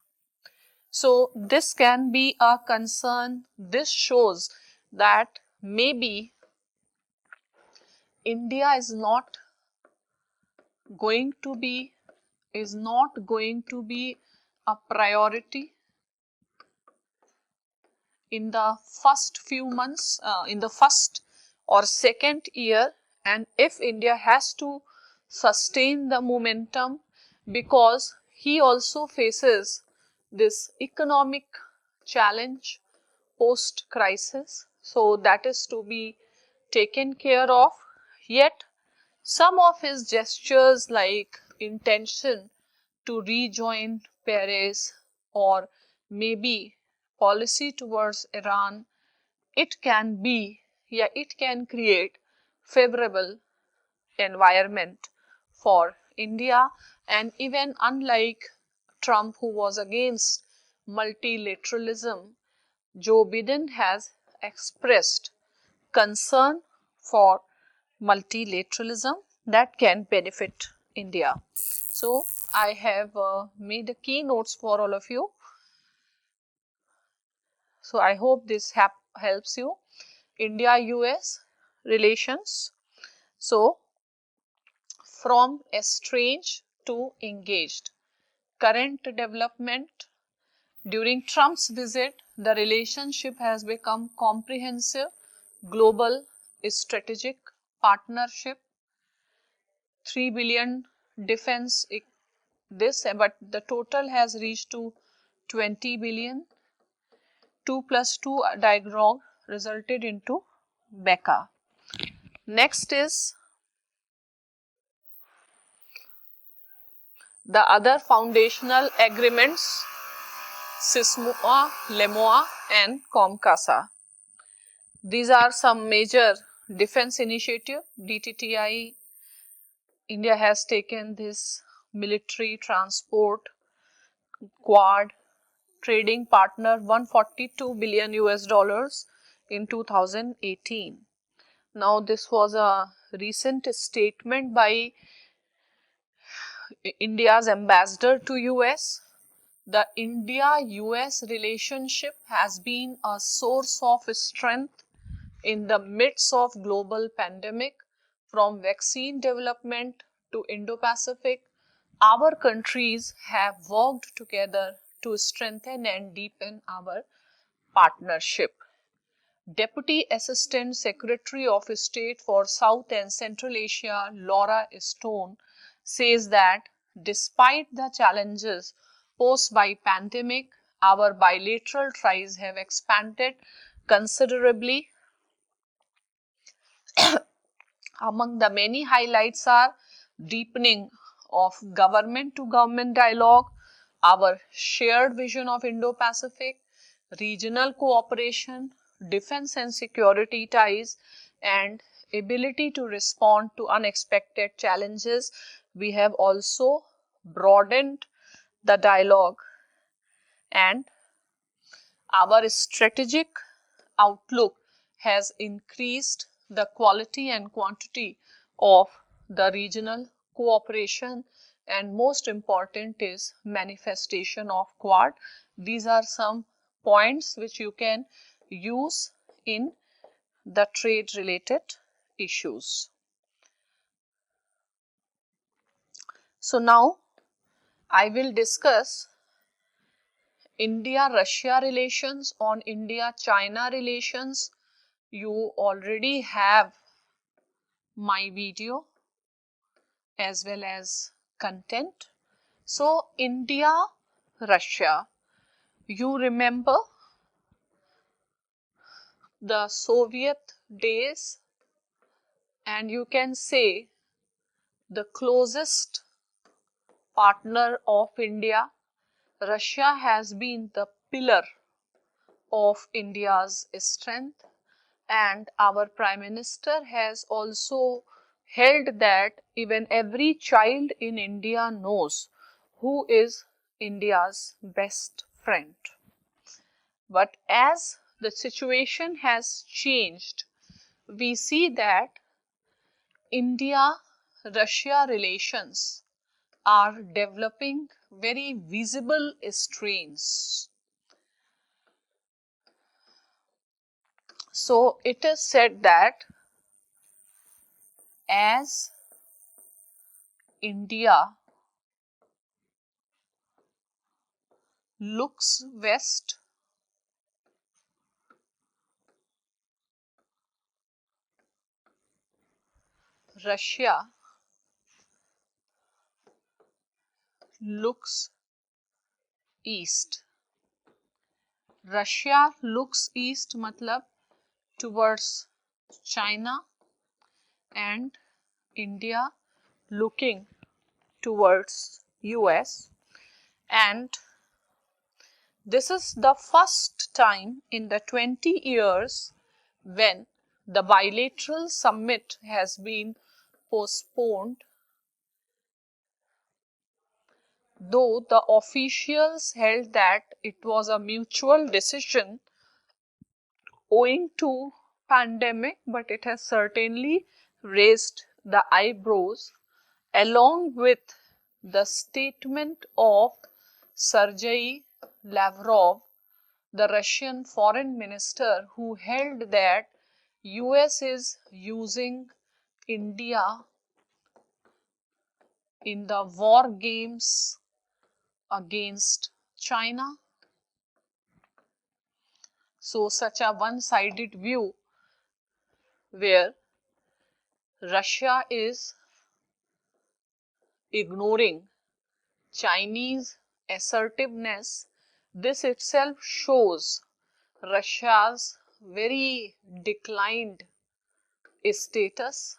So this can be a concern. This shows that maybe India is not going to be a priority in the first few months, in the first or second year, and if India has to sustain the momentum, because he also faces this economic challenge post crisis, so that is to be taken care of. Yet some of his gestures like intention to rejoin Paris, or maybe policy towards Iran, it can be, it can create favorable environment for India. And even unlike Trump, who was against multilateralism, Joe Biden has expressed concern for multilateralism that can benefit India. So I have made key notes for all of you. So I hope this helps you. India-US relations. So from estranged to engaged. Current development. During Trump's visit, the relationship has become comprehensive, global, strategic partnership. 3 billion defense this, but the total has reached to 20 billion. 2+2 diagram resulted into BECA. Next is the other foundational agreements, SISMOA, LEMOA and COMCASA. These are some major defense initiative. DTTI, India has taken this military transport Quad trading partner 142 billion US dollars in 2018. Now this was a recent statement by India's ambassador to US. The India-US relationship has been a source of strength in the midst of global pandemic. From vaccine development to Indo-Pacific, our countries have worked together to strengthen and deepen our partnership. Deputy Assistant Secretary of State for South and Central Asia, Laura Stone, says that despite the challenges posed by pandemic, our bilateral ties have expanded considerably. Among the many highlights are deepening of government-to-government dialogue, our shared vision of Indo-Pacific, regional cooperation, defense and security ties, and ability to respond to unexpected challenges. We have also broadened the dialogue and our strategic outlook has increased the quality and quantity of the regional cooperation, and most important is manifestation of Quad. These are some points which you can use in the trade related issues. So now I will discuss India-Russia relations. On India-China relations, you already have my video as well as content. So India-Russia, you remember the Soviet days, and you can say the closest partner of India. Russia has been the pillar of India's strength, and our Prime Minister has also held that even every child in India knows who is India's best friend. But as the situation has changed, we see that India-Russia relations are developing very visible strains. So it is said that as India looks west, Russia looks east. Russia looks east matlab towards China, and India looking towards US, and this is the first time in the 20 years when the bilateral summit has been postponed, though the officials held that it was a mutual decision owing to pandemic, but it has certainly raised the eyebrows, along with the statement of Sergei Lavrov, the Russian foreign minister, who held that US is using India in the war games against China. So such a one-sided view where Russia is ignoring Chinese assertiveness, this itself shows Russia's very declined status,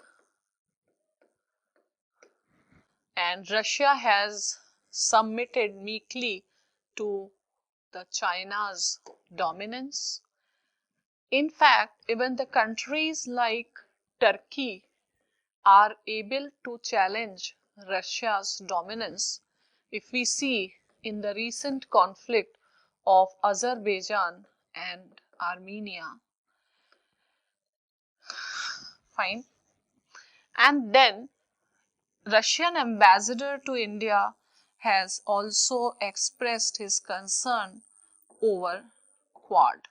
and Russia has submitted meekly to the China's dominance. In fact, even the countries like Turkey are able to challenge Russia's dominance. If we see in the recent conflict of Azerbaijan and Armenia, fine. And then Russian ambassador to India has also expressed his concern over Quad.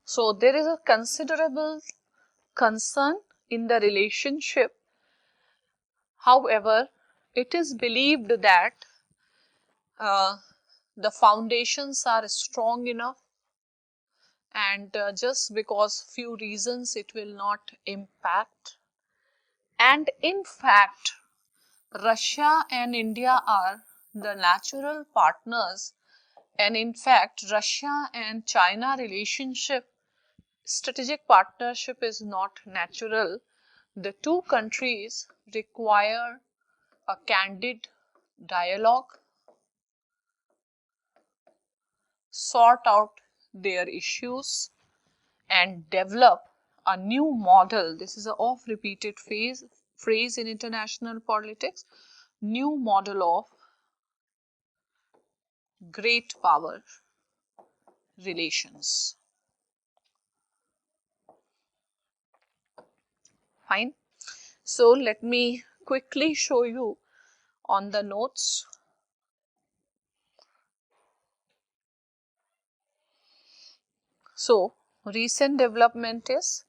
So there is a considerable concern in the relationship. However, it is believed that the foundations are strong enough, and just because few reasons it will not impact. And in fact, Russia and India are the natural partners, and in fact Russia and China relationship, strategic partnership is not natural. The two countries require a candid dialogue, sort out their issues, and develop a new model. This is a oft repeated phrase in international politics, new model of great power relations. Fine. So let me quickly show you on the notes. So recent development is,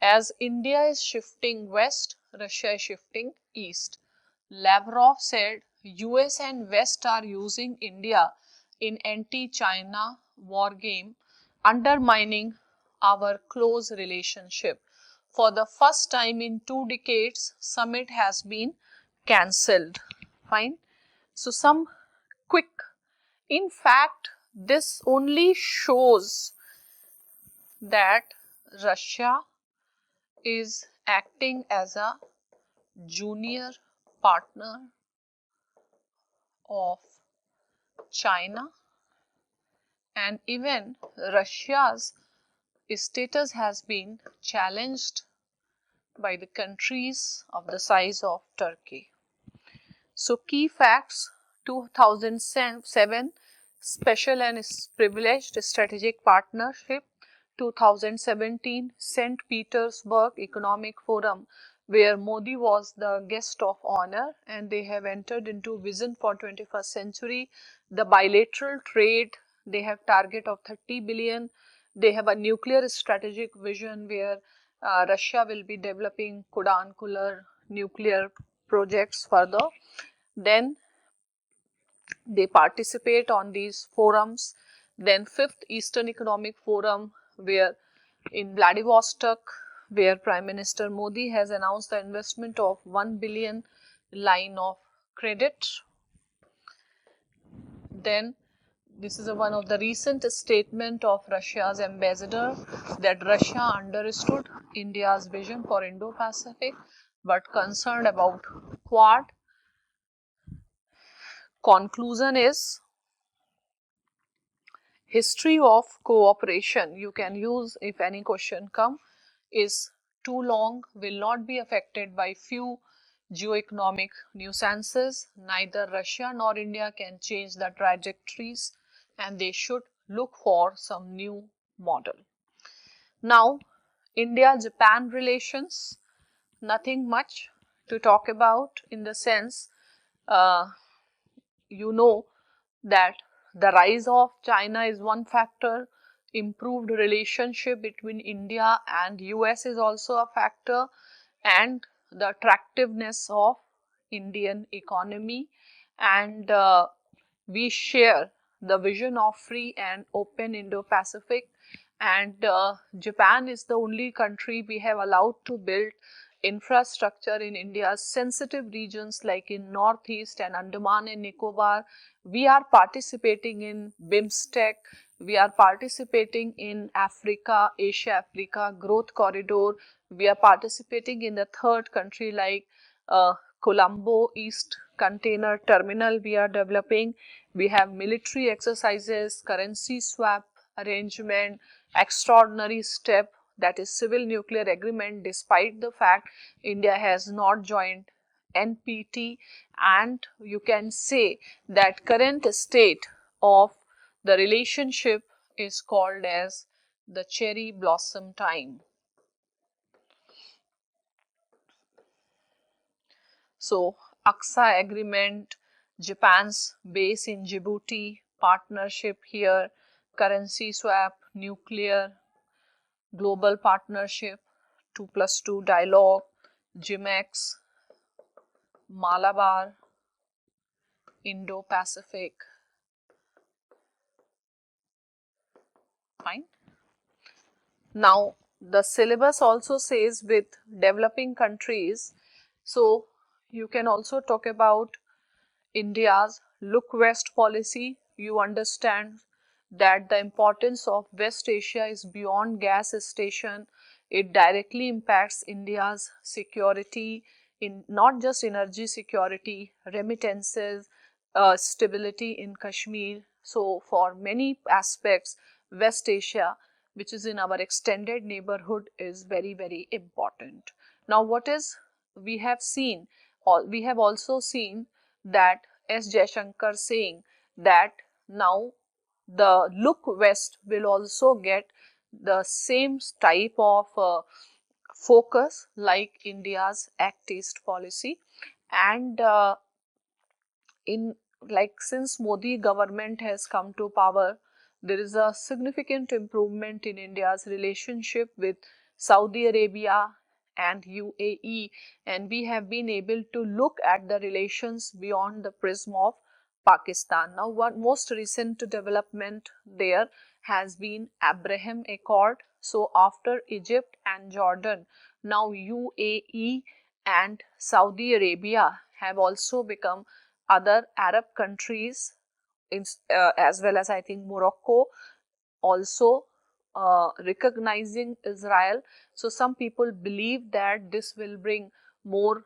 as India is shifting west, Russia is shifting east. Lavrov said US and West are using India in anti-China war game, undermining our close relationship. For the first time in 2 decades, summit has been cancelled. Fine. So some quick, in fact, this only shows that Russia is acting as a junior partner of China, and even Russia's status has been challenged by the countries of the size of Turkey. So key facts: 2007 Special and Privileged Strategic Partnership, 2017 St. Petersburg Economic Forum, where Modi was the guest of honor, and they have entered into Vision for 21st Century. The bilateral trade, they have target of 30 billion. They have a nuclear strategic vision where Russia will be developing Kudankular nuclear projects further. Then they participate on these forums. Then 5th Eastern Economic Forum, where in Vladivostok, where Prime Minister Modi has announced the investment of 1 billion line of credit. Then this is one of the recent statement of Russia's ambassador, that Russia understood India's vision for Indo-Pacific but concerned about Quad. Conclusion is, history of cooperation you can use if any question come, is too long, will not be affected by few geoeconomic nuisances. Neither Russia nor India can change the trajectories, and they should look for some new model. Now, India-Japan relations, nothing much to talk about, in the sense you know that the rise of China is one factor, improved relationship between India and US is also a factor, and the attractiveness of Indian economy, and we share the vision of free and open Indo-Pacific, and Japan is the only country we have allowed to build infrastructure in India's sensitive regions like in Northeast and Andaman and Nicobar. We are participating in BIMSTEC, We are participating in Africa, Asia-Africa Growth Corridor. We are participating in the third country like Colombo East Container Terminal we are developing. We have military exercises, currency swap arrangement, extraordinary step, that is civil nuclear agreement, despite the fact India has not joined NPT, and you can say that current state of the relationship is called as the cherry blossom time. So, AXA agreement, Japan's base in Djibouti, partnership here, currency swap, nuclear, global partnership, 2+2 dialogue, GMEX, Malabar, Indo-Pacific. Fine. Now, the syllabus also says with developing countries, so you can also talk about India's look west policy. You understand that the importance of West Asia is beyond gas station. It directly impacts India's security, in not just energy security, remittances, stability in Kashmir. So for many aspects, West Asia, which is in our extended neighborhood, is very, very important. Now what is we have seen, we have also seen that S. Jaishankar saying that now the look west will also get the same type of focus like India's Act East policy, and in like since Modi government has come to power, there is a significant improvement in India's relationship with Saudi Arabia and UAE, and we have been able to look at the relations beyond the prism of Pakistan. Now, one most recent development there has been Abraham Accord. So, after Egypt and Jordan, now UAE and Saudi Arabia have also become other Arab countries, as well as I think Morocco also recognizing Israel. So some people believe that this will bring more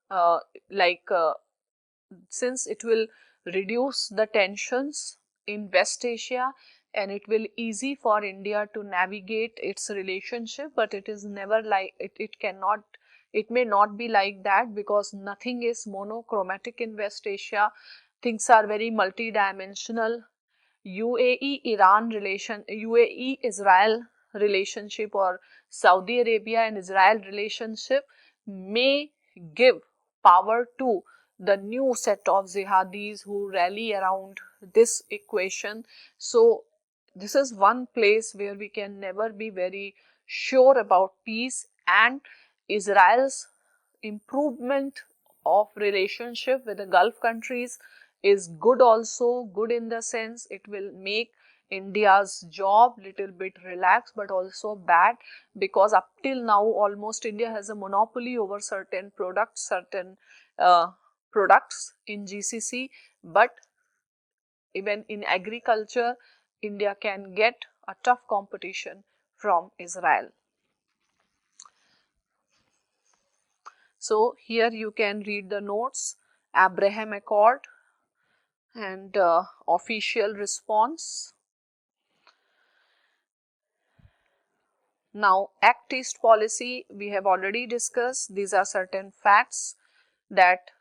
uh, like since it will reduce the tensions in West Asia, and it will easy for India to navigate its relationship, but it is never like it cannot, it may not be like that, because nothing is monochromatic in West Asia. Things are very multidimensional. UAE-Iran relation, UAE-Israel relationship, or Saudi Arabia and Israel relationship may give power to the new set of jihadis who rally around this equation. So this is one place where we can never be very sure about peace, and Israel's improvement of relationship with the Gulf countries is good, also good in the sense it will make India's job little bit relaxed, but also bad, because up till now almost India has a monopoly over certain products, certain products in GCC, but even in agriculture India can get a tough competition from Israel. So here you can read the notes, Abraham Accord and official response. Now, Act East policy we have already discussed. These are certain facts that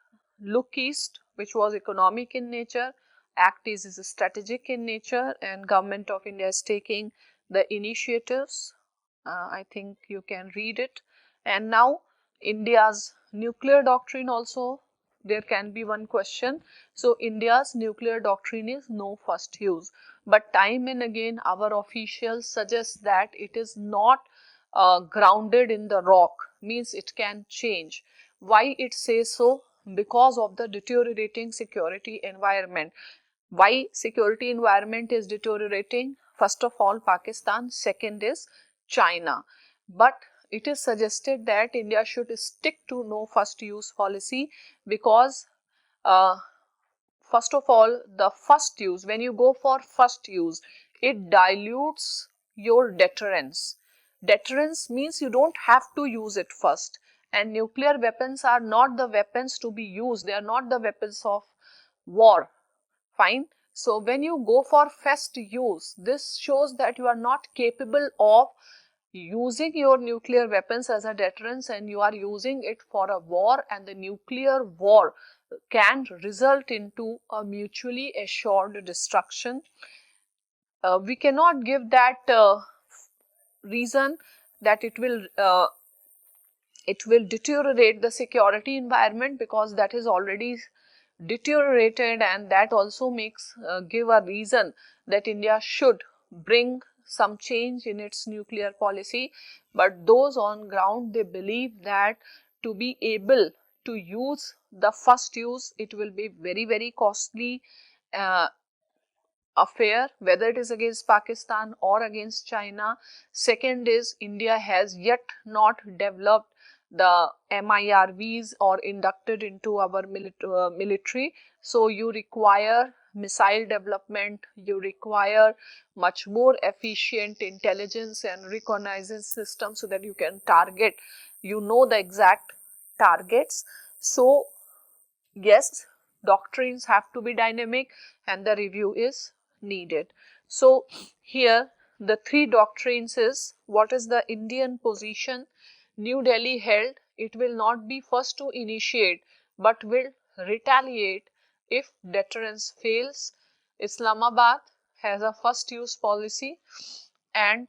look east, which was economic in nature, Act East is strategic in nature, and Government of India is taking the initiatives. I think you can read it. And now India's nuclear doctrine also, there can be one question. So India's nuclear doctrine is no first use, but time and again our officials suggest that it is not grounded in the rock, means it can change. Why it says so? Because of the deteriorating security environment. Why security environment is deteriorating? First of all Pakistan, second is China. But it is suggested that India should stick to no first use policy, because first of all the first use, when you go for first use, it dilutes your deterrence. Deterrence means you don't have to use it first, and nuclear weapons are not the weapons to be used, they are not the weapons of war. Fine. So when you go for first use, this shows that you are not capable of using your nuclear weapons as a deterrence, and you are using it for a war, and the nuclear war can result into a mutually assured destruction. We cannot give that reason that it will deteriorate the security environment, because that is already deteriorated, and that also makes give a reason that India should bring some change in its nuclear policy. But those on ground, they believe that to be able to use the first use, it will be very costly uh, affair, whether it is against Pakistan or against China. Second is, India has yet not developed the MIRVs or inducted into our military. So you require missile development, you require much more efficient intelligence and reconnaissance system, so that you can target, you know, the exact targets. So yes, doctrines have to be dynamic, and the review is needed. So here the three doctrines is, what is the Indian position? New Delhi held it will not be first to initiate but will retaliate if deterrence fails. Islamabad has a first use policy, and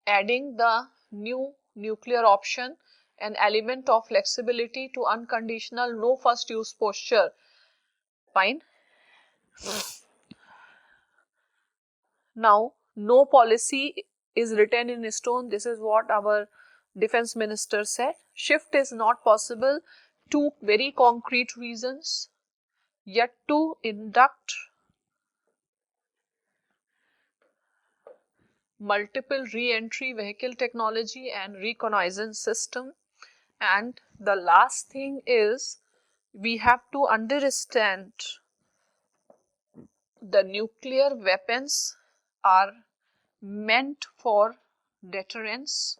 adding the new nuclear option, an element of flexibility to unconditional no first use posture. Fine. Now, no policy is written in stone. This is what our defense minister said. Shift is not possible. Two very concrete reasons. Yet to induct multiple re-entry vehicle technology and reconnaissance system. And the last thing is, we have to understand the nuclear weapons are meant for deterrence,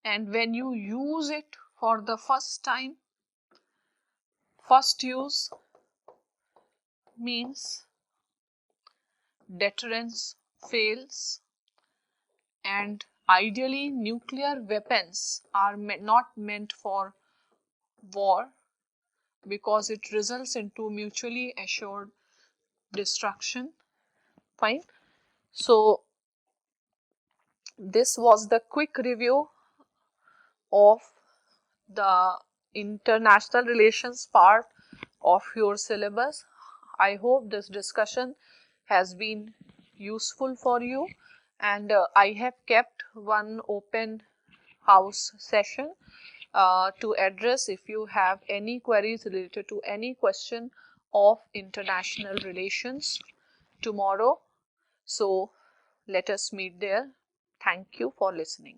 and when you use it for the first time, first use means deterrence fails, and ideally nuclear weapons are not meant for war, because it results into mutually assured destruction. Fine. So this was the quick review of the international relations part of your syllabus. I hope this discussion has been useful for you, and I have kept one open house session to address if you have any queries related to any question of international relations tomorrow. So let us meet there. Thank you for listening.